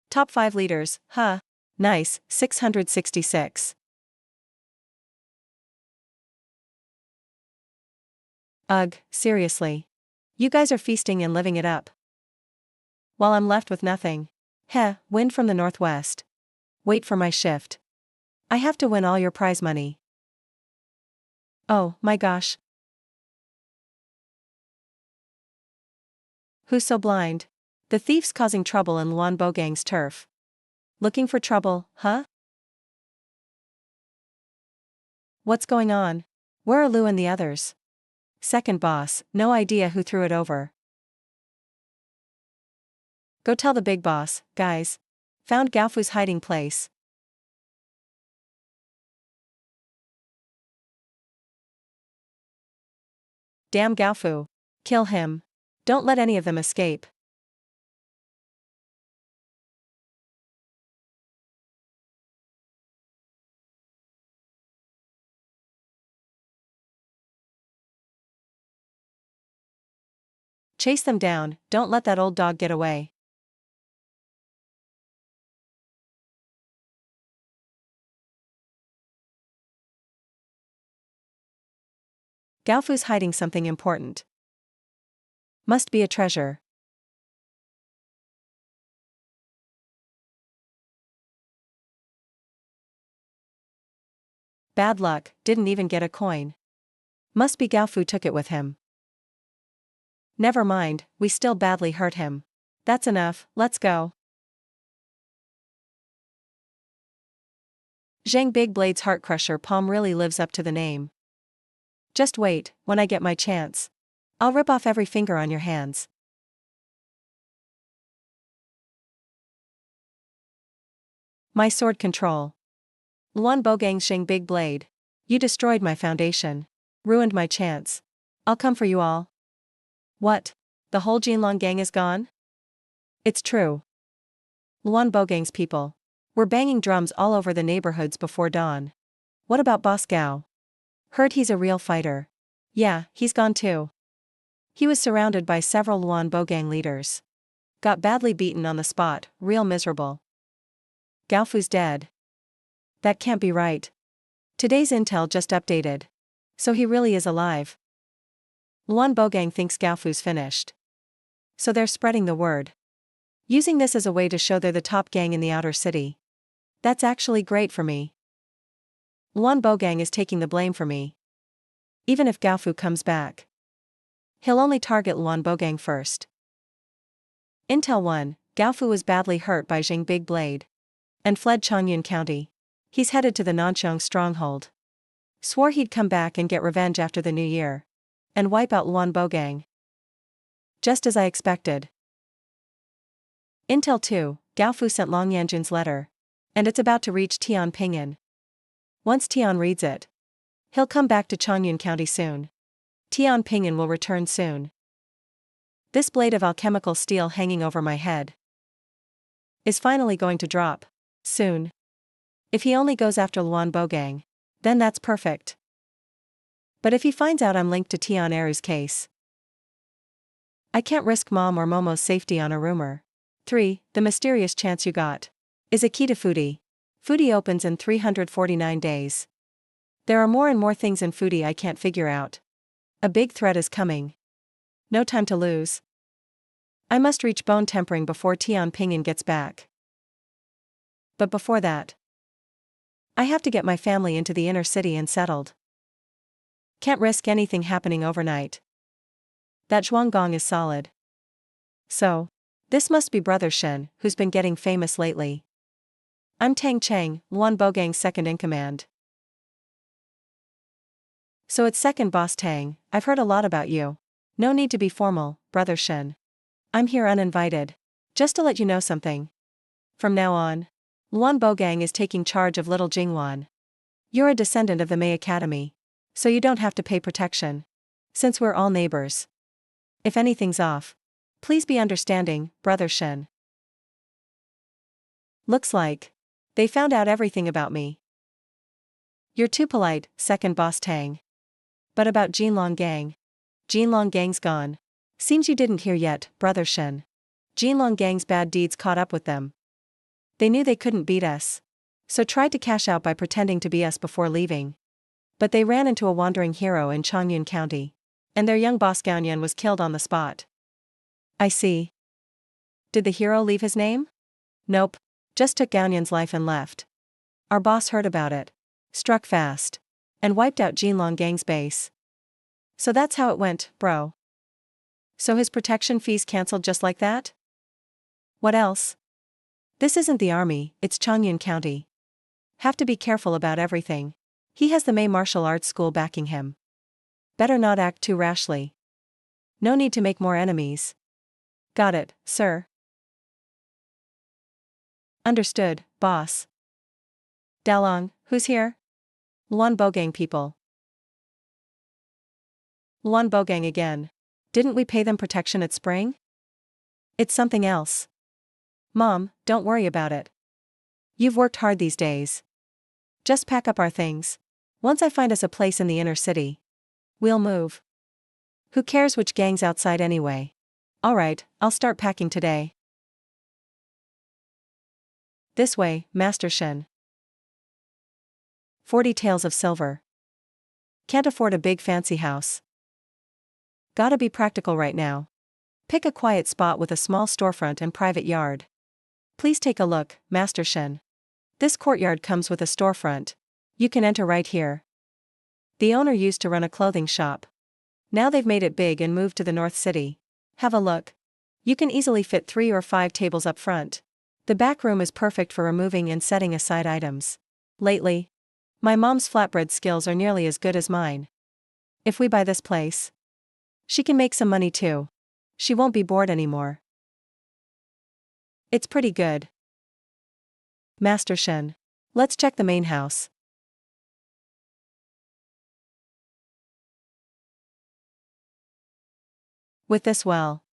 Top 5 leaders, huh? Nice, 666. Ugh, seriously. You guys are feasting and living it up. While I'm left with nothing. Heh, wind from the northwest. Wait for my shift. I have to win all your prize money. Oh, my gosh. Who's so blind? The thief's causing trouble in Luan Bogang's turf. Looking for trouble, huh? What's going on? Where are Lu and the others? Second boss, no idea who threw it over. Go tell the big boss, guys. Found Gaofu's hiding place. Damn Gaofu. Kill him. Don't let any of them escape. Chase them down, don't let that old dog get away. Gaofu's hiding something important. Must be a treasure. Bad luck, didn't even get a coin. Must be Gaofu took it with him. Never mind, we still badly hurt him. That's enough, let's go. Zhang Big Blade's Heartcrusher palm really lives up to the name. Just wait, when I get my chance. I'll rip off every finger on your hands. My sword control. Luan Bogang's Zhang Big Blade. You destroyed my foundation. Ruined my chance. I'll come for you all. What? The whole Jinlong gang is gone? It's true. Luan Bogang's people. We're banging drums all over the neighborhoods before dawn. What about Boss Gao? Heard he's a real fighter. Yeah, he's gone too. He was surrounded by several Luan Bogang leaders. Got badly beaten on the spot, real miserable. Gaofu's dead. That can't be right. Today's intel just updated. So he really is alive. Luan Bogang thinks Gaofu's finished. So they're spreading the word. Using this as a way to show they're the top gang in the outer city. That's actually great for me. Luan Bogang is taking the blame for me. Even if Gaofu comes back, he'll only target Luan Bogang first. Intel 1, Gaofu was badly hurt by Zhang Big Blade and fled Changyun County. He's headed to the Nanchong stronghold. Swore he'd come back and get revenge after the new year and wipe out Luan Bogang. Just as I expected. Intel 2, Gaofu sent Long Yanjun's letter, and it's about to reach Tian Pinyin. Once Tian reads it, he'll come back to Changyun County soon. Tian Pinyin will return soon. This blade of alchemical steel hanging over my head is finally going to drop soon. If he only goes after Luan Bogang, then that's perfect. But if he finds out I'm linked to Tian Eru's case, I can't risk Mom or Momo's safety on a rumor. 3. The mysterious chance you got is a key to Foodie. Foodie opens in 349 days. There are more and more things in Foodie I can't figure out. A big threat is coming. No time to lose. I must reach bone tempering before Tian Pinyin gets back. But before that, I have to get my family into the inner city and settled. Can't risk anything happening overnight. That Zhuanggong is solid. So, this must be Brother Shen, who's been getting famous lately. I'm Tang Cheng, Luan Bogang's second-in-command. So it's second boss Tang, I've heard a lot about you. No need to be formal, Brother Shen. I'm here uninvited. Just to let you know something. From now on, Luan Bogang is taking charge of Little Jingwan. You're a descendant of the Mei Academy, so you don't have to pay protection. Since we're all neighbors. If anything's off, please be understanding, Brother Shen. Looks like they found out everything about me. You're too polite, second boss Tang. But about Jinlong Gang. Jinlong Gang's gone. Seems you didn't hear yet, Brother Shen. Jinlong Gang's bad deeds caught up with them. They knew they couldn't beat us, so tried to cash out by pretending to be us before leaving. But they ran into a wandering hero in Changyun County, and their young boss Gaoyan was killed on the spot. I see. Did the hero leave his name? Nope. Just took Gaoyan's life and left. Our boss heard about it, struck fast, and wiped out Jinlong Gang's base. So that's how it went, bro. So his protection fees cancelled just like that? What else? This isn't the army, it's Changyun County. Have to be careful about everything. He has the Mei Martial Arts School backing him. Better not act too rashly. No need to make more enemies. Got it, sir. Understood, boss. Dalong, who's here? Luan Bogang people. Luan Bogang again. Didn't we pay them protection at spring? It's something else. Mom, don't worry about it. You've worked hard these days. Just pack up our things. Once I find us a place in the inner city, we'll move. Who cares which gang's outside anyway? Alright, I'll start packing today. This way, Master Shen. 40 taels of silver. Can't afford a big fancy house. Gotta be practical right now. Pick a quiet spot with a small storefront and private yard. Please take a look, Master Shen. This courtyard comes with a storefront. You can enter right here. The owner used to run a clothing shop. Now they've made it big and moved to the North City. Have a look. You can easily fit 3 or 5 tables up front. The back room is perfect for removing and setting aside items. Lately, my mom's flatbread skills are nearly as good as mine. If we buy this place, she can make some money too. She won't be bored anymore. It's pretty good. Master Shen. Let's check the main house. With this well,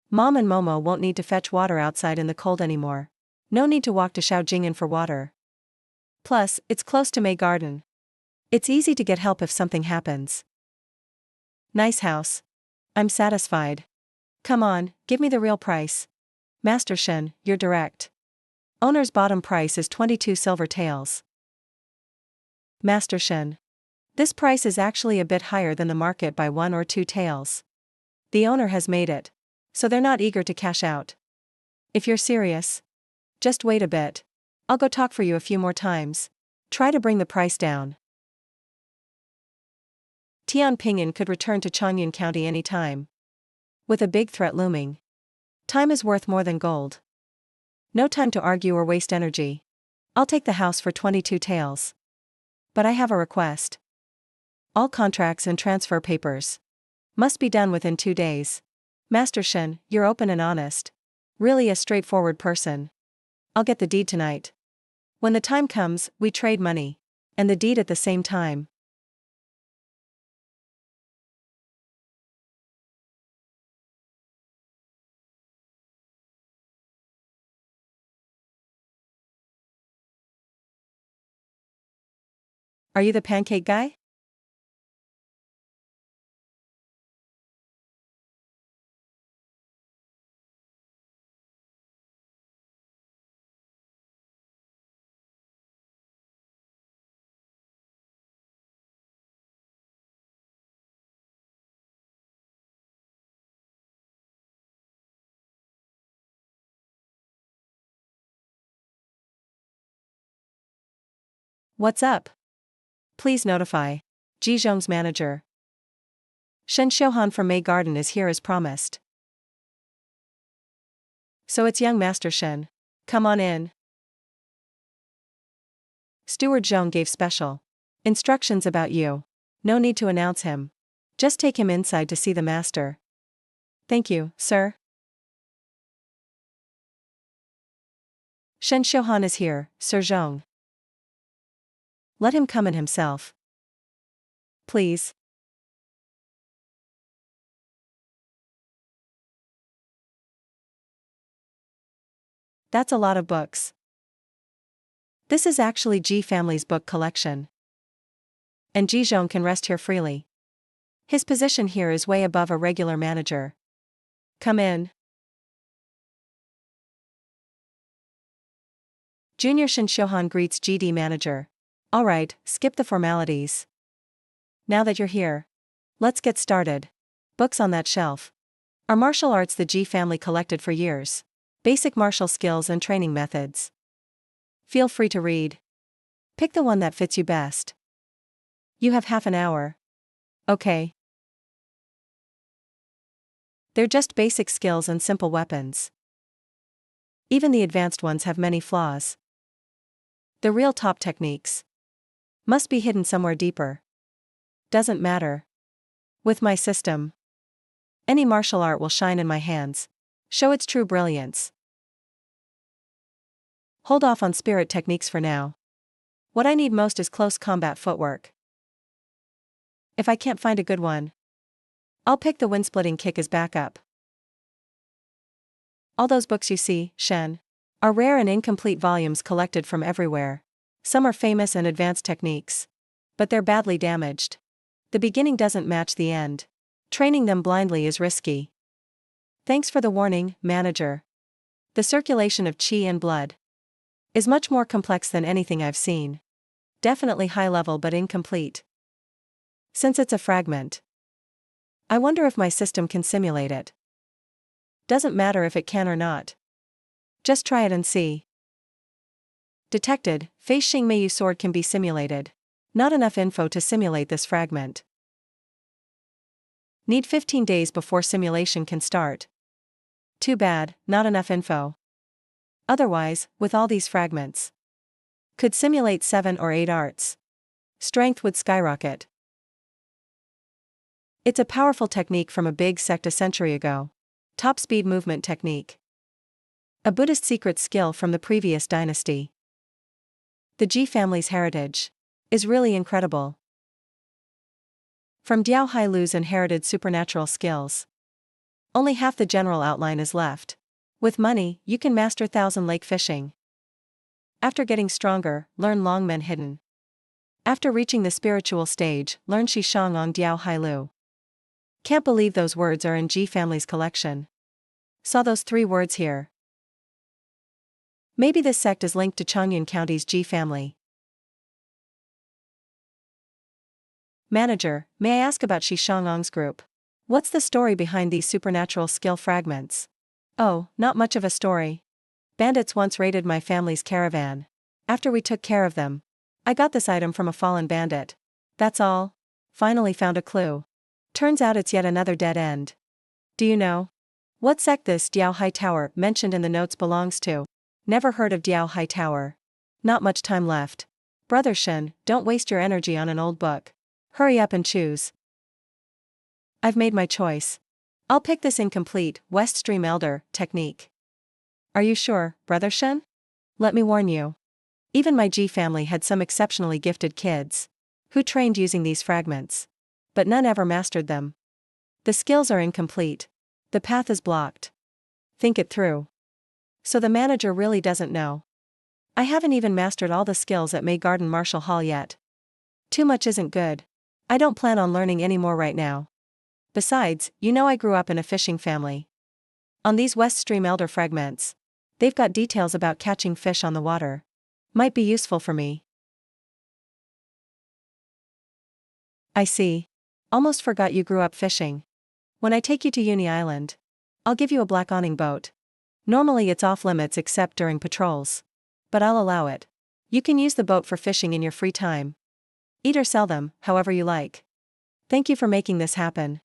Mom and Momo won't need to fetch water outside in the cold anymore. No need to walk to Shaojing'an for water. Plus, it's close to May Garden. It's easy to get help if something happens. Nice house. I'm satisfied. Come on, give me the real price. Master Shen, you're direct. Owner's bottom price is 22 silver taels. Master Shen. This price is actually a bit higher than the market by 1 or 2 taels. The owner has made it, so they're not eager to cash out. If you're serious, just wait a bit. I'll go talk for you a few more times. Try to bring the price down. Tian Ping'an could return to Chang'an County any time. With a big threat looming, time is worth more than gold. No time to argue or waste energy. I'll take the house for 22 taels. But I have a request. All contracts and transfer papers must be done within 2 days. Master Shen, you're open and honest. Really a straightforward person. I'll get the deed tonight. When the time comes, we trade money and the deed at the same time. Are you the pancake guy? What's up? Please notify Jizhong's manager. Shen Xiuhan from May Garden is here as promised. So it's young Master Shen. Come on in. Steward Zhong gave special instructions about you. No need to announce him. Just take him inside to see the master. Thank you, sir. Shen Xiuhan is here, Sir Zhong. Let him come in himself. Please. That's a lot of books. This is actually Ji family's book collection. And Jizhong can rest here freely. His position here is way above a regular manager. Come in. Junior Shen Xiuhan greets GD manager. Alright, skip the formalities. Now that you're here, let's get started. Books on that shelf are martial arts the Ji family collected for years. Basic martial skills and training methods. Feel free to read. Pick the one that fits you best. You have half an hour. Okay. They're just basic skills and simple weapons. Even the advanced ones have many flaws. The real top techniques must be hidden somewhere deeper. Doesn't matter. With my system, any martial art will shine in my hands, show its true brilliance. Hold off on spirit techniques for now. What I need most is close combat footwork. If I can't find a good one, I'll pick the wind-splitting kick as backup. All those books you see, Shen, are rare and incomplete volumes collected from everywhere. Some are famous and advanced techniques, but they're badly damaged. The beginning doesn't match the end. Training them blindly is risky. Thanks for the warning, manager. The circulation of qi and blood is much more complex than anything I've seen. Definitely high level but incomplete. Since it's a fragment, I wonder if my system can simulate it. Doesn't matter if it can or not. Just try it and see. Detected, Fei Xing Meiyu sword can be simulated. Not enough info to simulate this fragment. Need 15 days before simulation can start. Too bad, not enough info. Otherwise, with all these fragments, could simulate 7 or 8 arts. Strength would skyrocket. It's a powerful technique from a big sect a century ago. Top speed movement technique. A Buddhist secret skill from the previous dynasty. The Ji family's heritage is really incredible. From Diao Hailu's inherited supernatural skills, only half the general outline is left. With money, you can master thousand lake fishing. After getting stronger, learn Longmen hidden. After reaching the spiritual stage, learn Shishang Ong Diao Hailu. Can't believe those words are in Ji family's collection. Saw those 3 words here. Maybe this sect is linked to Changyun County's Ji family. Manager, may I ask about Shishang Ong's group? What's the story behind these supernatural skill fragments? Oh, not much of a story. Bandits once raided my family's caravan. After we took care of them, I got this item from a fallen bandit. That's all. Finally found a clue. Turns out it's yet another dead end. Do you know what sect this Diao Hai Tower mentioned in the notes belongs to? Never heard of Diao Hai Tower. Not much time left. Brother Shen, don't waste your energy on an old book. Hurry up and choose. I've made my choice. I'll pick this incomplete West Stream Elder technique. Are you sure, Brother Shen? Let me warn you. Even my Ji family had some exceptionally gifted kids who trained using these fragments, but none ever mastered them. The skills are incomplete. The path is blocked. Think it through. So the manager really doesn't know. I haven't even mastered all the skills at May Garden Martial Hall yet. Too much isn't good. I don't plan on learning any more right now. Besides, you know I grew up in a fishing family. On these West Stream Elder fragments, they've got details about catching fish on the water. Might be useful for me. I see. Almost forgot you grew up fishing. When I take you to Uni Island, I'll give you a black awning boat. Normally it's off limits except during patrols. But I'll allow it. You can use the boat for fishing in your free time. Eat or sell them, however you like. Thank you for making this happen.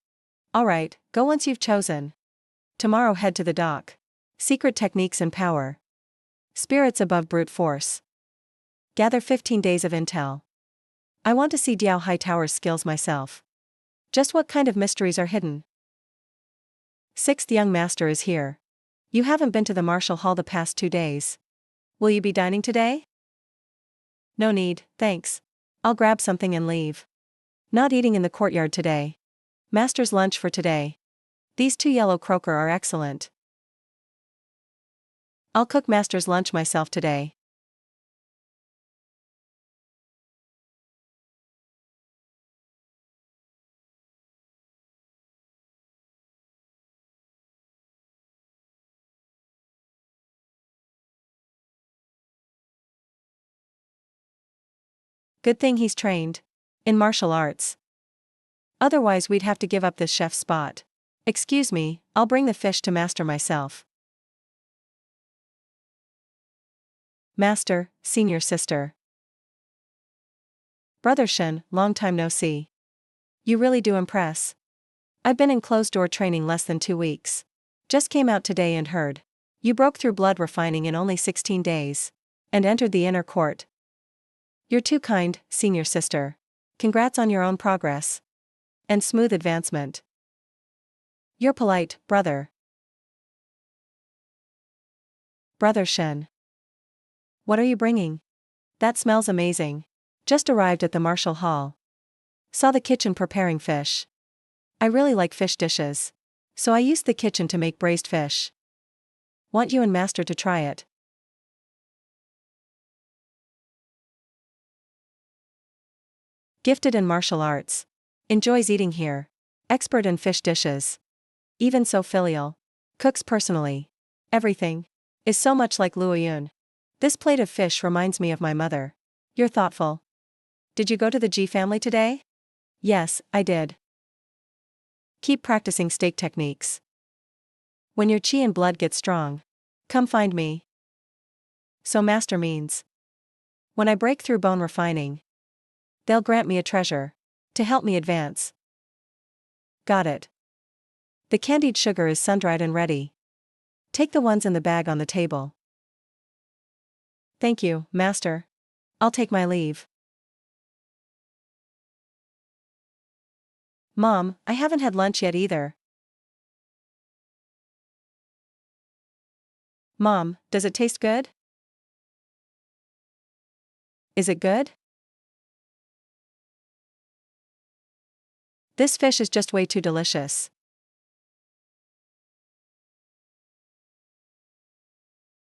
Alright, go once you've chosen. Tomorrow head to the dock. Secret techniques and power. Spirits above brute force. Gather 15 days of intel. I want to see Diao Hai Tower's skills myself. Just what kind of mysteries are hidden? 6th young master is here. You haven't been to the Martial Hall the past 2 days. Will you be dining today? No need, thanks. I'll grab something and leave. Not eating in the courtyard today. Master's lunch for today. These 2 yellow croaker are excellent. I'll cook Master's lunch myself today. Good thing he's trained in martial arts. Otherwise we'd have to give up this chef's spot. Excuse me, I'll bring the fish to Master myself. Master, senior sister. Brother Shen, long time no see. You really do impress. I've been in closed-door training less than 2 weeks. Just came out today and heard you broke through blood refining in only 16 days and entered the inner court. You're too kind, senior sister. Congrats on your own progress and smooth advancement. You're polite, brother. Brother Shen. What are you bringing? That smells amazing. Just arrived at the Martial Hall. Saw the kitchen preparing fish. I really like fish dishes, so I used the kitchen to make braised fish. Want you and Master to try it. Gifted in martial arts. Enjoys eating here. Expert in fish dishes. Even so filial. Cooks personally. Everything is so much like Luo Yun. This plate of fish reminds me of my mother. You're thoughtful. Did you go to the Ji family today? Yes, I did. Keep practicing steak techniques. When your chi and blood get strong, come find me. So Master means, when I break through bone refining, they'll grant me a treasure to help me advance. Got it. The candied sugar is sun-dried and ready. Take the ones in the bag on the table. Thank you, master. I'll take my leave. Mom, I haven't had lunch yet either. Mom, does it taste good? Is it good? This fish is just way too delicious.